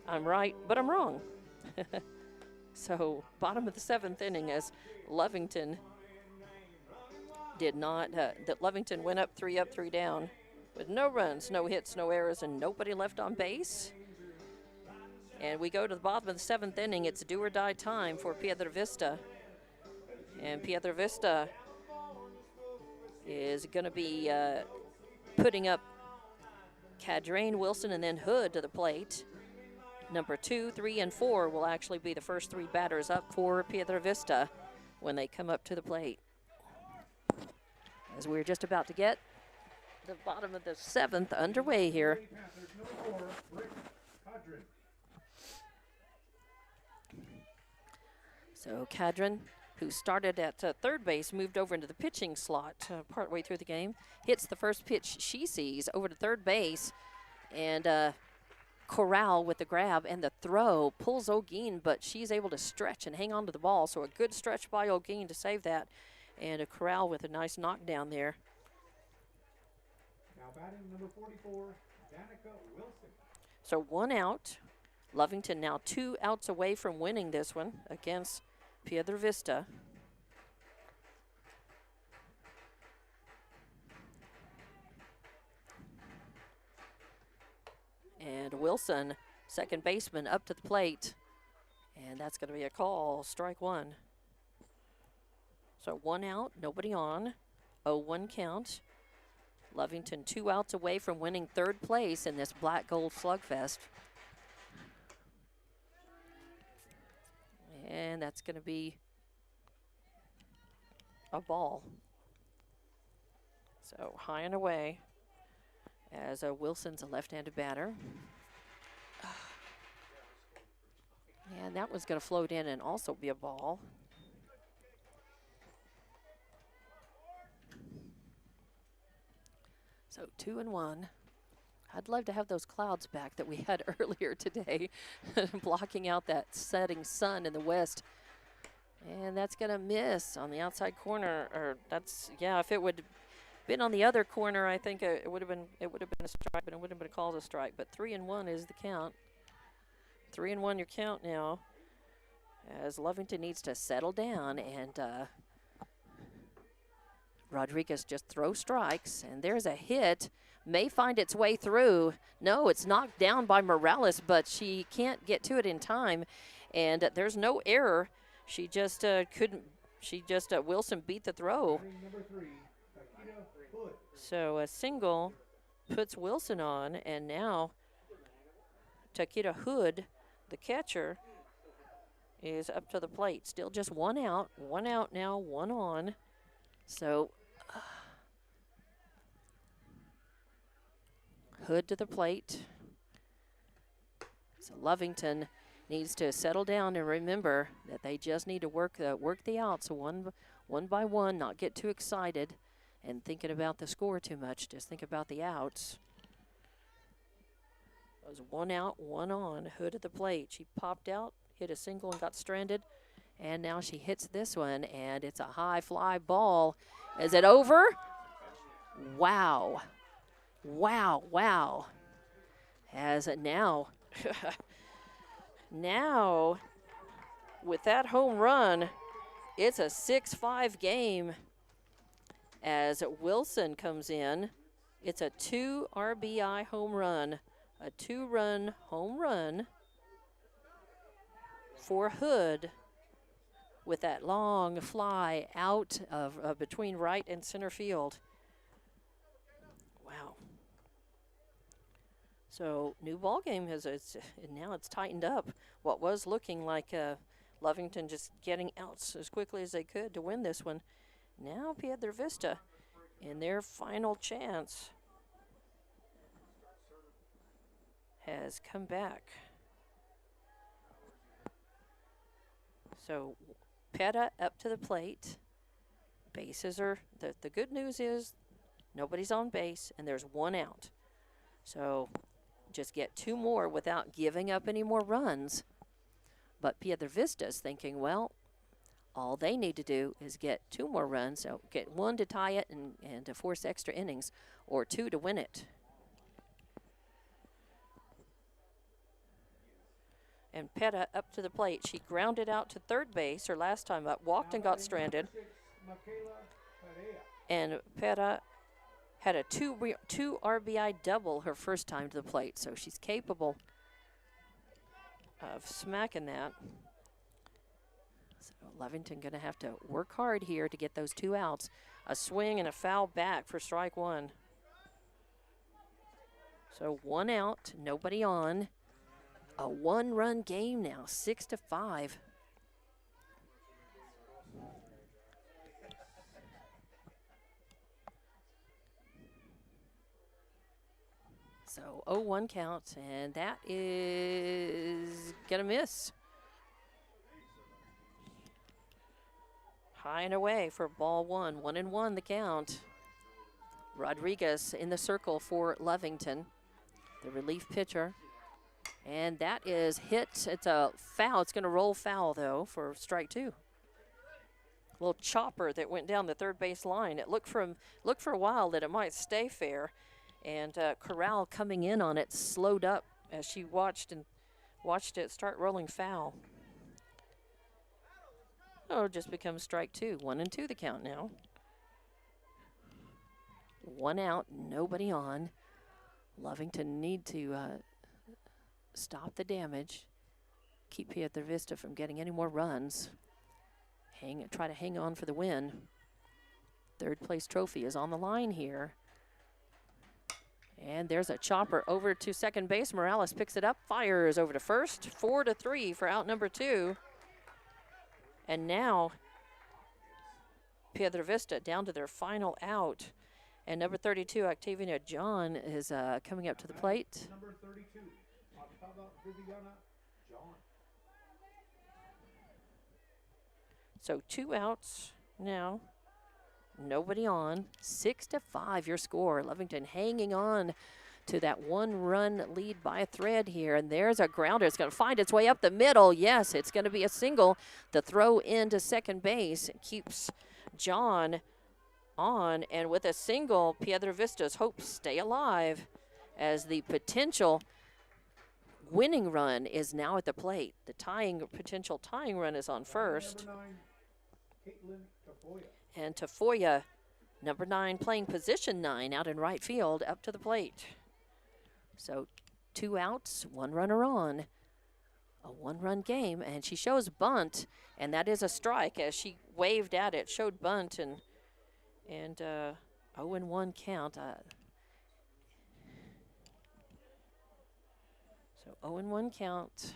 I'm right, but I'm wrong. So bottom of the 7th inning as Lovington did not, that Lovington went up 3 down with no runs, no hits, no errors, and nobody left on base. And we go to the bottom of the 7th inning. It's do or die time for Piedra Vista. And Piedra Vista is going to be putting up Cadrain, Wilson, and then Hood to the plate. Number 2, 3, and 4 will actually be the first 3 batters up for Piedra Vista when they come up to the plate. As we're just about to get the bottom of the 7th underway here. So Cadron, who started at third base, moved over into the pitching slot partway through the game, hits the first pitch she sees over to third base, and Corral with the grab and the throw pulls O'Gean, but she's able to stretch and hang on to the ball. So a good stretch by O'Gean to save that, and a Corral with a nice knockdown there.
Now batting number 44, Danica Wilson.
So 1 out. Lovington now 2 outs away from winning this one against Piedra Vista. And Wilson, second baseman, up to the plate. And that's going to be a call, strike 1. So 1 out, nobody on, 0-1 count. Lovington 2 outs away from winning third place in this black gold slugfest. And that's going to be a ball. So high and away as Wilson's a left-handed batter. And that was going to float in and also be a ball. So 2-1. I'd love to have those clouds back that we had earlier today, blocking out that setting sun in the west. And that's going to miss on the outside corner. Or that's, yeah, if it would been on the other corner, I think it would have been a strike, but it wouldn't have been called a strike. But 3-1 is the count. 3-1 your count now, as Lovington needs to settle down, and Rodriguez just throws strikes, and there's a hit. May find its way through. No, it's knocked down by Morales, but she can't get to it in time, and there's no error. She just couldn't. She just Wilson beat the throw. So a single puts Wilson on, and now Takeda Hood, the catcher, is up to the plate. Still just 1 out. 1 out now, 1 on. So Hood to the plate. So Lovington needs to settle down and remember that they just need to work the outs one by one, not get too excited and thinking about the score too much. Just think about the outs. It was 1 out, 1 on. Hood at the plate. She popped out, hit a single, and got stranded. And now she hits this one, and it's a high fly ball. Is it over? Wow. Wow, wow. As now, now with that home run, it's a 6-5 game as Wilson comes in. It's a 2 RBI home run, a 2-run home run for Hood with that long fly out of between right and center field. Wow. So new ball game now it's tightened up. What was looking like Lovington just getting outs as quickly as they could to win this one. Now Piedra Vista in their final chance has come back. So Peta up to the plate. Bases are, the good news is nobody's on base and there's 1 out. So just get 2 more without giving up any more runs. But Piedra Vista's thinking, well, all they need to do is get 2 more runs. So get 1 to tie it and to force extra innings, or 2 to win it. And Peta up to the plate. She grounded out to third base her last time up, walked and got stranded. And Peta had a 2 RBI double her first time to the plate, so she's capable of smacking that. So Lovington going to have to work hard here to get those 2 outs. A swing and a foul back for strike 1. So 1 out, nobody on. A 1-run game now, 6-5. So 0-1 count, and that is gonna miss. High and away for ball 1, 1-1 the count. Rodriguez in the circle for Lovington, the relief pitcher. And that is hit. It's a foul. It's going to roll foul, though, for strike 2. Little chopper that went down the third base line. It looked for a while that it might stay fair. And Corral coming in on it slowed up as she watched it start rolling foul. Oh, it just becomes strike 2. 1-2 the count now. 1 out, nobody on. Lovington need to stop the damage, keep Piedra Vista from getting any more runs, try to hang on for the win. Third place trophy is on the line here. And there's a chopper over to second base. Morales picks it up, fires over to first. 4-3 for out number 2. And now Piedra Vista down to their final out. And number 32, Octavia John, is coming up to the plate.
Number 32, Octavia Viviana John.
So 2 outs now. Nobody on. 6-5 your score. Lovington hanging on to that 1-run lead by a thread here. And there's a grounder. It's going to find its way up the middle. Yes, it's going to be a single. The throw into second base keeps John on. And with a single, Piedra Vista's hopes stay alive as the potential winning run is now at the plate. The potential tying run is on first.
Number 9, Caitlin Tafoya.
And Tafoya, number 9, playing position 9 out in right field, up to the plate. So 2 outs, 1 runner on. A 1-run game, and she shows bunt, and that is a strike as she waved at it, showed bunt, and 0-1 count. So 0-1 count.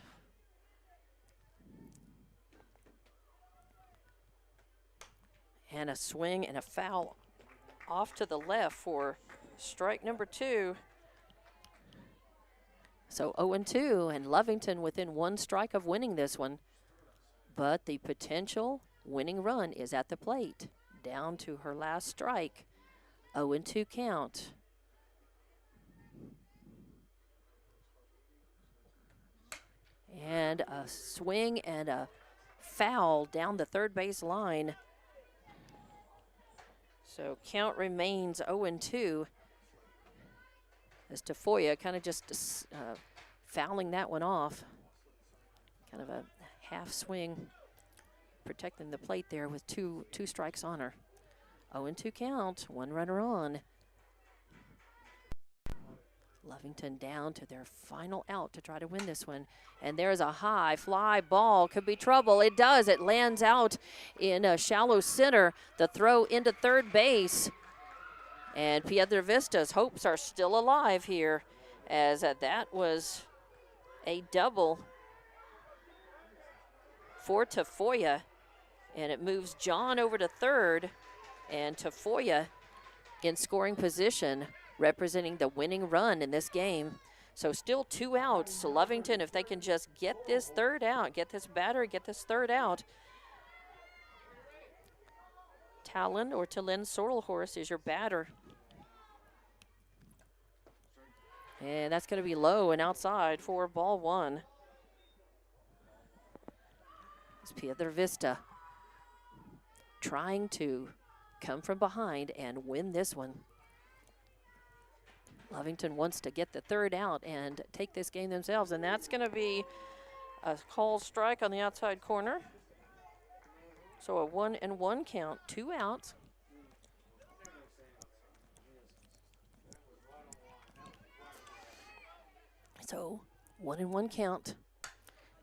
And a swing and a foul off to the left for strike number 2. So 0-2, and Lovington within 1 strike of winning this one. But the potential winning run is at the plate, down to her last strike. 0-2 count. And a swing and a foul down the third base line. So count remains 0-2. as Tafoya kind of just fouling that one off. Kind of a half swing, protecting the plate there with two strikes on her. 0-2 count, one runner on. Lovington down to their final out to try to win this one. And there's a high fly ball. Could be trouble. It does. It lands out in a shallow center. The throw into third base. And Piedra Vista's hopes are still alive here, as that was a double for Tafoya. And it moves John over to third. And Tafoya in scoring position, representing the winning run in this game. So still 2 outs. Lovington, if they can just get this third out, get this batter, get this third out. Talon or Talin Sorrelhorse is your batter. And that's going to be low and outside for ball one. It's Piedra Vista trying to come from behind and win this one. Lovington wants to get the third out and take this game themselves, and that's going to be a called strike on the outside corner. So a 1-1 count, 2 outs. So 1-1 count.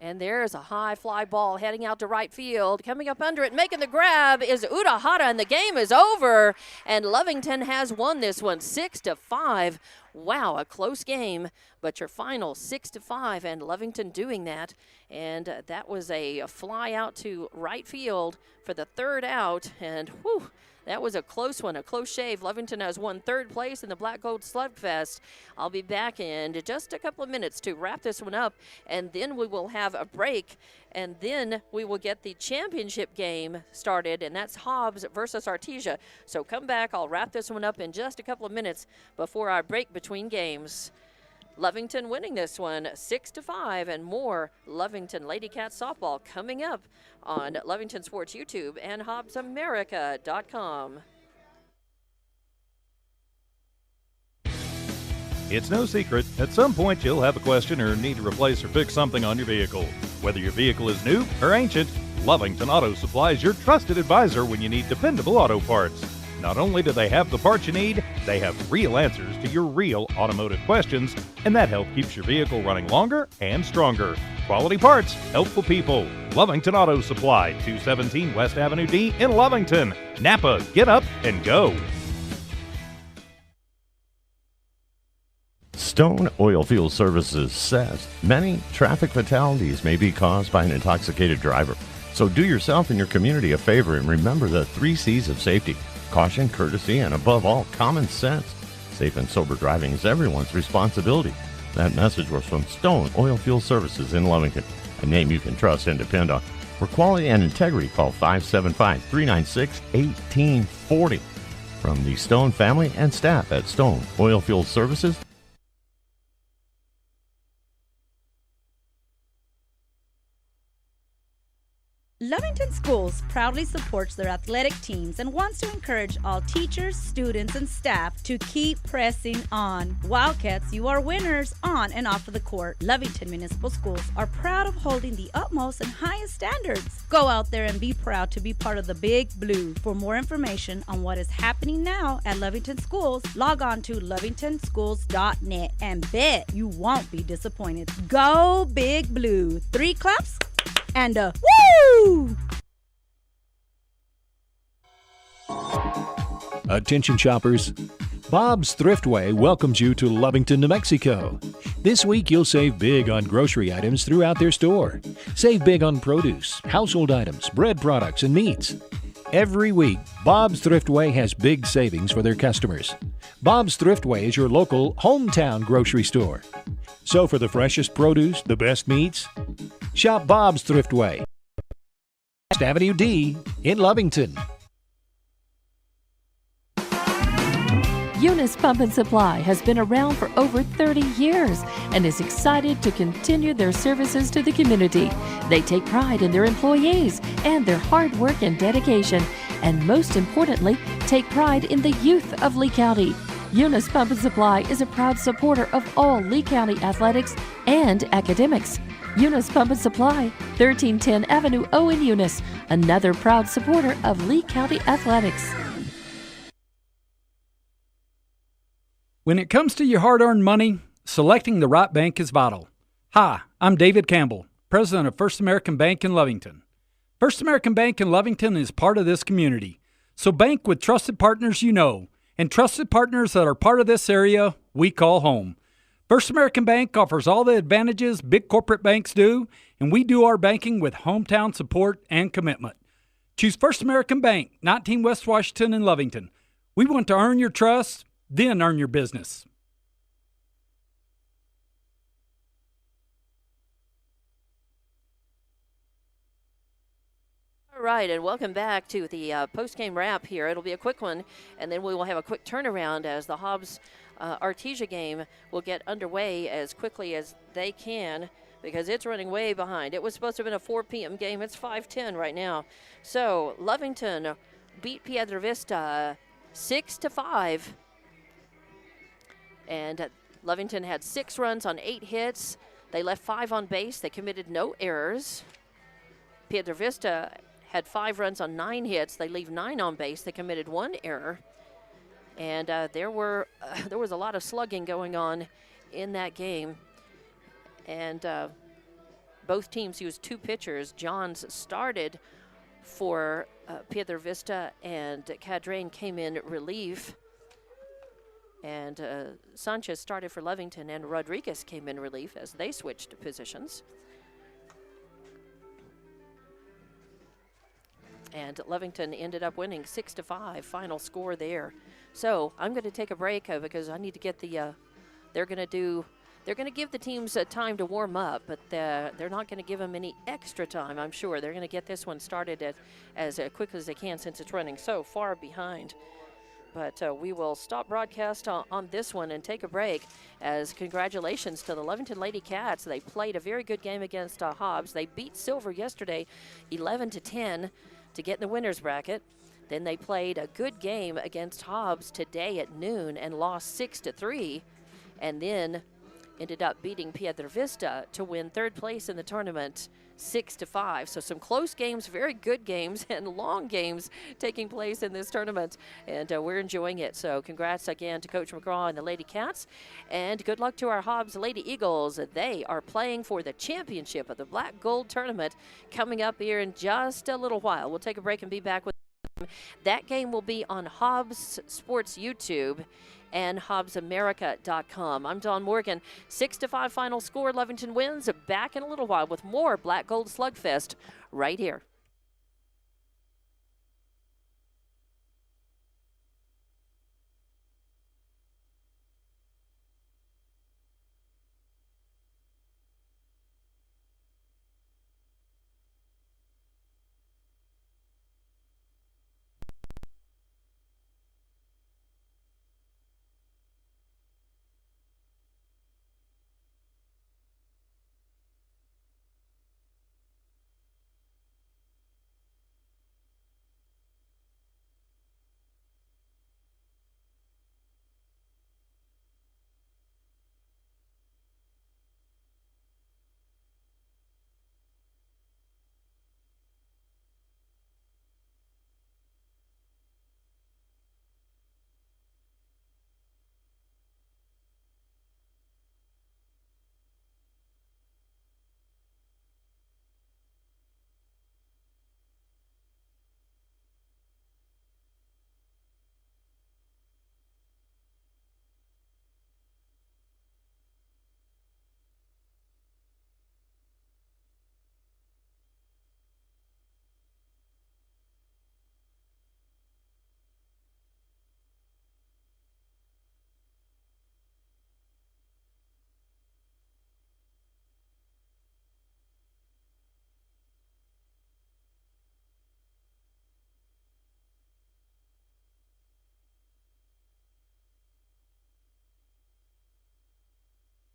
And there's a high fly ball heading out to right field. Coming up under it, making the grab is Urahara, and the game is over. And Lovington has won this one 6-5. Wow, a close game, but your final 6-5, and Lovington doing that. And that was a fly out to right field for the third out. And whew, that was a close one, a close shave. Lovington has won third place in the Black Gold Slugfest. I'll be back in just a couple of minutes to wrap this one up, and then we will have a break, and then we will get the championship game started, and that's Hobbs versus Artesia. So come back. I'll wrap this one up in just a couple of minutes before our break between games. Lovington winning this one 6-5, and more Lovington Lady Cat softball coming up on Lovington Sports YouTube and HobbsAmerica.com.
It's no secret, at some point you'll have a question or need to replace or fix something on your vehicle. Whether your vehicle is new or ancient, Lovington Auto Supply is your trusted advisor when you need dependable auto parts. Not only do they have the parts you need, they have real answers to your real automotive questions, and that help keeps your vehicle running longer and stronger. Quality parts, helpful people. Lovington Auto Supply, 217 West Avenue D in Lovington. Napa, get up and go.
Stone Oilfield Services says many traffic fatalities may be caused by an intoxicated driver. So do yourself and your community a favor and remember the 3 C's of safety: caution, courtesy, and above all, common sense. Safe and sober driving is everyone's responsibility. That message was from Stone Oilfield Services in Lovington, a name you can trust and depend on. For quality and integrity, call 575-396-1840. From the Stone family and staff at Stone Oilfield Services.
Lovington Schools proudly supports their athletic teams and wants to encourage all teachers, students, and staff to keep pressing on. Wildcats, you are winners on and off of the court. Lovington Municipal Schools are proud of holding the utmost and highest standards. Go out there and be proud to be part of the Big Blue. For more information on what is happening now at Lovington Schools, log on to lovingtonschools.net and bet you won't be disappointed. Go Big Blue. 3 claps and a woo!
Attention shoppers, Bob's Thriftway welcomes you to Lovington, New Mexico. This week you'll save big on grocery items throughout their store. Save big on produce, household items, bread products, and meats. Every week, Bob's Thriftway has big savings for their customers. Bob's Thriftway is your local hometown grocery store. So for the freshest produce, the best meats, shop Bob's Thriftway, West Avenue D in Lovington.
Eunice Pump and Supply has been around for over 30 years and is excited to continue their services to the community. They take pride in their employees and their hard work and dedication, and most importantly, take pride in the youth of Lee County. Eunice Pump and Supply is a proud supporter of all Lee County athletics and academics. Eunice Pump and Supply, 1310 Avenue O in Eunice, another proud supporter of Lee County athletics.
When it comes to your hard-earned money, selecting the right bank is vital. Hi, I'm David Campbell, president of First American Bank in Lovington. First American Bank in Lovington is part of this community, so bank with trusted partners you know, and trusted partners that are part of this area we call home. First American Bank offers all the advantages big corporate banks do, and we do our banking with hometown support and commitment. Choose First American Bank, 19 West Washington in Lovington. We want to earn your trust, then earn your business.
All right, and welcome back to the post-game wrap here. It'll be a quick one, and then we will have a quick turnaround as the Hobbs Artesia game will get underway as quickly as they can because it's running way behind. It was supposed to have been a 4 p.m. game. It's 5:10 right now. So Lovington beat Piedra Vista 6-5. And Lovington had 6 runs on 8 hits. They left 5 on base. They committed no errors. Piedra Vista had 5 runs on 9 hits. They leave 9 on base. They committed 1 error. And there was a lot of slugging going on in that game. And both teams used 2 pitchers. Johns started for Piedra Vista, and Cadrain came in relief. And Sanchez started for Lovington, and Rodriguez came in relief as they switched positions. And Lovington ended up winning 6-5, final score there. So I'm going to take a break because I need to get the. They're going to give the teams time to warm up, but they're not going to give them any extra time. I'm sure they're going to get this one started as quickly as they can since it's running so far behind. But we will stop broadcast on this one and take a break as congratulations to the Lovington Lady Cats. They played a very good game against Hobbs. They beat Silver yesterday 11-10 to get in the winner's bracket. Then they played a good game against Hobbs today at noon and lost 6-3, and then ended up beating Piedra Vista to win 3rd place in the tournament 6-5. So some close games, very good games, and long games taking place in this tournament, and we're enjoying it. So congrats again to Coach McGraw and the Lady Cats, and good luck to our Hobbs Lady Eagles. They are playing for the championship of the Black Gold Tournament coming up here in just a little while. We'll take a break and be back with them. That game will be on Hobbs Sports YouTube and HobbsAmerica.com. I'm Dawn Morgan. 6-5 final score. Lovington wins. Back in a little while with more Black Gold Slugfest right here.